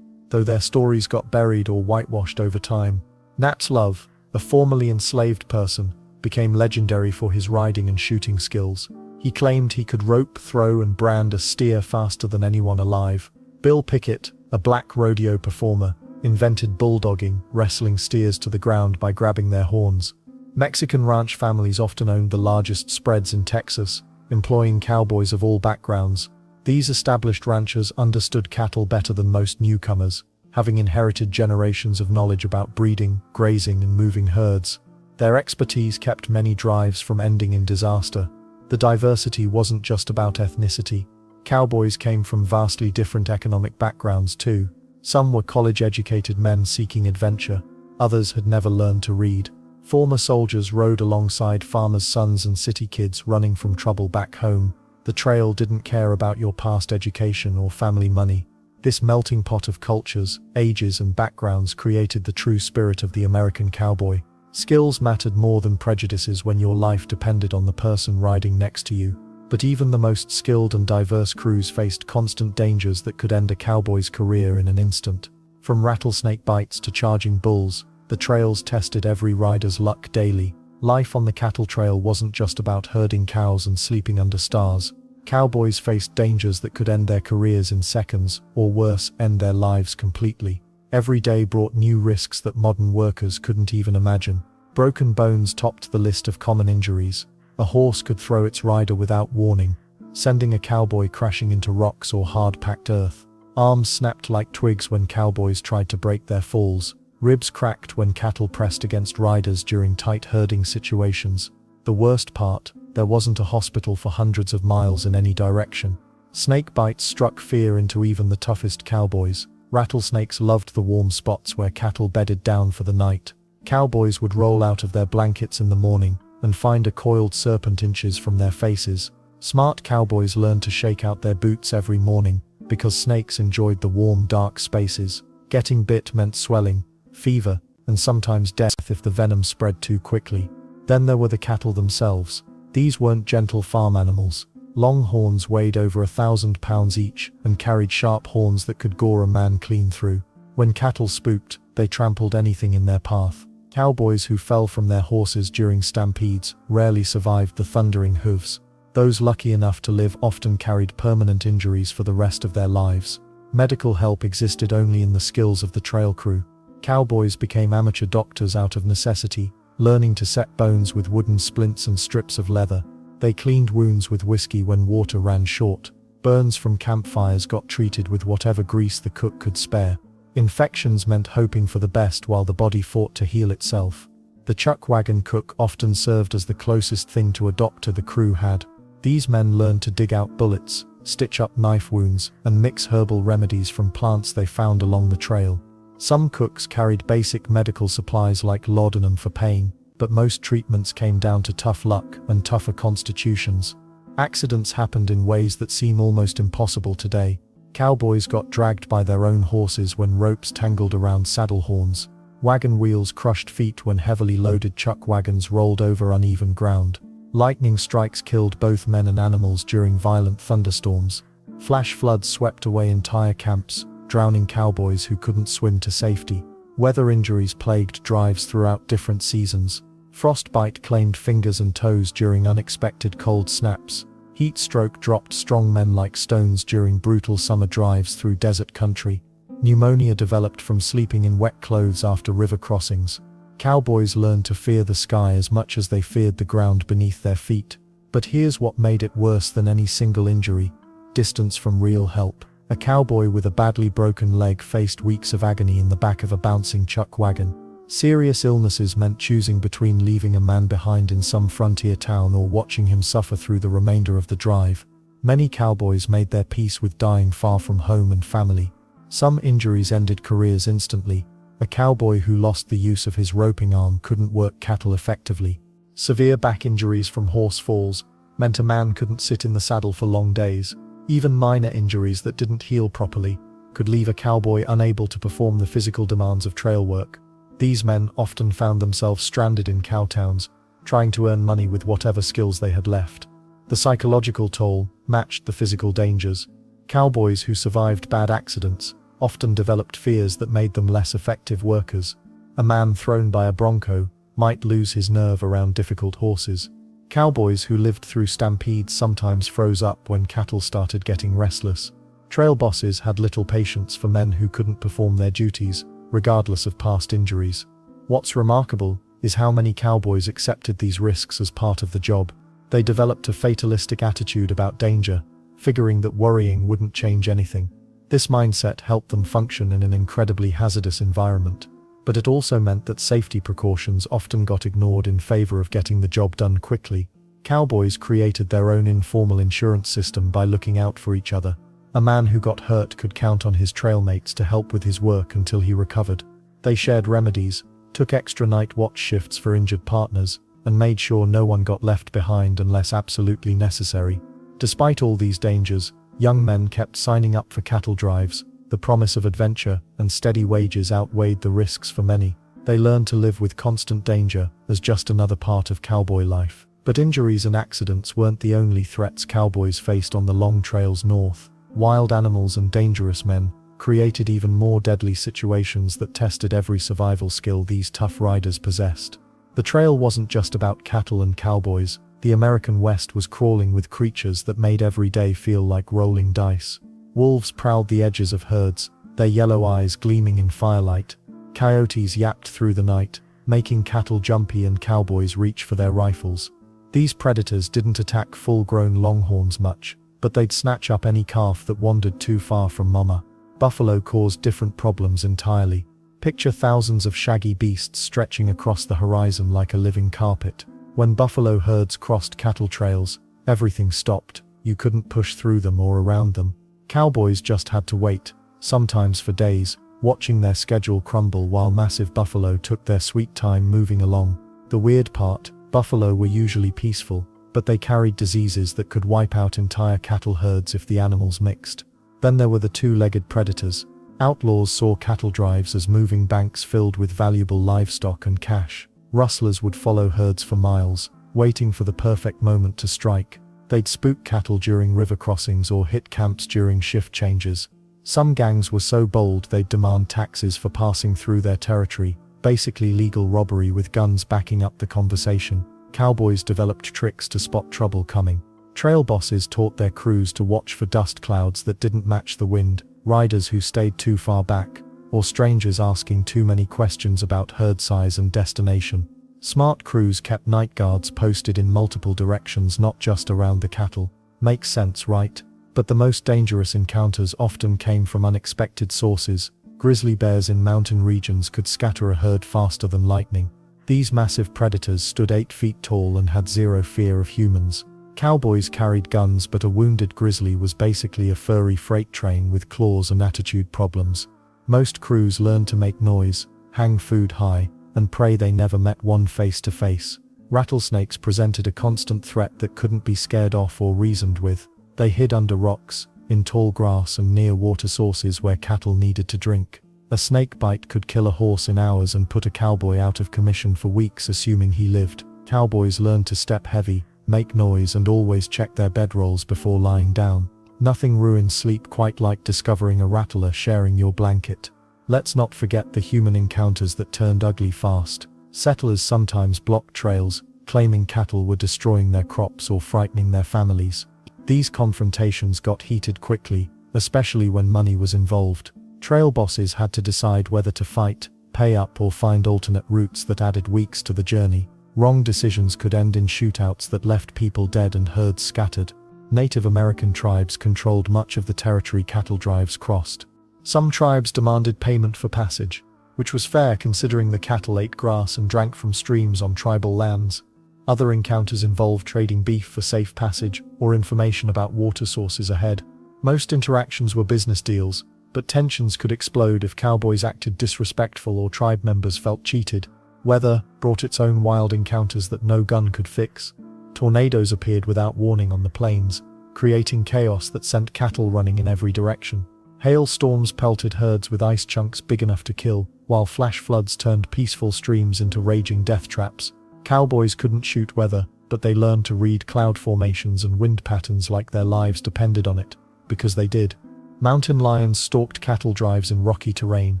though their stories got buried or whitewashed over time. Nat Love, a formerly enslaved person, became legendary for his riding and shooting skills. He claimed he could rope, throw, and brand a steer faster than anyone alive. Bill Pickett, a black rodeo performer, invented bulldogging, wrestling steers to the ground by grabbing their horns. Mexican ranch families often owned the largest spreads in Texas, employing cowboys of all backgrounds. These established ranchers understood cattle better than most newcomers, having inherited generations of knowledge about breeding, grazing, and moving herds. Their expertise kept many drives from ending in disaster. The diversity wasn't just about ethnicity. Cowboys came from vastly different economic backgrounds too. Some were college-educated men seeking adventure. Others had never learned to read. Former soldiers rode alongside farmers' sons and city kids running from trouble back home. The trail didn't care about your past education or family money. This melting pot of cultures, ages, and backgrounds created the true spirit of the American cowboy. Skills mattered more than prejudices when your life depended on the person riding next to you. But even the most skilled and diverse crews faced constant dangers that could end a cowboy's career in an instant. From rattlesnake bites to charging bulls, the trails tested every rider's luck daily. Life on the cattle trail wasn't just about herding cows and sleeping under stars. Cowboys faced dangers that could end their careers in seconds, or worse, end their lives completely. Every day brought new risks that modern workers couldn't even imagine. Broken bones topped the list of common injuries. A horse could throw its rider without warning, sending a cowboy crashing into rocks or hard-packed earth. Arms snapped like twigs when cowboys tried to break their falls. Ribs cracked when cattle pressed against riders during tight herding situations. The worst part, there wasn't a hospital for hundreds of miles in any direction. Snake bites struck fear into even the toughest cowboys. Rattlesnakes loved the warm spots where cattle bedded down for the night. Cowboys would roll out of their blankets in the morning and find a coiled serpent inches from their faces. Smart cowboys learned to shake out their boots every morning because snakes enjoyed the warm, dark spaces. Getting bit meant swelling, fever, and sometimes death if the venom spread too quickly. Then there were the cattle themselves. These weren't gentle farm animals. Longhorns weighed over 1,000 pounds each and carried sharp horns that could gore a man clean through. When cattle spooked, they trampled anything in their path. Cowboys who fell from their horses during stampedes rarely survived the thundering hooves. Those lucky enough to live often carried permanent injuries for the rest of their lives. Medical help existed only in the skills of the trail crew. Cowboys became amateur doctors out of necessity, learning to set bones with wooden splints and strips of leather. They cleaned wounds with whiskey when water ran short. Burns from campfires got treated with whatever grease the cook could spare. Infections meant hoping for the best while the body fought to heal itself. The chuck wagon cook often served as the closest thing to a doctor the crew had. These men learned to dig out bullets, stitch up knife wounds, and mix herbal remedies from plants they found along the trail. Some cooks carried basic medical supplies like laudanum for pain, but most treatments came down to tough luck and tougher constitutions. Accidents happened in ways that seem almost impossible today. Cowboys got dragged by their own horses when ropes tangled around saddle horns. Wagon wheels crushed feet when heavily loaded chuck wagons rolled over uneven ground. Lightning strikes killed both men and animals during violent thunderstorms. Flash floods swept away entire camps, drowning cowboys who couldn't swim to safety. Weather injuries plagued drives throughout different seasons. Frostbite claimed fingers and toes during unexpected cold snaps. Heat stroke dropped strong men like stones during brutal summer drives through desert country. Pneumonia developed from sleeping in wet clothes after river crossings. Cowboys learned to fear the sky as much as they feared the ground beneath their feet. But here's what made it worse than any single injury: distance from real help. A cowboy with a badly broken leg faced weeks of agony in the back of a bouncing chuck wagon. Serious illnesses meant choosing between leaving a man behind in some frontier town or watching him suffer through the remainder of the drive. Many cowboys made their peace with dying far from home and family. Some injuries ended careers instantly. A cowboy who lost the use of his roping arm couldn't work cattle effectively. Severe back injuries from horse falls meant a man couldn't sit in the saddle for long days. Even minor injuries that didn't heal properly could leave a cowboy unable to perform the physical demands of trail work. These men often found themselves stranded in cowtowns, trying to earn money with whatever skills they had left. The psychological toll matched the physical dangers. Cowboys who survived bad accidents often developed fears that made them less effective workers. A man thrown by a bronco might lose his nerve around difficult horses. Cowboys who lived through stampedes sometimes froze up when cattle started getting restless. Trail bosses had little patience for men who couldn't perform their duties, regardless of past injuries. What's remarkable is how many cowboys accepted these risks as part of the job. They developed a fatalistic attitude about danger, figuring that worrying wouldn't change anything. This mindset helped them function in an incredibly hazardous environment. But it also meant that safety precautions often got ignored in favor of getting the job done quickly. Cowboys created their own informal insurance system by looking out for each other. A man who got hurt could count on his trail mates to help with his work until he recovered. They shared remedies, took extra night watch shifts for injured partners, and made sure no one got left behind unless absolutely necessary. Despite all these dangers, young men kept signing up for cattle drives. The promise of adventure and steady wages outweighed the risks for many. They learned to live with constant danger as just another part of cowboy life. But injuries and accidents weren't the only threats cowboys faced on the long trails north. Wild animals and dangerous men created even more deadly situations that tested every survival skill these tough riders possessed. The trail wasn't just about cattle and cowboys. The American West was crawling with creatures that made every day feel like rolling dice. Wolves prowled the edges of herds, their yellow eyes gleaming in firelight. Coyotes yapped through the night, making cattle jumpy and cowboys reach for their rifles. These predators didn't attack full-grown longhorns much, but they'd snatch up any calf that wandered too far from mama. Buffalo caused different problems entirely. Picture thousands of shaggy beasts stretching across the horizon like a living carpet. When buffalo herds crossed cattle trails, everything stopped. You couldn't push through them or around them. Cowboys just had to wait, sometimes for days, watching their schedule crumble while massive buffalo took their sweet time moving along. The weird part, buffalo were usually peaceful, but they carried diseases that could wipe out entire cattle herds if the animals mixed. Then there were the two-legged predators. Outlaws saw cattle drives as moving banks filled with valuable livestock and cash. Rustlers would follow herds for miles, waiting for the perfect moment to strike. They'd spook cattle during river crossings or hit camps during shift changes. Some gangs were so bold they'd demand taxes for passing through their territory, basically legal robbery with guns backing up the conversation. Cowboys developed tricks to spot trouble coming. Trail bosses taught their crews to watch for dust clouds that didn't match the wind, riders who stayed too far back, or strangers asking too many questions about herd size and destination. Smart crews kept night guards posted in multiple directions, not just around the cattle. Makes sense, right? But the most dangerous encounters often came from unexpected sources. Grizzly bears in mountain regions could scatter a herd faster than lightning. These massive predators stood 8 feet tall and had zero fear of humans. Cowboys carried guns, but a wounded grizzly was basically a furry freight train with claws and attitude problems. Most crews learned to make noise, hang food high, and pray they never met one face to face. Rattlesnakes presented a constant threat that couldn't be scared off or reasoned with. They hid under rocks, in tall grass and near water sources where cattle needed to drink. A snake bite could kill a horse in hours and put a cowboy out of commission for weeks, assuming he lived. Cowboys learned to step heavy, make noise, and always check their bedrolls before lying down. Nothing ruins sleep quite like discovering a rattler sharing your blanket. Let's not forget the human encounters that turned ugly fast. Settlers sometimes blocked trails, claiming cattle were destroying their crops or frightening their families. These confrontations got heated quickly, especially when money was involved. Trail bosses had to decide whether to fight, pay up, or find alternate routes that added weeks to the journey. Wrong decisions could end in shootouts that left people dead and herds scattered. Native American tribes controlled much of the territory cattle drives crossed. Some tribes demanded payment for passage, which was fair considering the cattle ate grass and drank from streams on tribal lands. Other encounters involved trading beef for safe passage or information about water sources ahead. Most interactions were business deals, but tensions could explode if cowboys acted disrespectful or tribe members felt cheated. Weather brought its own wild encounters that no gun could fix. Tornadoes appeared without warning on the plains, creating chaos that sent cattle running in every direction. Hailstorms pelted herds with ice chunks big enough to kill, while flash floods turned peaceful streams into raging death traps. Cowboys couldn't shoot weather, but they learned to read cloud formations and wind patterns like their lives depended on it, because they did. Mountain lions stalked cattle drives in rocky terrain,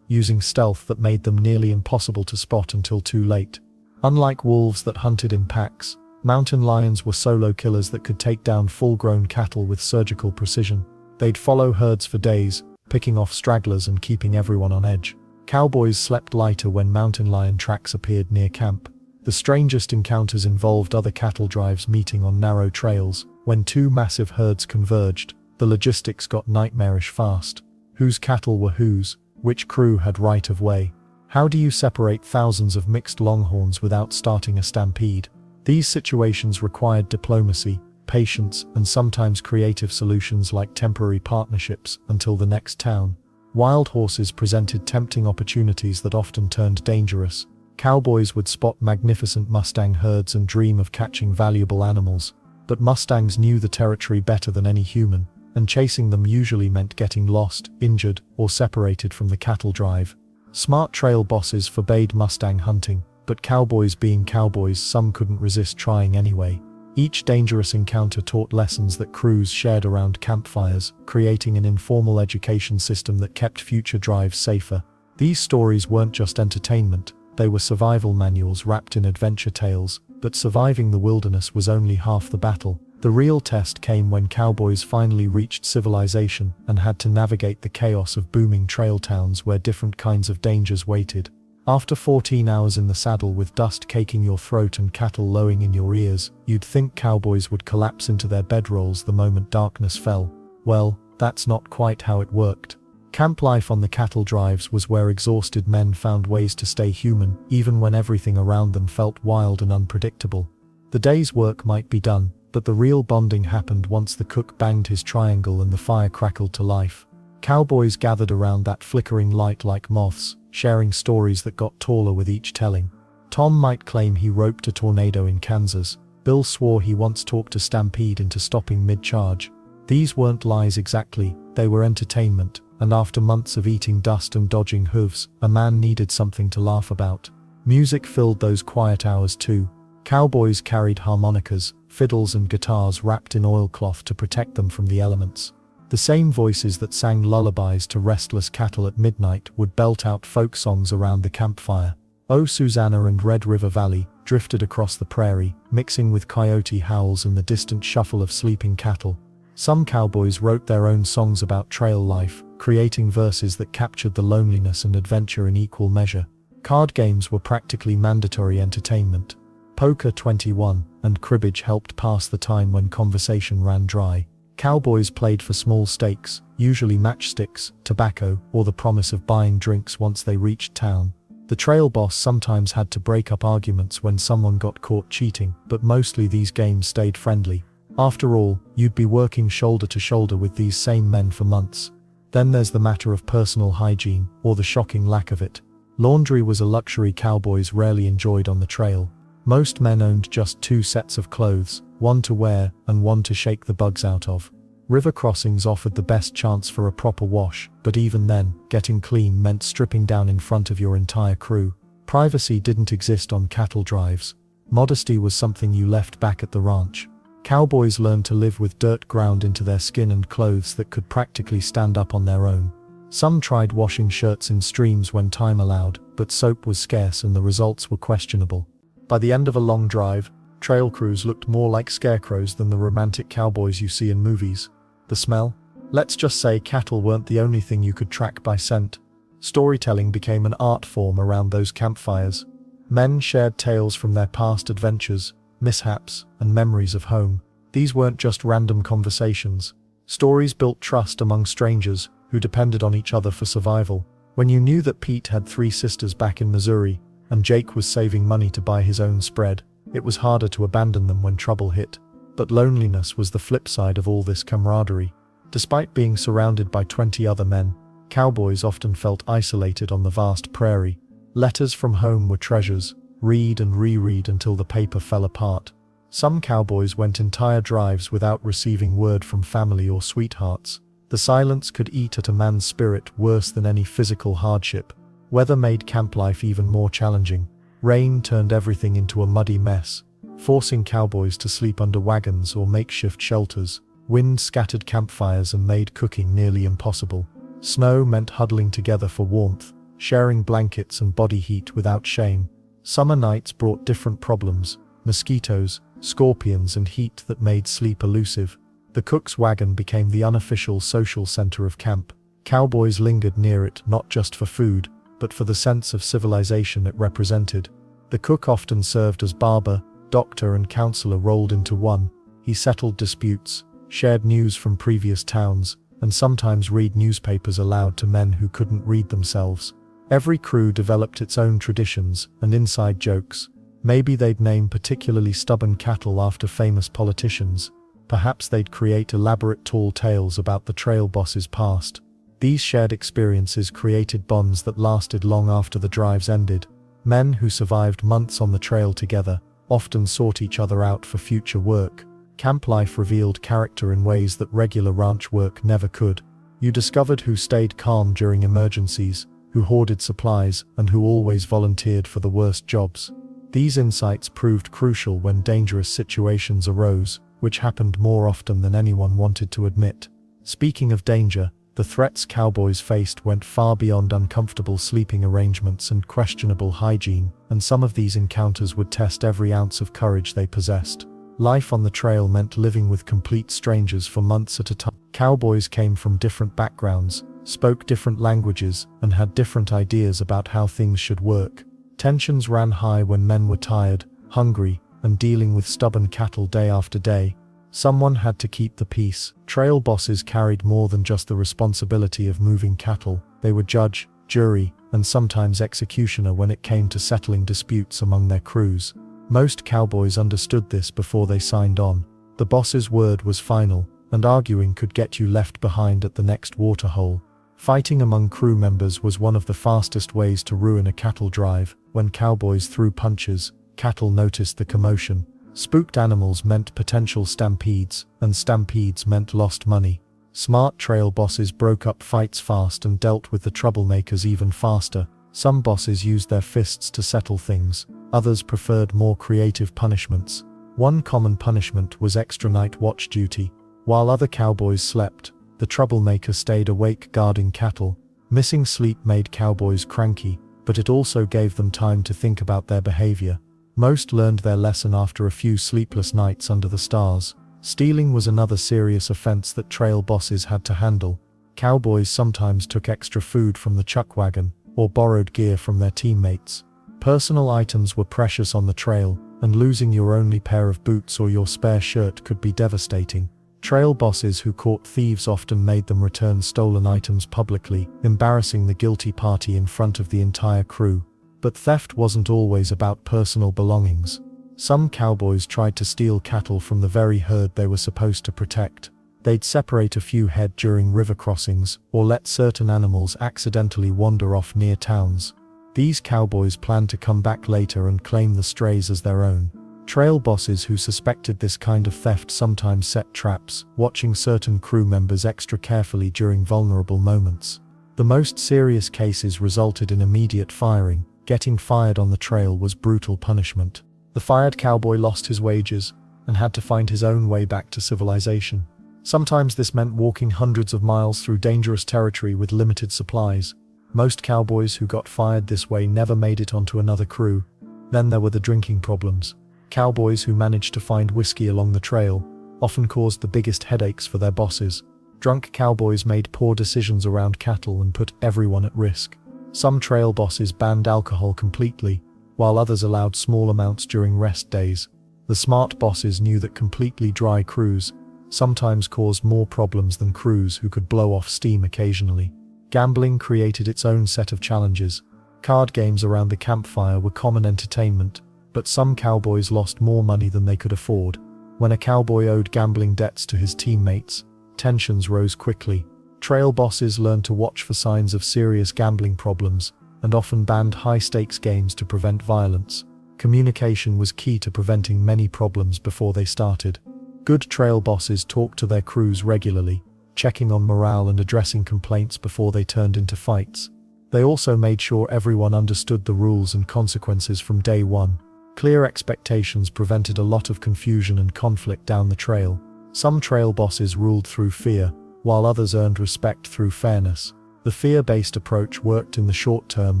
using stealth that made them nearly impossible to spot until too late. Unlike wolves that hunted in packs, mountain lions were solo killers that could take down full-grown cattle with surgical precision. They'd follow herds for days, picking off stragglers and keeping everyone on edge. Cowboys slept lighter when mountain lion tracks appeared near camp. The strangest encounters involved other cattle drives meeting on narrow trails. When two massive herds converged, the logistics got nightmarish fast. Whose cattle were whose? Which crew had right of way? How do you separate thousands of mixed longhorns without starting a stampede? These situations required diplomacy, patience, and sometimes creative solutions like temporary partnerships until the next town. Wild horses presented tempting opportunities that often turned dangerous. Cowboys would spot magnificent Mustang herds and dream of catching valuable animals. But Mustangs knew the territory better than any human, and chasing them usually meant getting lost, injured, or separated from the cattle drive. Smart trail bosses forbade Mustang hunting, but cowboys being cowboys, some couldn't resist trying anyway. Each dangerous encounter taught lessons that crews shared around campfires, creating an informal education system that kept future drives safer. These stories weren't just entertainment, they were survival manuals wrapped in adventure tales, but surviving the wilderness was only half the battle. The real test came when cowboys finally reached civilization and had to navigate the chaos of booming trail towns where different kinds of dangers waited. After 14 hours in the saddle with dust caking your throat and cattle lowing in your ears, you'd think cowboys would collapse into their bedrolls the moment darkness fell. Well, that's not quite how it worked. Camp life on the cattle drives was where exhausted men found ways to stay human, even when everything around them felt wild and unpredictable. The day's work might be done, but the real bonding happened once the cook banged his triangle and the fire crackled to life. Cowboys gathered around that flickering light like moths, sharing stories that got taller with each telling. Tom might claim he roped a tornado in Kansas. Bill swore he once talked a stampede into stopping mid-charge. These weren't lies exactly, they were entertainment, and after months of eating dust and dodging hooves, a man needed something to laugh about. Music filled those quiet hours too. Cowboys carried harmonicas, fiddles and guitars wrapped in oilcloth to protect them from the elements. The same voices that sang lullabies to restless cattle at midnight would belt out folk songs around the campfire. Oh Susanna and Red River Valley drifted across the prairie, mixing with coyote howls and the distant shuffle of sleeping cattle. Some cowboys wrote their own songs about trail life, creating verses that captured the loneliness and adventure in equal measure. Card games were practically mandatory entertainment. Poker 21 and cribbage helped pass the time when conversation ran dry. Cowboys played for small stakes, usually matchsticks, tobacco, or the promise of buying drinks once they reached town. The trail boss sometimes had to break up arguments when someone got caught cheating, but mostly these games stayed friendly. After all, you'd be working shoulder to shoulder with these same men for months. Then there's the matter of personal hygiene, or the shocking lack of it. Laundry was a luxury cowboys rarely enjoyed on the trail. Most men owned just 2 sets of clothes, one to wear and one to shake the bugs out of. River crossings offered the best chance for a proper wash, but even then, getting clean meant stripping down in front of your entire crew. Privacy didn't exist on cattle drives. Modesty was something you left back at the ranch. Cowboys learned to live with dirt ground into their skin and clothes that could practically stand up on their own. Some tried washing shirts in streams when time allowed, but soap was scarce and the results were questionable. By the end of a long drive, trail crews looked more like scarecrows than the romantic cowboys you see in movies. The smell? Let's just say cattle weren't the only thing you could track by scent. Storytelling became an art form around those campfires. Men shared tales from their past adventures, mishaps, and memories of home. These weren't just random conversations. Stories built trust among strangers who depended on each other for survival. When you knew that Pete had 3 sisters back in Missouri, and Jake was saving money to buy his own spread, it was harder to abandon them when trouble hit. But loneliness was the flip side of all this camaraderie. Despite being surrounded by 20 other men, cowboys often felt isolated on the vast prairie. Letters from home were treasures, read and reread until the paper fell apart. Some cowboys went entire drives without receiving word from family or sweethearts. The silence could eat at a man's spirit worse than any physical hardship. Weather made camp life even more challenging. Rain turned everything into a muddy mess, forcing cowboys to sleep under wagons or makeshift shelters. Wind scattered campfires and made cooking nearly impossible. Snow meant huddling together for warmth, sharing blankets and body heat without shame. Summer nights brought different problems: mosquitoes, scorpions, and heat that made sleep elusive. The cook's wagon became the unofficial social center of camp. Cowboys lingered near it not just for food, but for the sense of civilization it represented. The cook often served as barber, doctor, and counselor rolled into one. He settled disputes, shared news from previous towns, and sometimes read newspapers aloud to men who couldn't read themselves. Every crew developed its own traditions and inside jokes. Maybe they'd name particularly stubborn cattle after famous politicians. Perhaps they'd create elaborate tall tales about the trail boss's past. These shared experiences created bonds that lasted long after the drives ended. Men who survived months on the trail together often sought each other out for future work. Camp life revealed character in ways that regular ranch work never could. You discovered who stayed calm during emergencies, who hoarded supplies, and who always volunteered for the worst jobs. These insights proved crucial when dangerous situations arose, which happened more often than anyone wanted to admit. Speaking of danger, the threats cowboys faced went far beyond uncomfortable sleeping arrangements and questionable hygiene, and some of these encounters would test every ounce of courage they possessed. Life on the trail meant living with complete strangers for months at a time. Cowboys came from different backgrounds, spoke different languages, and had different ideas about how things should work. Tensions ran high when men were tired, hungry, and dealing with stubborn cattle day after day. Someone had to keep the peace. Trail bosses carried more than just the responsibility of moving cattle. They were judge, jury, and sometimes executioner when it came to settling disputes among their crews. Most cowboys understood this before they signed on. The boss's word was final, and arguing could get you left behind at the next waterhole. Fighting among crew members was one of the fastest ways to ruin a cattle drive. When cowboys threw punches, cattle noticed the commotion. Spooked animals meant potential stampedes, and stampedes meant lost money. Smart trail bosses broke up fights fast and dealt with the troublemakers even faster. Some bosses used their fists to settle things, others preferred more creative punishments. One common punishment was extra night watch duty. While other cowboys slept, the troublemaker stayed awake guarding cattle. Missing sleep made cowboys cranky, but it also gave them time to think about their behavior. Most learned their lesson after a few sleepless nights under the stars. Stealing was another serious offense that trail bosses had to handle. Cowboys sometimes took extra food from the chuck wagon, or borrowed gear from their teammates. Personal items were precious on the trail, and losing your only pair of boots or your spare shirt could be devastating. Trail bosses who caught thieves often made them return stolen items publicly, embarrassing the guilty party in front of the entire crew. But theft wasn't always about personal belongings. Some cowboys tried to steal cattle from the very herd they were supposed to protect. They'd separate a few head during river crossings, or let certain animals accidentally wander off near towns. These cowboys planned to come back later and claim the strays as their own. Trail bosses who suspected this kind of theft sometimes set traps, watching certain crew members extra carefully during vulnerable moments. The most serious cases resulted in immediate firing. Getting fired on the trail was brutal punishment. The fired cowboy lost his wages and had to find his own way back to civilization. Sometimes this meant walking hundreds of miles through dangerous territory with limited supplies. Most cowboys who got fired this way never made it onto another crew. Then there were the drinking problems. Cowboys who managed to find whiskey along the trail often caused the biggest headaches for their bosses. Drunk cowboys made poor decisions around cattle and put everyone at risk. Some trail bosses banned alcohol completely, while others allowed small amounts during rest days. The smart bosses knew that completely dry crews sometimes caused more problems than crews who could blow off steam occasionally. Gambling created its own set of challenges. Card games around the campfire were common entertainment, but some cowboys lost more money than they could afford. When a cowboy owed gambling debts to his teammates, tensions rose quickly. Trail bosses learned to watch for signs of serious gambling problems, and often banned high-stakes games to prevent violence. Communication was key to preventing many problems before they started. Good trail bosses talked to their crews regularly, checking on morale and addressing complaints before they turned into fights. They also made sure everyone understood the rules and consequences from day one. Clear expectations prevented a lot of confusion and conflict down the trail. Some trail bosses ruled through fear, while others earned respect through fairness. The fear-based approach worked in the short term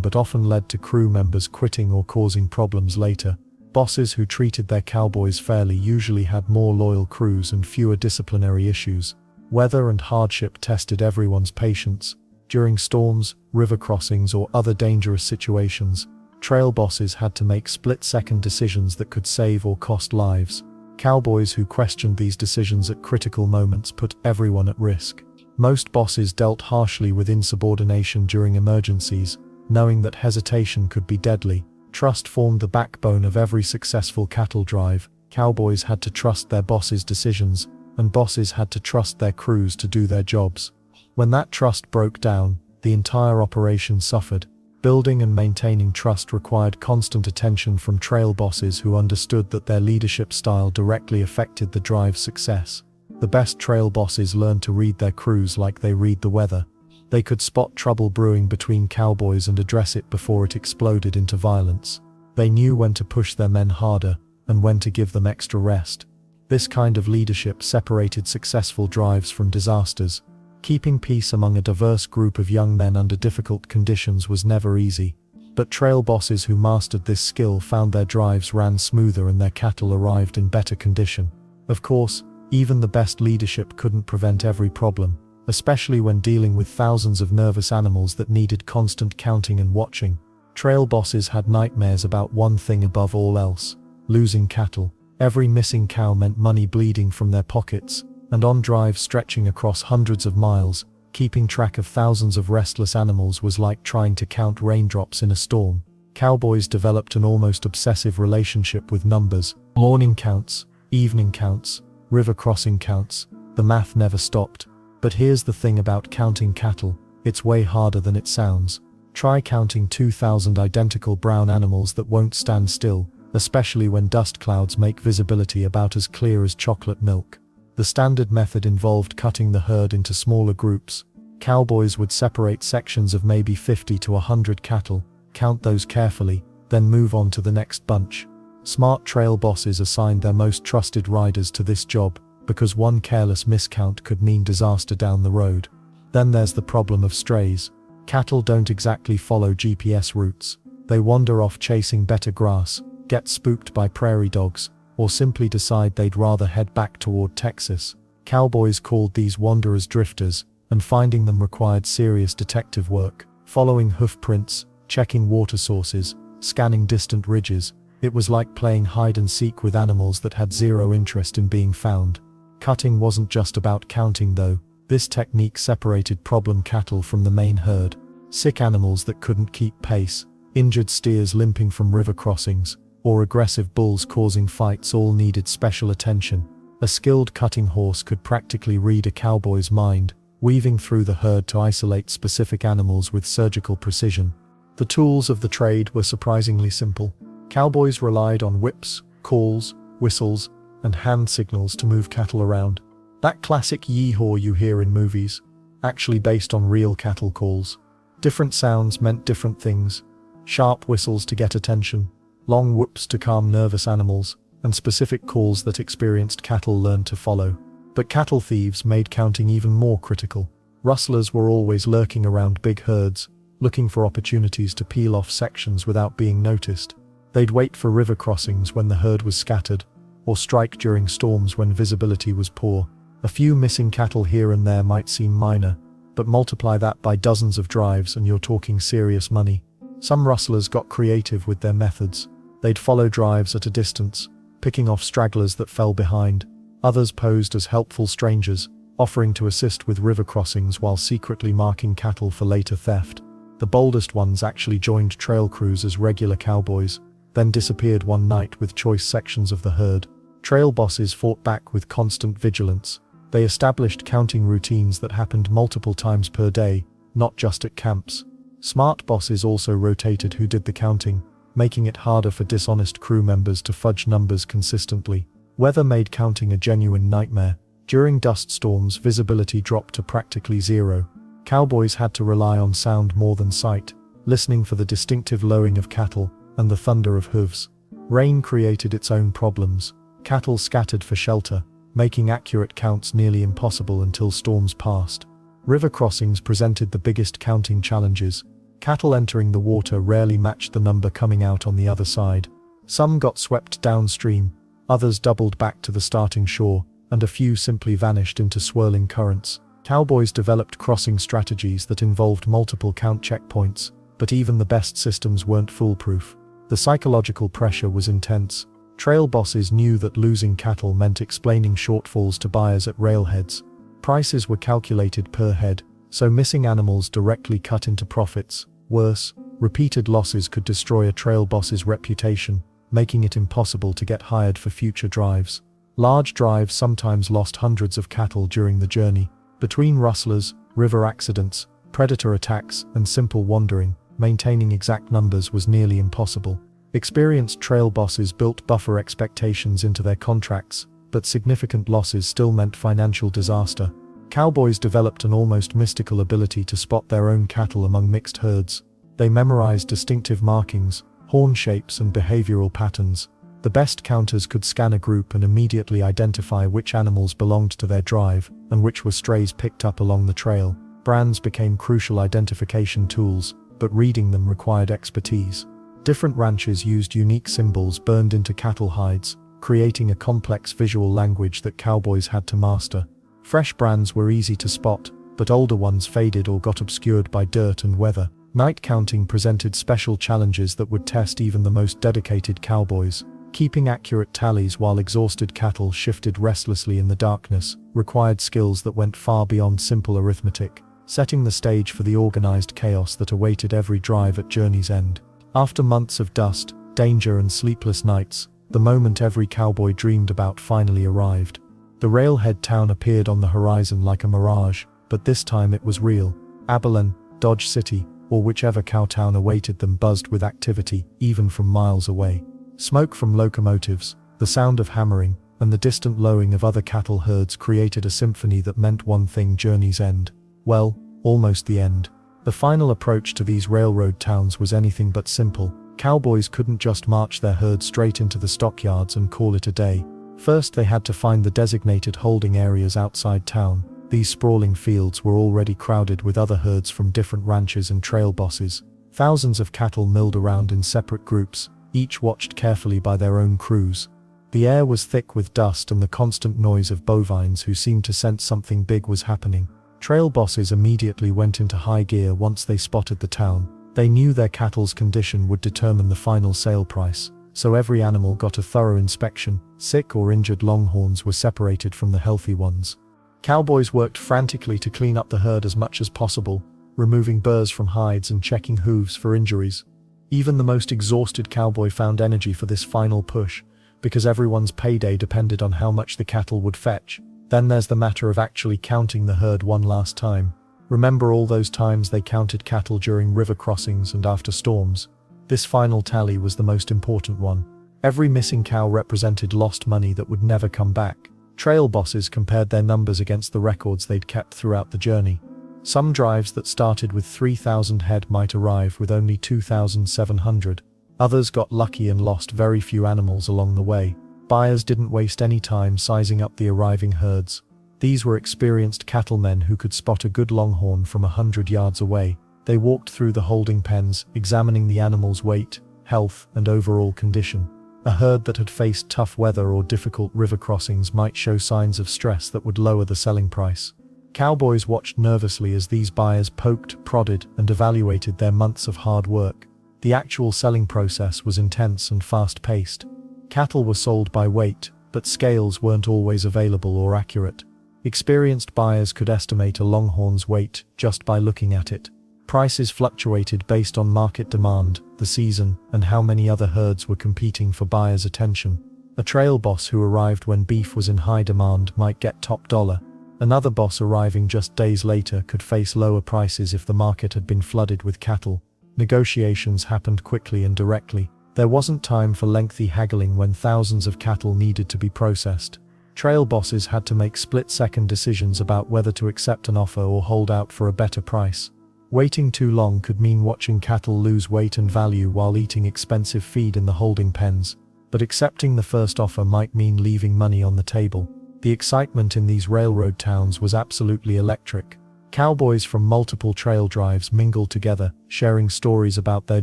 but often led to crew members quitting or causing problems later. Bosses who treated their cowboys fairly usually had more loyal crews and fewer disciplinary issues. Weather and hardship tested everyone's patience. During storms, river crossings, or other dangerous situations, trail bosses had to make split-second decisions that could save or cost lives. Cowboys who questioned these decisions at critical moments put everyone at risk. Most bosses dealt harshly with insubordination during emergencies, knowing that hesitation could be deadly. Trust formed the backbone of every successful cattle drive. Cowboys had to trust their bosses' decisions, and bosses had to trust their crews to do their jobs. When that trust broke down, the entire operation suffered. Building and maintaining trust required constant attention from trail bosses who understood that their leadership style directly affected the drive's success. The best trail bosses learned to read their crews like they read the weather. They could spot trouble brewing between cowboys and address it before it exploded into violence. They knew when to push their men harder, and when to give them extra rest. This kind of leadership separated successful drives from disasters. Keeping peace among a diverse group of young men under difficult conditions was never easy. But trail bosses who mastered this skill found their drives ran smoother and their cattle arrived in better condition. Of course, even the best leadership couldn't prevent every problem, especially when dealing with thousands of nervous animals that needed constant counting and watching. Trail bosses had nightmares about one thing above all else: losing cattle. Every missing cow meant money bleeding from their pockets, and on drives stretching across hundreds of miles, keeping track of thousands of restless animals was like trying to count raindrops in a storm. Cowboys developed an almost obsessive relationship with numbers. Morning counts, evening counts, river crossing counts. The math never stopped. But here's the thing about counting cattle, it's way harder than it sounds. Try counting 2,000 identical brown animals that won't stand still, especially when dust clouds make visibility about as clear as chocolate milk. The standard method involved cutting the herd into smaller groups. Cowboys would separate sections of maybe 50 to 100 cattle, count those carefully, then move on to the next bunch. Smart trail bosses assigned their most trusted riders to this job, because one careless miscount could mean disaster down the road. Then there's the problem of strays. Cattle don't exactly follow GPS routes. They wander off chasing better grass, get spooked by prairie dogs, or simply decide they'd rather head back toward Texas. Cowboys called these wanderers drifters, and finding them required serious detective work, following hoof prints, checking water sources, scanning distant ridges. It was like playing hide and seek with animals that had zero interest in being found. Cutting wasn't just about counting though. This technique separated problem cattle from the main herd. Sick animals that couldn't keep pace, injured steers limping from river crossings, or aggressive bulls causing fights all needed special attention. A skilled cutting horse could practically read a cowboy's mind, weaving through the herd to isolate specific animals with surgical precision. The tools of the trade were surprisingly simple. Cowboys relied on whips, calls, whistles, and hand signals to move cattle around. That classic yee-haw you hear in movies, actually based on real cattle calls. Different sounds meant different things. Sharp whistles to get attention, long whoops to calm nervous animals, and specific calls that experienced cattle learned to follow. But cattle thieves made counting even more critical. Rustlers were always lurking around big herds, looking for opportunities to peel off sections without being noticed. They'd wait for river crossings when the herd was scattered, or strike during storms when visibility was poor. A few missing cattle here and there might seem minor, but multiply that by dozens of drives and you're talking serious money. Some rustlers got creative with their methods. They'd follow drives at a distance, picking off stragglers that fell behind. Others posed as helpful strangers, offering to assist with river crossings while secretly marking cattle for later theft. The boldest ones actually joined trail crews as regular cowboys, then disappeared one night with choice sections of the herd. Trail bosses fought back with constant vigilance. They established counting routines that happened multiple times per day, not just at camps. Smart bosses also rotated who did the counting, making it harder for dishonest crew members to fudge numbers consistently. Weather made counting a genuine nightmare. During dust storms, visibility dropped to practically zero. Cowboys had to rely on sound more than sight, listening for the distinctive lowing of cattle and the thunder of hooves. Rain created its own problems. Cattle scattered for shelter, making accurate counts nearly impossible until storms passed. River crossings presented the biggest counting challenges. Cattle entering the water rarely matched the number coming out on the other side. Some got swept downstream, others doubled back to the starting shore, and a few simply vanished into swirling currents. Cowboys developed crossing strategies that involved multiple count checkpoints, but even the best systems weren't foolproof. The psychological pressure was intense. Trail bosses knew that losing cattle meant explaining shortfalls to buyers at railheads. Prices were calculated per head, so missing animals directly cut into profits. Worse, repeated losses could destroy a trail boss's reputation, making it impossible to get hired for future drives. Large drives sometimes lost hundreds of cattle during the journey. Between rustlers, river accidents, predator attacks, and simple wandering, maintaining exact numbers was nearly impossible. Experienced trail bosses built buffer expectations into their contracts, but significant losses still meant financial disaster. Cowboys developed an almost mystical ability to spot their own cattle among mixed herds. They memorized distinctive markings, horn shapes, and behavioral patterns. The best counters could scan a group and immediately identify which animals belonged to their drive, and which were strays picked up along the trail. Brands became crucial identification tools, but reading them required expertise. Different ranches used unique symbols burned into cattle hides, creating a complex visual language that cowboys had to master. Fresh brands were easy to spot, but older ones faded or got obscured by dirt and weather. Night counting presented special challenges that would test even the most dedicated cowboys. Keeping accurate tallies while exhausted cattle shifted restlessly in the darkness required skills that went far beyond simple arithmetic, setting the stage for the organized chaos that awaited every drive at journey's end. After months of dust, danger and sleepless nights, the moment every cowboy dreamed about finally arrived. The railhead town appeared on the horizon like a mirage, but this time it was real. Abilene, Dodge City, or whichever cowtown awaited them buzzed with activity, even from miles away. Smoke from locomotives, the sound of hammering, and the distant lowing of other cattle herds created a symphony that meant one thing: journey's end. Well, almost the end. The final approach to these railroad towns was anything but simple. Cowboys couldn't just march their herd straight into the stockyards and call it a day. First they had to find the designated holding areas outside town. These sprawling fields were already crowded with other herds from different ranches and trail bosses. Thousands of cattle milled around in separate groups, each watched carefully by their own crews. The air was thick with dust and the constant noise of bovines who seemed to sense something big was happening. Trail bosses immediately went into high gear once they spotted the town. They knew their cattle's condition would determine the final sale price, so every animal got a thorough inspection. Sick or injured longhorns were separated from the healthy ones. Cowboys worked frantically to clean up the herd as much as possible, removing burrs from hides and checking hooves for injuries. Even the most exhausted cowboy found energy for this final push, because everyone's payday depended on how much the cattle would fetch. Then there's the matter of actually counting the herd one last time. Remember all those times they counted cattle during river crossings and after storms? This final tally was the most important one. Every missing cow represented lost money that would never come back. Trail bosses compared their numbers against the records they'd kept throughout the journey. Some drives that started with 3,000 head might arrive with only 2,700. Others got lucky and lost very few animals along the way. Buyers didn't waste any time sizing up the arriving herds. These were experienced cattlemen who could spot a good longhorn from 100 yards away. They walked through the holding pens, examining the animal's weight, health, and overall condition. A herd that had faced tough weather or difficult river crossings might show signs of stress that would lower the selling price. Cowboys watched nervously as these buyers poked, prodded, and evaluated their months of hard work. The actual selling process was intense and fast-paced. Cattle were sold by weight, but scales weren't always available or accurate. Experienced buyers could estimate a longhorn's weight just by looking at it. Prices fluctuated based on market demand, the season, and how many other herds were competing for buyers' attention. A trail boss who arrived when beef was in high demand might get top dollar. Another boss arriving just days later could face lower prices if the market had been flooded with cattle. Negotiations happened quickly and directly. There wasn't time for lengthy haggling when thousands of cattle needed to be processed. Trail bosses had to make split-second decisions about whether to accept an offer or hold out for a better price. Waiting too long could mean watching cattle lose weight and value while eating expensive feed in the holding pens, but accepting the first offer might mean leaving money on the table. The excitement in these railroad towns was absolutely electric. Cowboys from multiple trail drives mingled together, sharing stories about their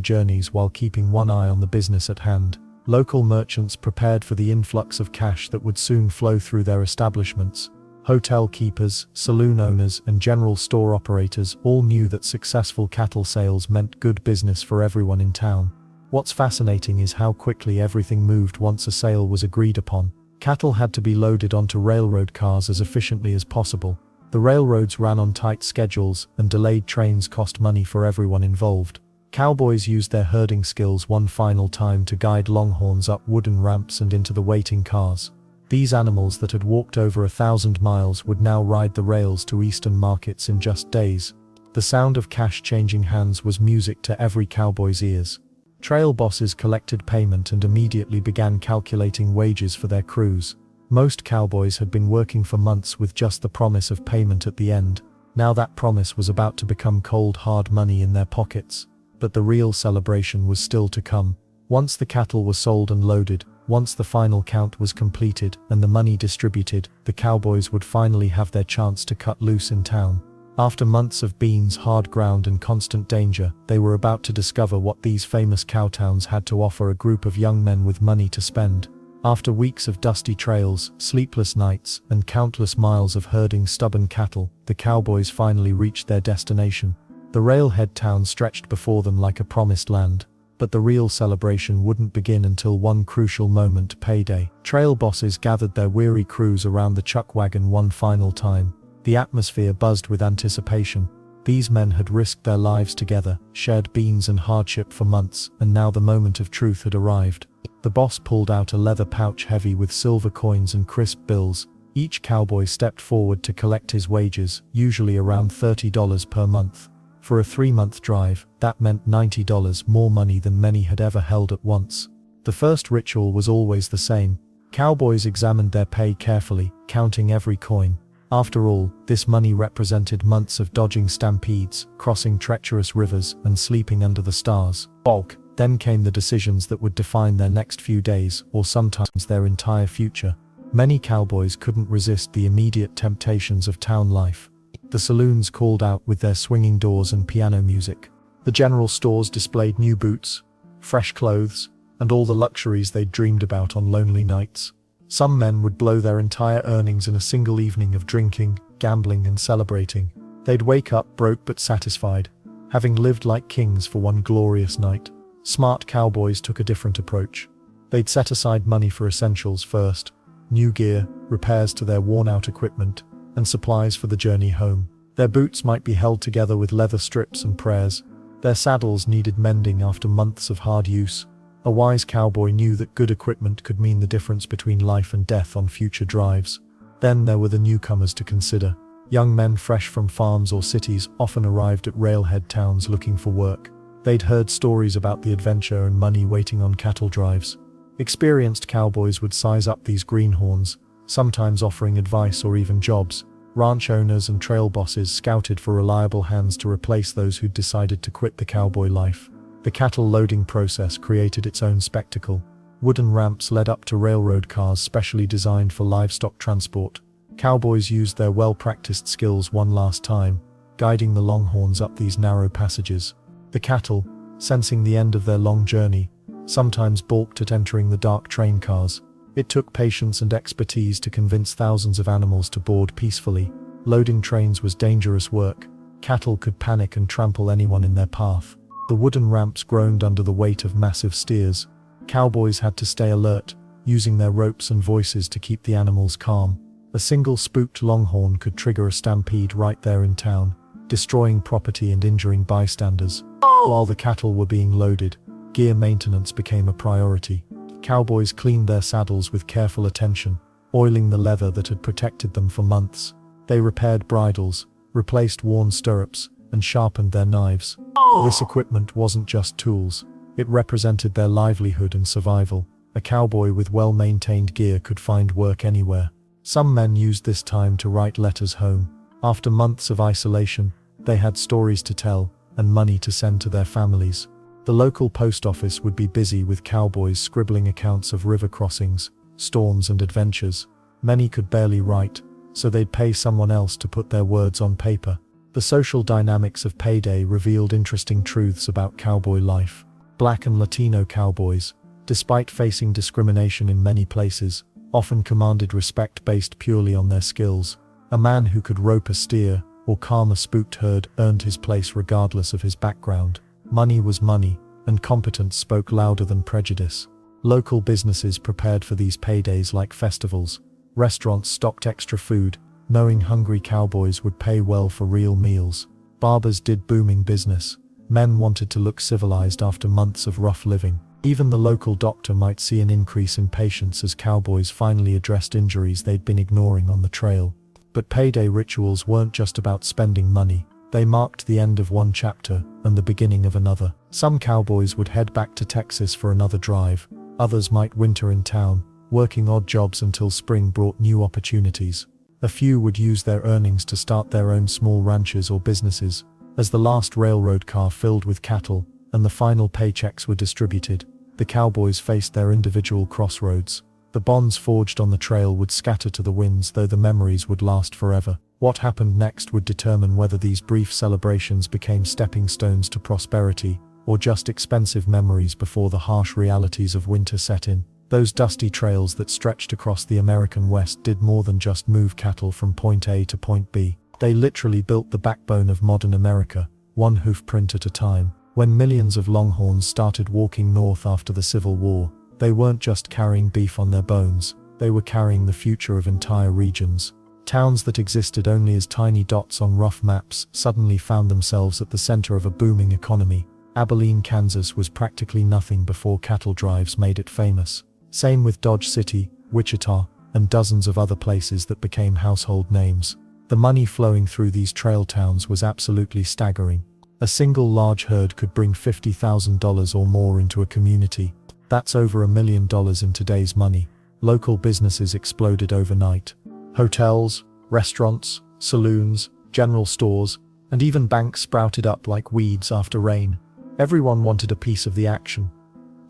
journeys while keeping one eye on the business at hand. Local merchants prepared for the influx of cash that would soon flow through their establishments. Hotel keepers, saloon owners, and general store operators all knew that successful cattle sales meant good business for everyone in town. What's fascinating is how quickly everything moved once a sale was agreed upon. Cattle had to be loaded onto railroad cars as efficiently as possible. The railroads ran on tight schedules, and delayed trains cost money for everyone involved. Cowboys used their herding skills one final time to guide longhorns up wooden ramps and into the waiting cars. These animals that had walked over 1,000 miles would now ride the rails to eastern markets in just days. The sound of cash changing hands was music to every cowboy's ears. Trail bosses collected payment and immediately began calculating wages for their crews. Most cowboys had been working for months with just the promise of payment at the end. Now that promise was about to become cold hard money in their pockets. But the real celebration was still to come. Once the cattle were sold and loaded, once the final count was completed and the money distributed, the cowboys would finally have their chance to cut loose in town. After months of beans, hard ground, and constant danger, they were about to discover what these famous cowtowns had to offer a group of young men with money to spend. After weeks of dusty trails, sleepless nights, and countless miles of herding stubborn cattle, the cowboys finally reached their destination. The railhead town stretched before them like a promised land. But the real celebration wouldn't begin until one crucial moment: payday. Trail bosses gathered their weary crews around the chuck wagon one final time. The atmosphere buzzed with anticipation. These men had risked their lives together, shared beans and hardship for months, and now the moment of truth had arrived. The boss pulled out a leather pouch heavy with silver coins and crisp bills. Each cowboy stepped forward to collect his wages, usually around $30 per month. For a 3-month drive, that meant $90, more money than many had ever held at once. The first ritual was always the same. Cowboys examined their pay carefully, counting every coin. After all, this money represented months of dodging stampedes, crossing treacherous rivers, and sleeping under the stars. Bulk. Then came the decisions that would define their next few days, or sometimes their entire future. Many cowboys couldn't resist the immediate temptations of town life. The saloons called out with their swinging doors and piano music. The general stores displayed new boots, fresh clothes, and all the luxuries they'd dreamed about on lonely nights. Some men would blow their entire earnings in a single evening of drinking, gambling, and celebrating. They'd wake up broke but satisfied, having lived like kings for one glorious night. Smart cowboys took a different approach. They'd set aside money for essentials first: new gear, repairs to their worn-out equipment, and supplies for the journey home. Their boots might be held together with leather strips and prayers. Their saddles needed mending after months of hard use. A wise cowboy knew that good equipment could mean the difference between life and death on future drives. Then there were the newcomers to consider. Young men fresh from farms or cities often arrived at railhead towns looking for work. They'd heard stories about the adventure and money waiting on cattle drives. Experienced cowboys would size up these greenhorns, sometimes offering advice or even jobs. Ranch owners and trail bosses scouted for reliable hands to replace those who'd decided to quit the cowboy life. The cattle loading process created its own spectacle. Wooden ramps led up to railroad cars specially designed for livestock transport. Cowboys used their well-practiced skills one last time, guiding the longhorns up these narrow passages. The cattle, sensing the end of their long journey, sometimes balked at entering the dark train cars. It took patience and expertise to convince thousands of animals to board peacefully. Loading trains was dangerous work. Cattle could panic and trample anyone in their path. The wooden ramps groaned under the weight of massive steers. Cowboys had to stay alert, using their ropes and voices to keep the animals calm. A single spooked longhorn could trigger a stampede right there in town, destroying property and injuring bystanders. While the cattle were being loaded, gear maintenance became a priority. Cowboys cleaned their saddles with careful attention, oiling the leather that had protected them for months. They repaired bridles, replaced worn stirrups, and sharpened their knives. This equipment wasn't just tools. It represented their livelihood and survival. A cowboy with well-maintained gear could find work anywhere. Some men used this time to write letters home. After months of isolation, they had stories to tell and money to send to their families. The local post office would be busy with cowboys scribbling accounts of river crossings, storms, and adventures. Many could barely write, so they'd pay someone else to put their words on paper. The social dynamics of payday revealed interesting truths about cowboy life. Black and Latino cowboys, despite facing discrimination in many places, often commanded respect based purely on their skills. A man who could rope a steer or calm a spooked herd earned his place regardless of his background. Money was money, and competence spoke louder than prejudice. Local businesses prepared for these paydays like festivals. Restaurants stocked extra food, knowing hungry cowboys would pay well for real meals. Barbers did booming business. Men wanted to look civilized after months of rough living. Even the local doctor might see an increase in patients as cowboys finally addressed injuries they'd been ignoring on the trail. But payday rituals weren't just about spending money. They marked the end of one chapter and the beginning of another. Some cowboys would head back to Texas for another drive. Others might winter in town, working odd jobs until spring brought new opportunities. A few would use their earnings to start their own small ranches or businesses. As the last railroad car filled with cattle and the final paychecks were distributed, the cowboys faced their individual crossroads. The bonds forged on the trail would scatter to the winds, though the memories would last forever. What happened next would determine whether these brief celebrations became stepping stones to prosperity, or just expensive memories before the harsh realities of winter set in. Those dusty trails that stretched across the American West did more than just move cattle from point A to point B. They literally built the backbone of modern America, one hoofprint at a time. When millions of Longhorns started walking north after the Civil War, they weren't just carrying beef on their bones, they were carrying the future of entire regions. Towns that existed only as tiny dots on rough maps suddenly found themselves at the center of a booming economy. Abilene, Kansas was practically nothing before cattle drives made it famous. Same with Dodge City, Wichita, and dozens of other places that became household names. The money flowing through these trail towns was absolutely staggering. A single large herd could bring $50,000 or more into a community. That's over $1 million in today's money. Local businesses exploded overnight. Hotels, restaurants, saloons, general stores, and even banks sprouted up like weeds after rain. Everyone wanted a piece of the action.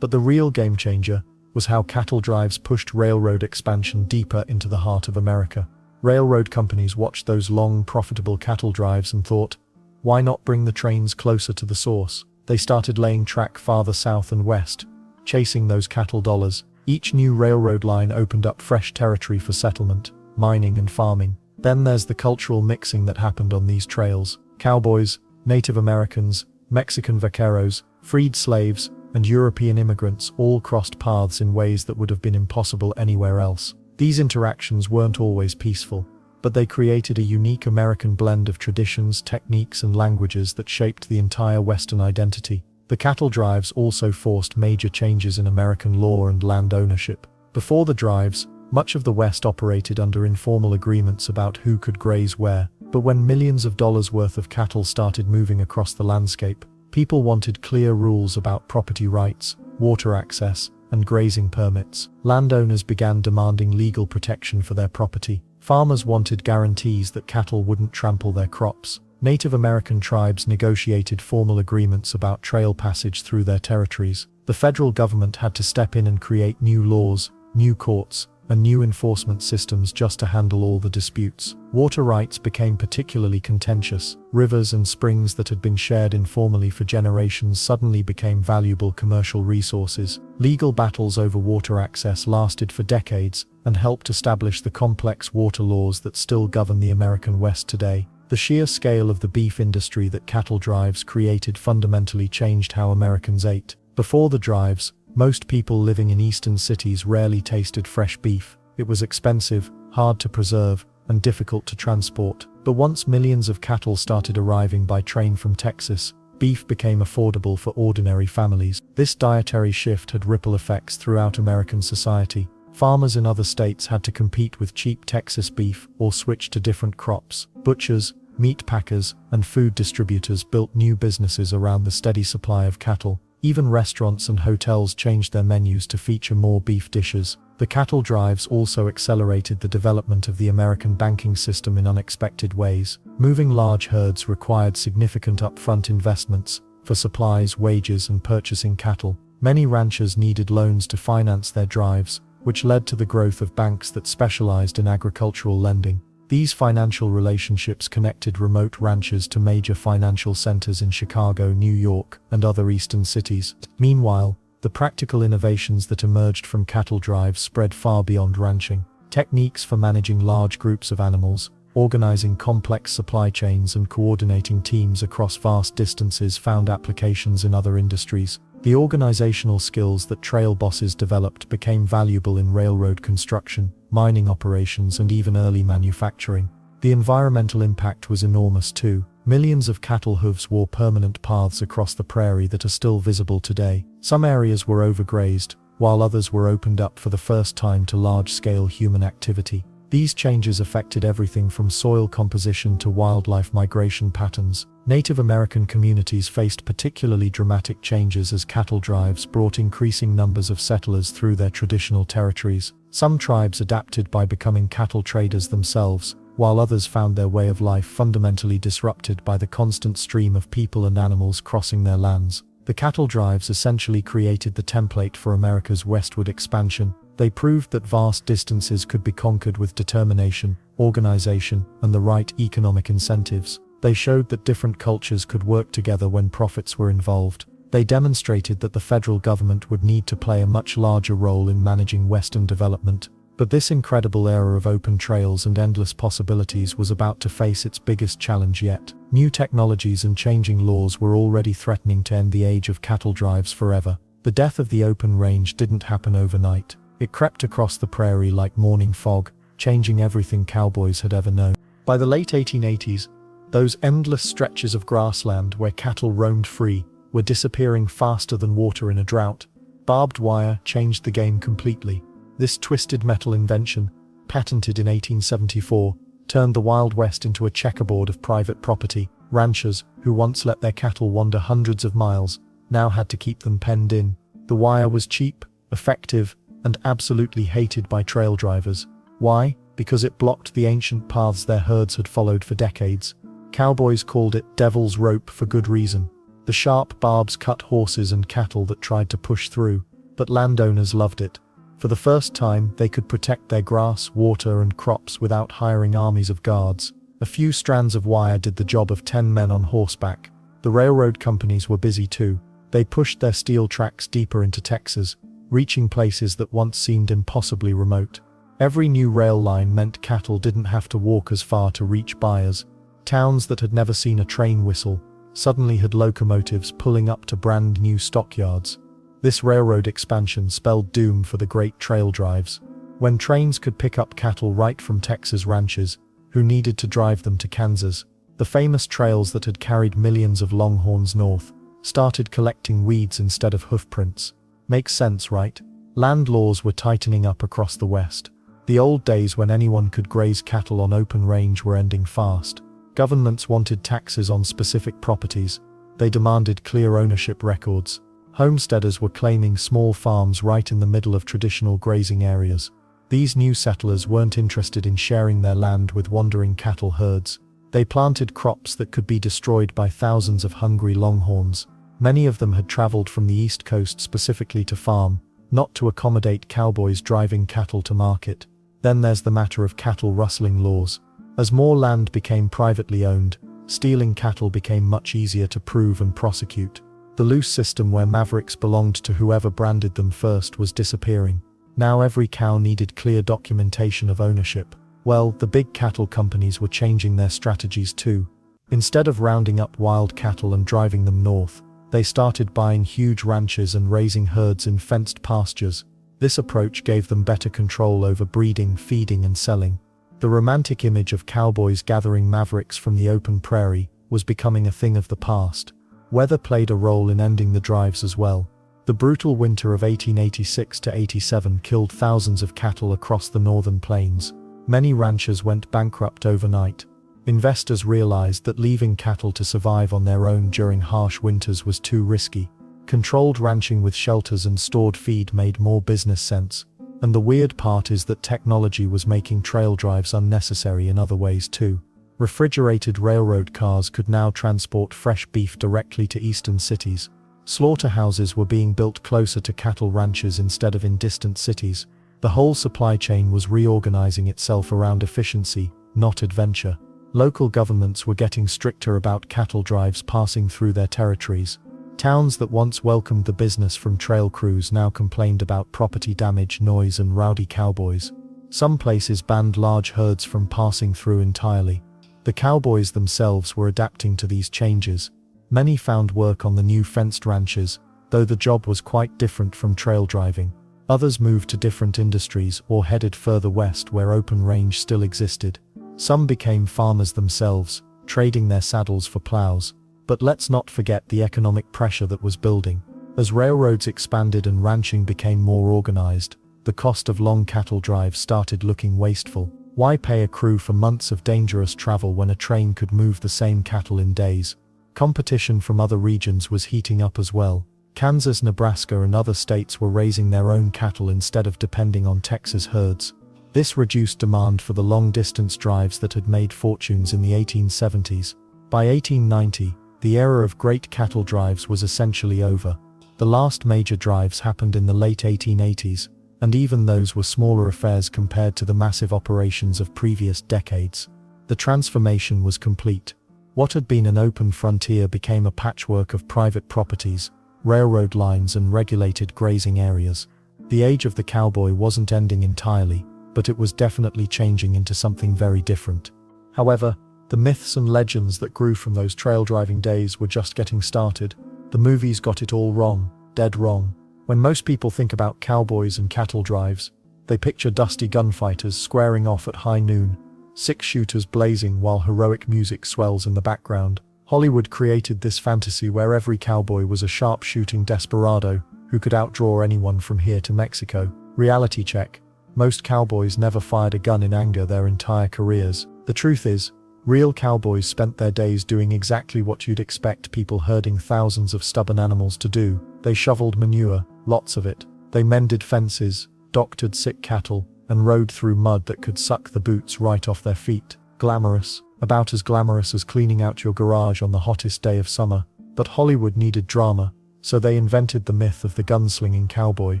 But the real game changer was how cattle drives pushed railroad expansion deeper into the heart of America. Railroad companies watched those long, profitable cattle drives and thought, why not bring the trains closer to the source? They started laying track farther south and west, chasing those cattle dollars. Each new railroad line opened up fresh territory for settlement, mining and farming. Then there's the cultural mixing that happened on these trails. Cowboys, Native Americans, Mexican vaqueros, freed slaves, and European immigrants all crossed paths in ways that would have been impossible anywhere else. These interactions weren't always peaceful, but they created a unique American blend of traditions, techniques, and languages that shaped the entire Western identity. The cattle drives also forced major changes in American law and land ownership. Before the drives, much of the West operated under informal agreements about who could graze where, but when millions of dollars worth of cattle started moving across the landscape, people wanted clear rules about property rights, water access, and grazing permits. Landowners began demanding legal protection for their property. Farmers wanted guarantees that cattle wouldn't trample their crops. Native American tribes negotiated formal agreements about trail passage through their territories. The federal government had to step in and create new laws, new courts, and new enforcement systems just to handle all the disputes. Water rights became particularly contentious. Rivers and springs that had been shared informally for generations suddenly became valuable commercial resources. Legal battles over water access lasted for decades and helped establish the complex water laws that still govern the American West today. The sheer scale of the beef industry that cattle drives created fundamentally changed how Americans ate. Before the drives, most people living in eastern cities rarely tasted fresh beef. It was expensive, hard to preserve, and difficult to transport. But once millions of cattle started arriving by train from Texas, beef became affordable for ordinary families. This dietary shift had ripple effects throughout American society. Farmers in other states had to compete with cheap Texas beef or switch to different crops. Butchers, meat packers, and food distributors built new businesses around the steady supply of cattle. Even restaurants and hotels changed their menus to feature more beef dishes. The cattle drives also accelerated the development of the American banking system in unexpected ways. Moving large herds required significant upfront investments for supplies, wages, and purchasing cattle. Many ranchers needed loans to finance their drives, which led to the growth of banks that specialized in agricultural lending. These financial relationships connected remote ranchers to major financial centers in Chicago, New York, and other eastern cities. Meanwhile, the practical innovations that emerged from cattle drives spread far beyond ranching. Techniques for managing large groups of animals, organizing complex supply chains, and coordinating teams across vast distances found applications in other industries. The organizational skills that trail bosses developed became valuable in railroad construction, mining operations, and even early manufacturing. The environmental impact was enormous too. Millions of cattle hooves wore permanent paths across the prairie that are still visible today. Some areas were overgrazed, while others were opened up for the first time to large-scale human activity. These changes affected everything from soil composition to wildlife migration patterns. Native American communities faced particularly dramatic changes as cattle drives brought increasing numbers of settlers through their traditional territories. Some tribes adapted by becoming cattle traders themselves, while others found their way of life fundamentally disrupted by the constant stream of people and animals crossing their lands. The cattle drives essentially created the template for America's westward expansion. They proved that vast distances could be conquered with determination, organization, and the right economic incentives. They showed that different cultures could work together when profits were involved. They demonstrated that the federal government would need to play a much larger role in managing Western development. But this incredible era of open trails and endless possibilities was about to face its biggest challenge yet. New technologies and changing laws were already threatening to end the age of cattle drives forever. The death of the open range didn't happen overnight. It crept across the prairie like morning fog, changing everything cowboys had ever known. By the late 1880s, those endless stretches of grassland where cattle roamed free were disappearing faster than water in a drought. Barbed wire changed the game completely. This twisted metal invention, patented in 1874, turned the Wild West into a checkerboard of private property. Ranchers, who once let their cattle wander hundreds of miles, now had to keep them penned in. The wire was cheap, effective, and absolutely hated by trail drivers. Why? Because it blocked the ancient paths their herds had followed for decades. Cowboys called it devil's rope for good reason. The sharp barbs cut horses and cattle that tried to push through, but landowners loved it. For the first time, they could protect their grass, water, and crops without hiring armies of guards. A few strands of wire did the job of 10 men on horseback. The railroad companies were busy too. They pushed their steel tracks deeper into Texas, reaching places that once seemed impossibly remote. Every new rail line meant cattle didn't have to walk as far to reach buyers. Towns that had never seen a train whistle suddenly had locomotives pulling up to brand new stockyards. This railroad expansion spelled doom for the great trail drives. When trains could pick up cattle right from Texas ranchers, who needed to drive them to Kansas, the famous trails that had carried millions of longhorns north started collecting weeds instead of hoofprints. Makes sense, right? Land laws were tightening up across the West. The old days when anyone could graze cattle on open range were ending fast. Governments wanted taxes on specific properties. They demanded clear ownership records. Homesteaders were claiming small farms right in the middle of traditional grazing areas. These new settlers weren't interested in sharing their land with wandering cattle herds. They planted crops that could be destroyed by thousands of hungry longhorns. Many of them had traveled from the East Coast specifically to farm, not to accommodate cowboys driving cattle to market. Then there's the matter of cattle rustling laws. As more land became privately owned, stealing cattle became much easier to prove and prosecute. The loose system where mavericks belonged to whoever branded them first was disappearing. Now every cow needed clear documentation of ownership. Well, the big cattle companies were changing their strategies too. Instead of rounding up wild cattle and driving them north, they started buying huge ranches and raising herds in fenced pastures. This approach gave them better control over breeding, feeding, and selling. The romantic image of cowboys gathering mavericks from the open prairie was becoming a thing of the past. Weather played a role in ending the drives as well. The brutal winter of 1886 to 87 killed thousands of cattle across the northern plains. Many ranchers went bankrupt overnight. Investors realized that leaving cattle to survive on their own during harsh winters was too risky. Controlled ranching with shelters and stored feed made more business sense. And the weird part is that technology was making trail drives unnecessary in other ways too. Refrigerated railroad cars could now transport fresh beef directly to eastern cities. Slaughterhouses were being built closer to cattle ranches instead of in distant cities. The whole supply chain was reorganizing itself around efficiency, not adventure. Local governments were getting stricter about cattle drives passing through their territories. Towns that once welcomed the business from trail crews now complained about property damage, noise, and rowdy cowboys. Some places banned large herds from passing through entirely. The cowboys themselves were adapting to these changes. Many found work on the new fenced ranches, though the job was quite different from trail driving. Others moved to different industries or headed further west where open range still existed. Some became farmers themselves, trading their saddles for plows. But let's not forget the economic pressure that was building. As railroads expanded and ranching became more organized, the cost of long cattle drives started looking wasteful. Why pay a crew for months of dangerous travel when a train could move the same cattle in days? Competition from other regions was heating up as well. Kansas, Nebraska, and other states were raising their own cattle instead of depending on Texas herds. This reduced demand for the long-distance drives that had made fortunes in the 1870s. By 1890, the era of great cattle drives was essentially over. The last major drives happened in the late 1880s, and even those were smaller affairs compared to the massive operations of previous decades. The transformation was complete. What had been an open frontier became a patchwork of private properties, railroad lines, and regulated grazing areas. The age of the cowboy wasn't ending entirely. but it was definitely changing into something very different. However, the myths and legends that grew from those trail driving days were just getting started. The movies got it all wrong, dead wrong. When most people think about cowboys and cattle drives, they picture dusty gunfighters squaring off at high noon, six-shooters blazing while heroic music swells in the background. Hollywood created this fantasy where every cowboy was a sharp-shooting desperado who could outdraw anyone from here to Mexico. Reality check. Most cowboys never fired a gun in anger their entire careers. The truth is, real cowboys spent their days doing exactly what you'd expect people herding thousands of stubborn animals to do. They shoveled manure, lots of it. They mended fences, doctored sick cattle, and rode through mud that could suck the boots right off their feet. Glamorous. About as glamorous as cleaning out your garage on the hottest day of summer. But Hollywood needed drama, so they invented the myth of the gunslinging cowboy.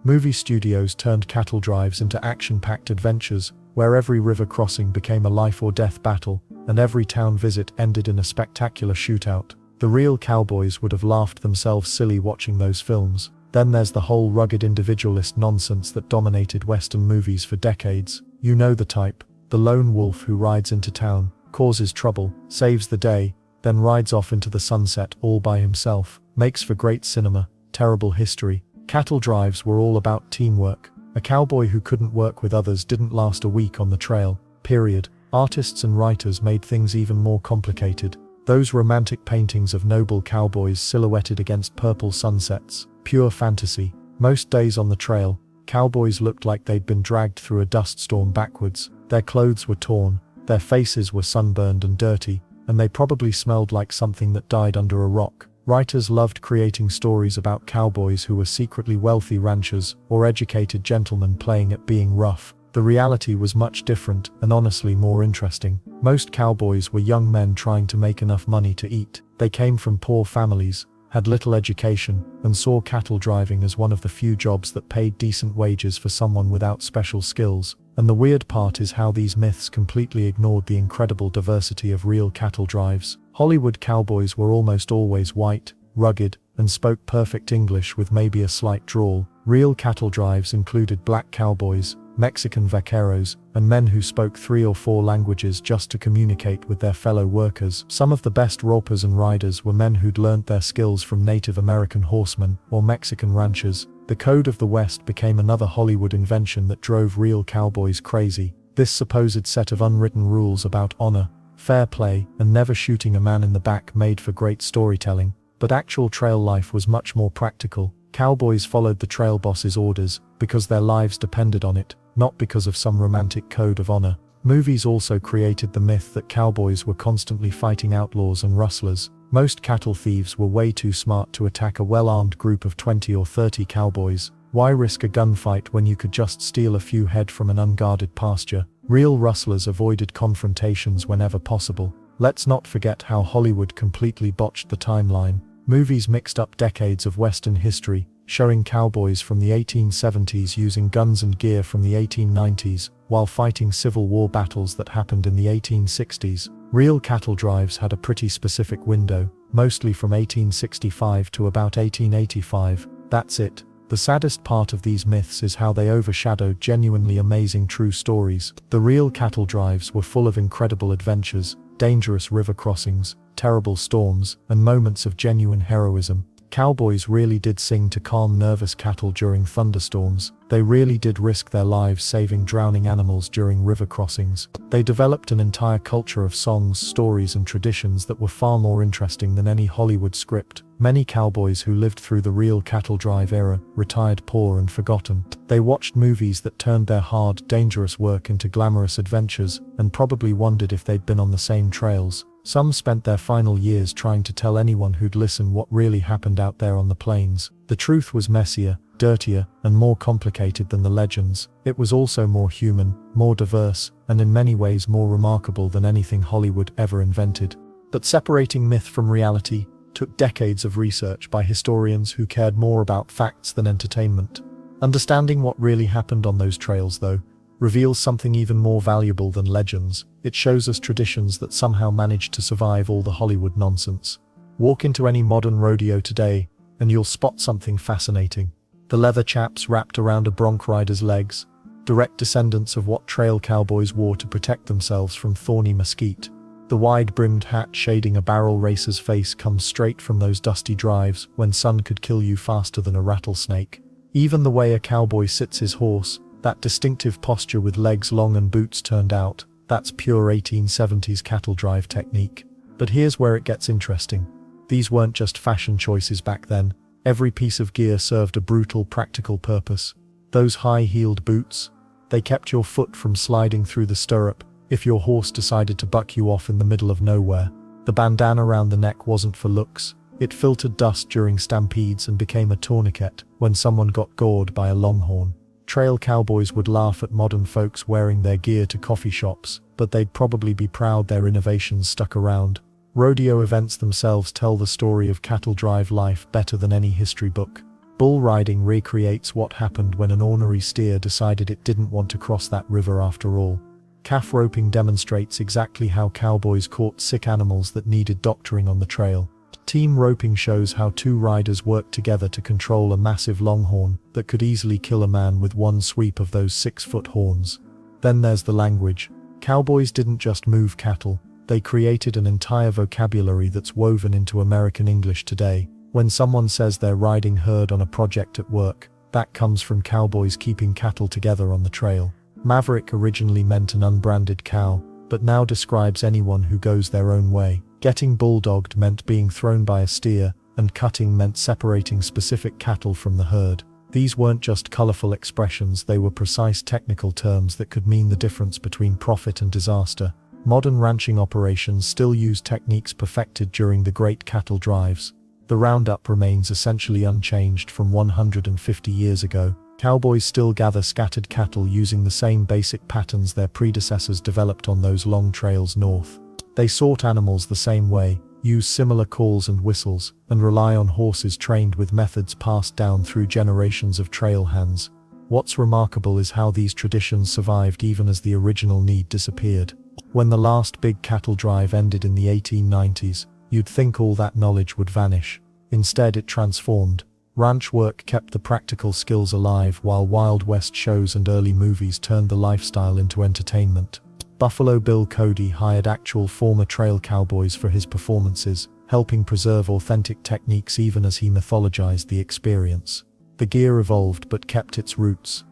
Movie studios turned cattle drives into action-packed adventures, where every river crossing became a life-or-death battle, and every town visit ended in a spectacular shootout. The real cowboys would have laughed themselves silly watching those films. Then there's the whole rugged individualist nonsense that dominated Western movies for decades. You know the type. The lone wolf who rides into town, causes trouble, saves the day, then rides off into the sunset all by himself. Makes for great cinema, terrible history. Cattle drives were all about teamwork. A cowboy who couldn't work with others didn't last a week on the trail, period. Artists and writers made things even more complicated. Those romantic paintings of noble cowboys silhouetted against purple sunsets, pure fantasy. Most days on the trail, cowboys looked like they'd been dragged through a dust storm backwards. Their clothes were torn, their faces were sunburned and dirty, and they probably smelled like something that died under a rock. Writers loved creating stories about cowboys who were secretly wealthy ranchers or educated gentlemen playing at being rough. The reality was much different and honestly more interesting. Most cowboys were young men trying to make enough money to eat. They came from poor families, had little education, and saw cattle driving as one of the few jobs that paid decent wages for someone without special skills. And the weird part is how these myths completely ignored the incredible diversity of real cattle drives. Hollywood cowboys were almost always white, rugged, and spoke perfect English with maybe a slight drawl. Real cattle drives included black cowboys, Mexican vaqueros, and men who spoke 3 or 4 languages just to communicate with their fellow workers. Some of the best ropers and riders were men who'd learned their skills from Native American horsemen or Mexican ranchers. The Code of the West became another Hollywood invention that drove real cowboys crazy. This supposed set of unwritten rules about honor, fair play, and never shooting a man in the back made for great storytelling. But actual trail life was much more practical. Cowboys followed the trail boss's orders because their lives depended on it, not because of some romantic code of honor. Movies also created the myth that cowboys were constantly fighting outlaws and rustlers. Most cattle thieves were way too smart to attack a well-armed group of 20 or 30 cowboys. Why risk a gunfight when you could just steal a few head from an unguarded pasture? Real rustlers avoided confrontations whenever possible. Let's not forget how Hollywood completely botched the timeline. Movies mixed up decades of Western history, showing cowboys from the 1870s using guns and gear from the 1890s, while fighting Civil War battles that happened in the 1860s. Real cattle drives had a pretty specific window, mostly from 1865 to about 1885. That's it. The saddest part of these myths is how they overshadowed genuinely amazing true stories. The real cattle drives were full of incredible adventures, dangerous river crossings, terrible storms, and moments of genuine heroism. Cowboys really did sing to calm nervous cattle during thunderstorms. They really did risk their lives saving drowning animals during river crossings. They developed an entire culture of songs, stories, and traditions that were far more interesting than any Hollywood script. Many cowboys who lived through the real cattle drive era retired poor and forgotten. They watched movies that turned their hard, dangerous work into glamorous adventures, and probably wondered if they'd been on the same trails. Some spent their final years trying to tell anyone who'd listen what really happened out there on the plains. The truth was messier, dirtier, and more complicated than the legends. It was also more human, more diverse, and in many ways more remarkable than anything Hollywood ever invented. But separating myth from reality took decades of research by historians who cared more about facts than entertainment. Understanding what really happened on those trails, though, reveals something even more valuable than legends. It shows us traditions that somehow managed to survive all the Hollywood nonsense. Walk into any modern rodeo today, and you'll spot something fascinating. The leather chaps wrapped around a bronc rider's legs, direct descendants of what trail cowboys wore to protect themselves from thorny mesquite. The wide-brimmed hat shading a barrel racer's face comes straight from those dusty drives when sun could kill you faster than a rattlesnake. Even the way a cowboy sits his horse, that distinctive posture with legs long and boots turned out, that's pure 1870s cattle drive technique. But here's where it gets interesting. These weren't just fashion choices back then. Every piece of gear served a brutal, practical purpose. Those high-heeled boots, they kept your foot from sliding through the stirrup if your horse decided to buck you off in the middle of nowhere. The bandana around the neck wasn't for looks. It filtered dust during stampedes and became a tourniquet when someone got gored by a longhorn. Trail cowboys would laugh at modern folks wearing their gear to coffee shops, but they'd probably be proud their innovations stuck around. Rodeo events themselves tell the story of cattle drive life better than any history book. Bull riding recreates what happened when an ornery steer decided it didn't want to cross that river after all. Calf roping demonstrates exactly how cowboys caught sick animals that needed doctoring on the trail. Team roping shows how two riders worked together to control a massive longhorn that could easily kill a man with one sweep of those 6-foot horns. Then there's the language. Cowboys didn't just move cattle, they created an entire vocabulary that's woven into American English today. When someone says they're riding herd on a project at work, that comes from cowboys keeping cattle together on the trail. Maverick originally meant an unbranded cow, but now describes anyone who goes their own way. Getting bulldogged meant being thrown by a steer, and cutting meant separating specific cattle from the herd. These weren't just colorful expressions, they were precise technical terms that could mean the difference between profit and disaster. Modern ranching operations still use techniques perfected during the great cattle drives. The roundup remains essentially unchanged from 150 years ago. Cowboys still gather scattered cattle using the same basic patterns their predecessors developed on those long trails north. They sort animals the same way, use similar calls and whistles, and rely on horses trained with methods passed down through generations of trail hands. What's remarkable is how these traditions survived even as the original need disappeared. When the last big cattle drive ended in the 1890s, you'd think all that knowledge would vanish. Instead, it transformed. Ranch work kept the practical skills alive while Wild West shows and early movies turned the lifestyle into entertainment. Buffalo Bill Cody hired actual former trail cowboys for his performances, helping preserve authentic techniques even as he mythologized the experience. The gear evolved but kept its roots.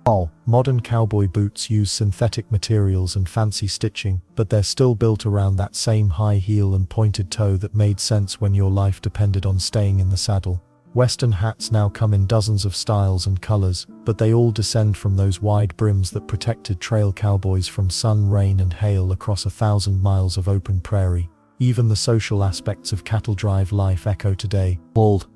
Modern cowboy boots use synthetic materials and fancy stitching, but they're still built around that same high heel and pointed toe that made sense when your life depended on staying in the saddle. Western hats now come in dozens of styles and colors, but they all descend from those wide brims that protected trail cowboys from sun, rain, and hail across 1,000 miles of open prairie. Even the social aspects of cattle drive life echo today.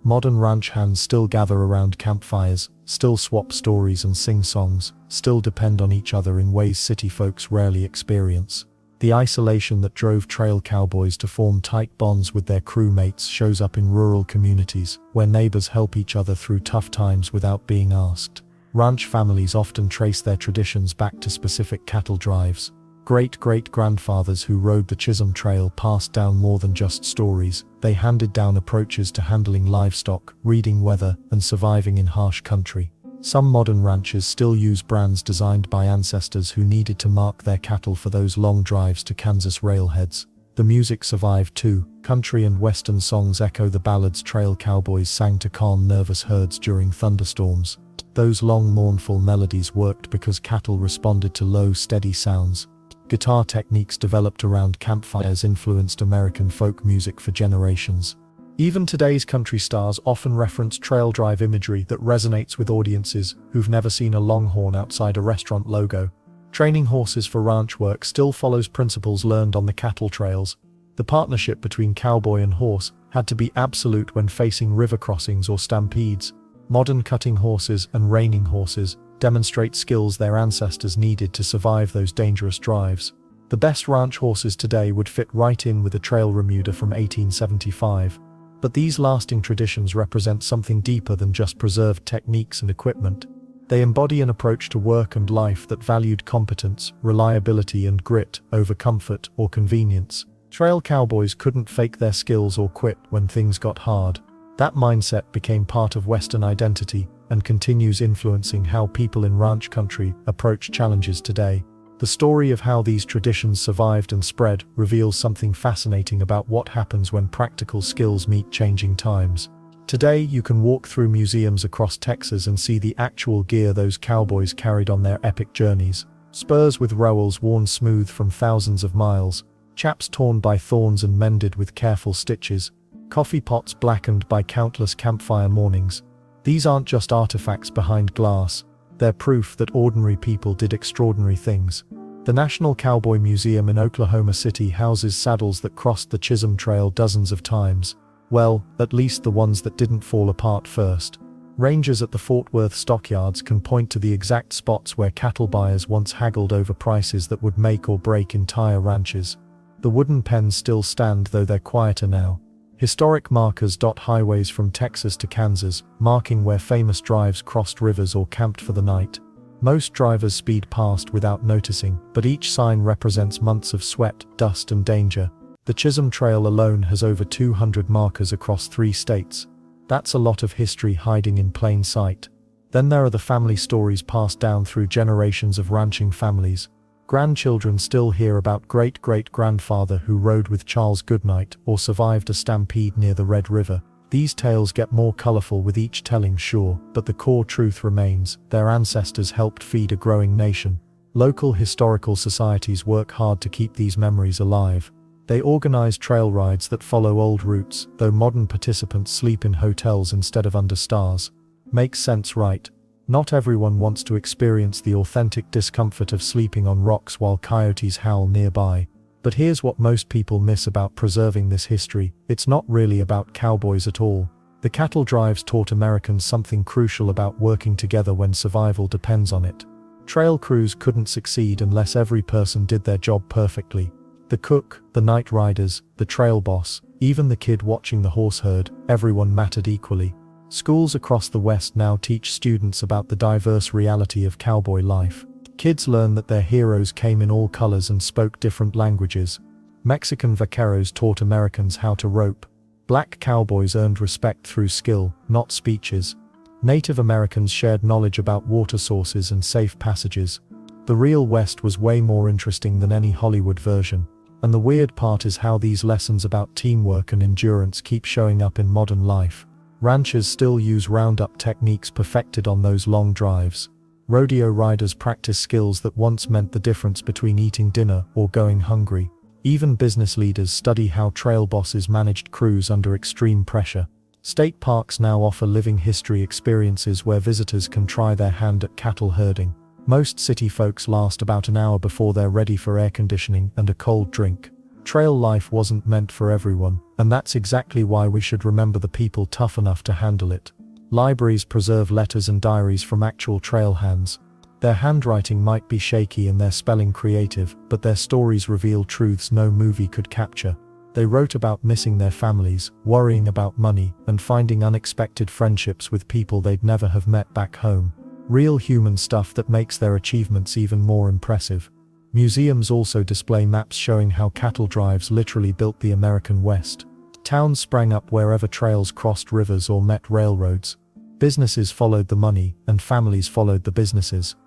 Modern ranch hands still gather around campfires, still swap stories and sing songs, still depend on each other in ways city folks rarely experience. The isolation that drove trail cowboys to form tight bonds with their crewmates shows up in rural communities, where neighbors help each other through tough times without being asked. Ranch families often trace their traditions back to specific cattle drives. Great-great-grandfathers who rode the Chisholm Trail passed down more than just stories. They handed down approaches to handling livestock, reading weather, and surviving in harsh country. Some modern ranchers still use brands designed by ancestors who needed to mark their cattle for those long drives to Kansas railheads. The music survived too. Country and western songs echo the ballads trail cowboys sang to calm nervous herds during thunderstorms. Those long mournful melodies worked because cattle responded to low, steady sounds. Guitar techniques developed around campfires influenced American folk music for generations. Even today's country stars often reference trail drive imagery that resonates with audiences who've never seen a longhorn outside a restaurant logo. Training horses for ranch work still follows principles learned on the cattle trails. The partnership between cowboy and horse had to be absolute when facing river crossings or stampedes. Modern cutting horses and reining horses demonstrate skills their ancestors needed to survive those dangerous drives. The best ranch horses today would fit right in with a trail remuda from 1875. But these lasting traditions represent something deeper than just preserved techniques and equipment. They embody an approach to work and life that valued competence, reliability, and grit over comfort or convenience. Trail cowboys couldn't fake their skills or quit when things got hard. That mindset became part of Western identity and continues influencing how people in ranch country approach challenges today. The story of how these traditions survived and spread reveals something fascinating about what happens when practical skills meet changing times. Today, you can walk through museums across Texas and see the actual gear those cowboys carried on their epic journeys. Spurs with rowels worn smooth from thousands of miles, chaps torn by thorns and mended with careful stitches, coffee pots blackened by countless campfire mornings. These aren't just artifacts behind glass, they're proof that ordinary people did extraordinary things. The National Cowboy Museum in Oklahoma City houses saddles that crossed the Chisholm Trail dozens of times. Well, at least the ones that didn't fall apart first. Rangers at the Fort Worth stockyards can point to the exact spots where cattle buyers once haggled over prices that would make or break entire ranches. The wooden pens still stand, though they're quieter now. Historic markers dot highways from Texas to Kansas, marking where famous drives crossed rivers or camped for the night. Most drivers speed past without noticing, but each sign represents months of sweat, dust, and danger. The Chisholm Trail alone has over 200 markers across 3 states. That's a lot of history hiding in plain sight. Then there are the family stories passed down through generations of ranching families. Grandchildren still hear about great-great-grandfather who rode with Charles Goodnight or survived a stampede near the Red River. These tales get more colorful with each telling, sure, but the core truth remains: their ancestors helped feed a growing nation. Local historical societies work hard to keep these memories alive. They organize trail rides that follow old routes, though modern participants sleep in hotels instead of under stars. Makes sense, right? Not everyone wants to experience the authentic discomfort of sleeping on rocks while coyotes howl nearby. But here's what most people miss about preserving this history: it's not really about cowboys at all. The cattle drives taught Americans something crucial about working together when survival depends on it. Trail crews couldn't succeed unless every person did their job perfectly. The cook, the night riders, the trail boss, even the kid watching the horse herd, everyone mattered equally. Schools across the West now teach students about the diverse reality of cowboy life. Kids learn that their heroes came in all colors and spoke different languages. Mexican vaqueros taught Americans how to rope. Black cowboys earned respect through skill, not speeches. Native Americans shared knowledge about water sources and safe passages. The real West was way more interesting than any Hollywood version. And the weird part is how these lessons about teamwork and endurance keep showing up in modern life. Ranchers still use roundup techniques perfected on those long drives. Rodeo riders practice skills that once meant the difference between eating dinner or going hungry. Even business leaders study how trail bosses managed crews under extreme pressure. State parks now offer living history experiences where visitors can try their hand at cattle herding. Most city folks last about an hour before they're ready for air conditioning and a cold drink. Trail life wasn't meant for everyone, and that's exactly why we should remember the people tough enough to handle it. Libraries preserve letters and diaries from actual trail hands. Their handwriting might be shaky and their spelling creative, but their stories reveal truths no movie could capture. They wrote about missing their families, worrying about money, and finding unexpected friendships with people they'd never have met back home. Real human stuff that makes their achievements even more impressive. Museums also display maps showing how cattle drives literally built the American West. Towns sprang up wherever trails crossed rivers or met railroads. Businesses followed the money, and families followed the businesses.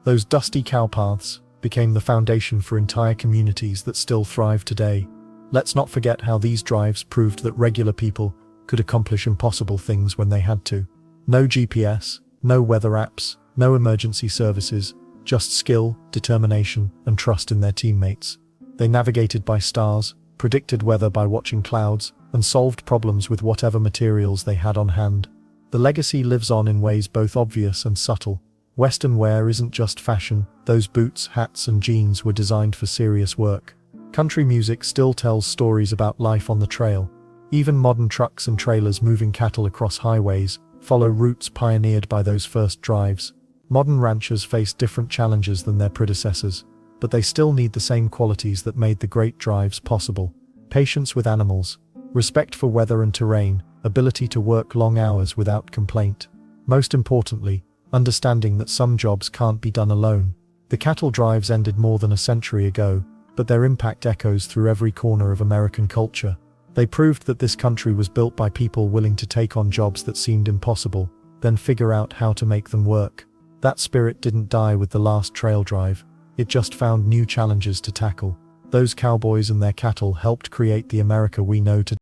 Those dusty cowpaths became the foundation for entire communities that still thrive today. Let's not forget how these drives proved that regular people could accomplish impossible things when they had to. No GPS, no weather apps, no emergency services. Just skill, determination, and trust in their teammates. They navigated by stars, predicted weather by watching clouds, and solved problems with whatever materials they had on hand. The legacy lives on in ways both obvious and subtle. Western wear isn't just fashion; those boots, hats, and jeans were designed for serious work. Country music still tells stories about life on the trail. Even modern trucks and trailers moving cattle across highways follow routes pioneered by those first drives. Modern ranchers face different challenges than their predecessors, but they still need the same qualities that made the great drives possible. Patience with animals, respect for weather and terrain, ability to work long hours without complaint. Most importantly, understanding that some jobs can't be done alone. The cattle drives ended more than a century ago, but their impact echoes through every corner of American culture. They proved that this country was built by people willing to take on jobs that seemed impossible, then figure out how to make them work. That spirit didn't die with the last trail drive, it just found new challenges to tackle. Those cowboys and their cattle helped create the America we know today.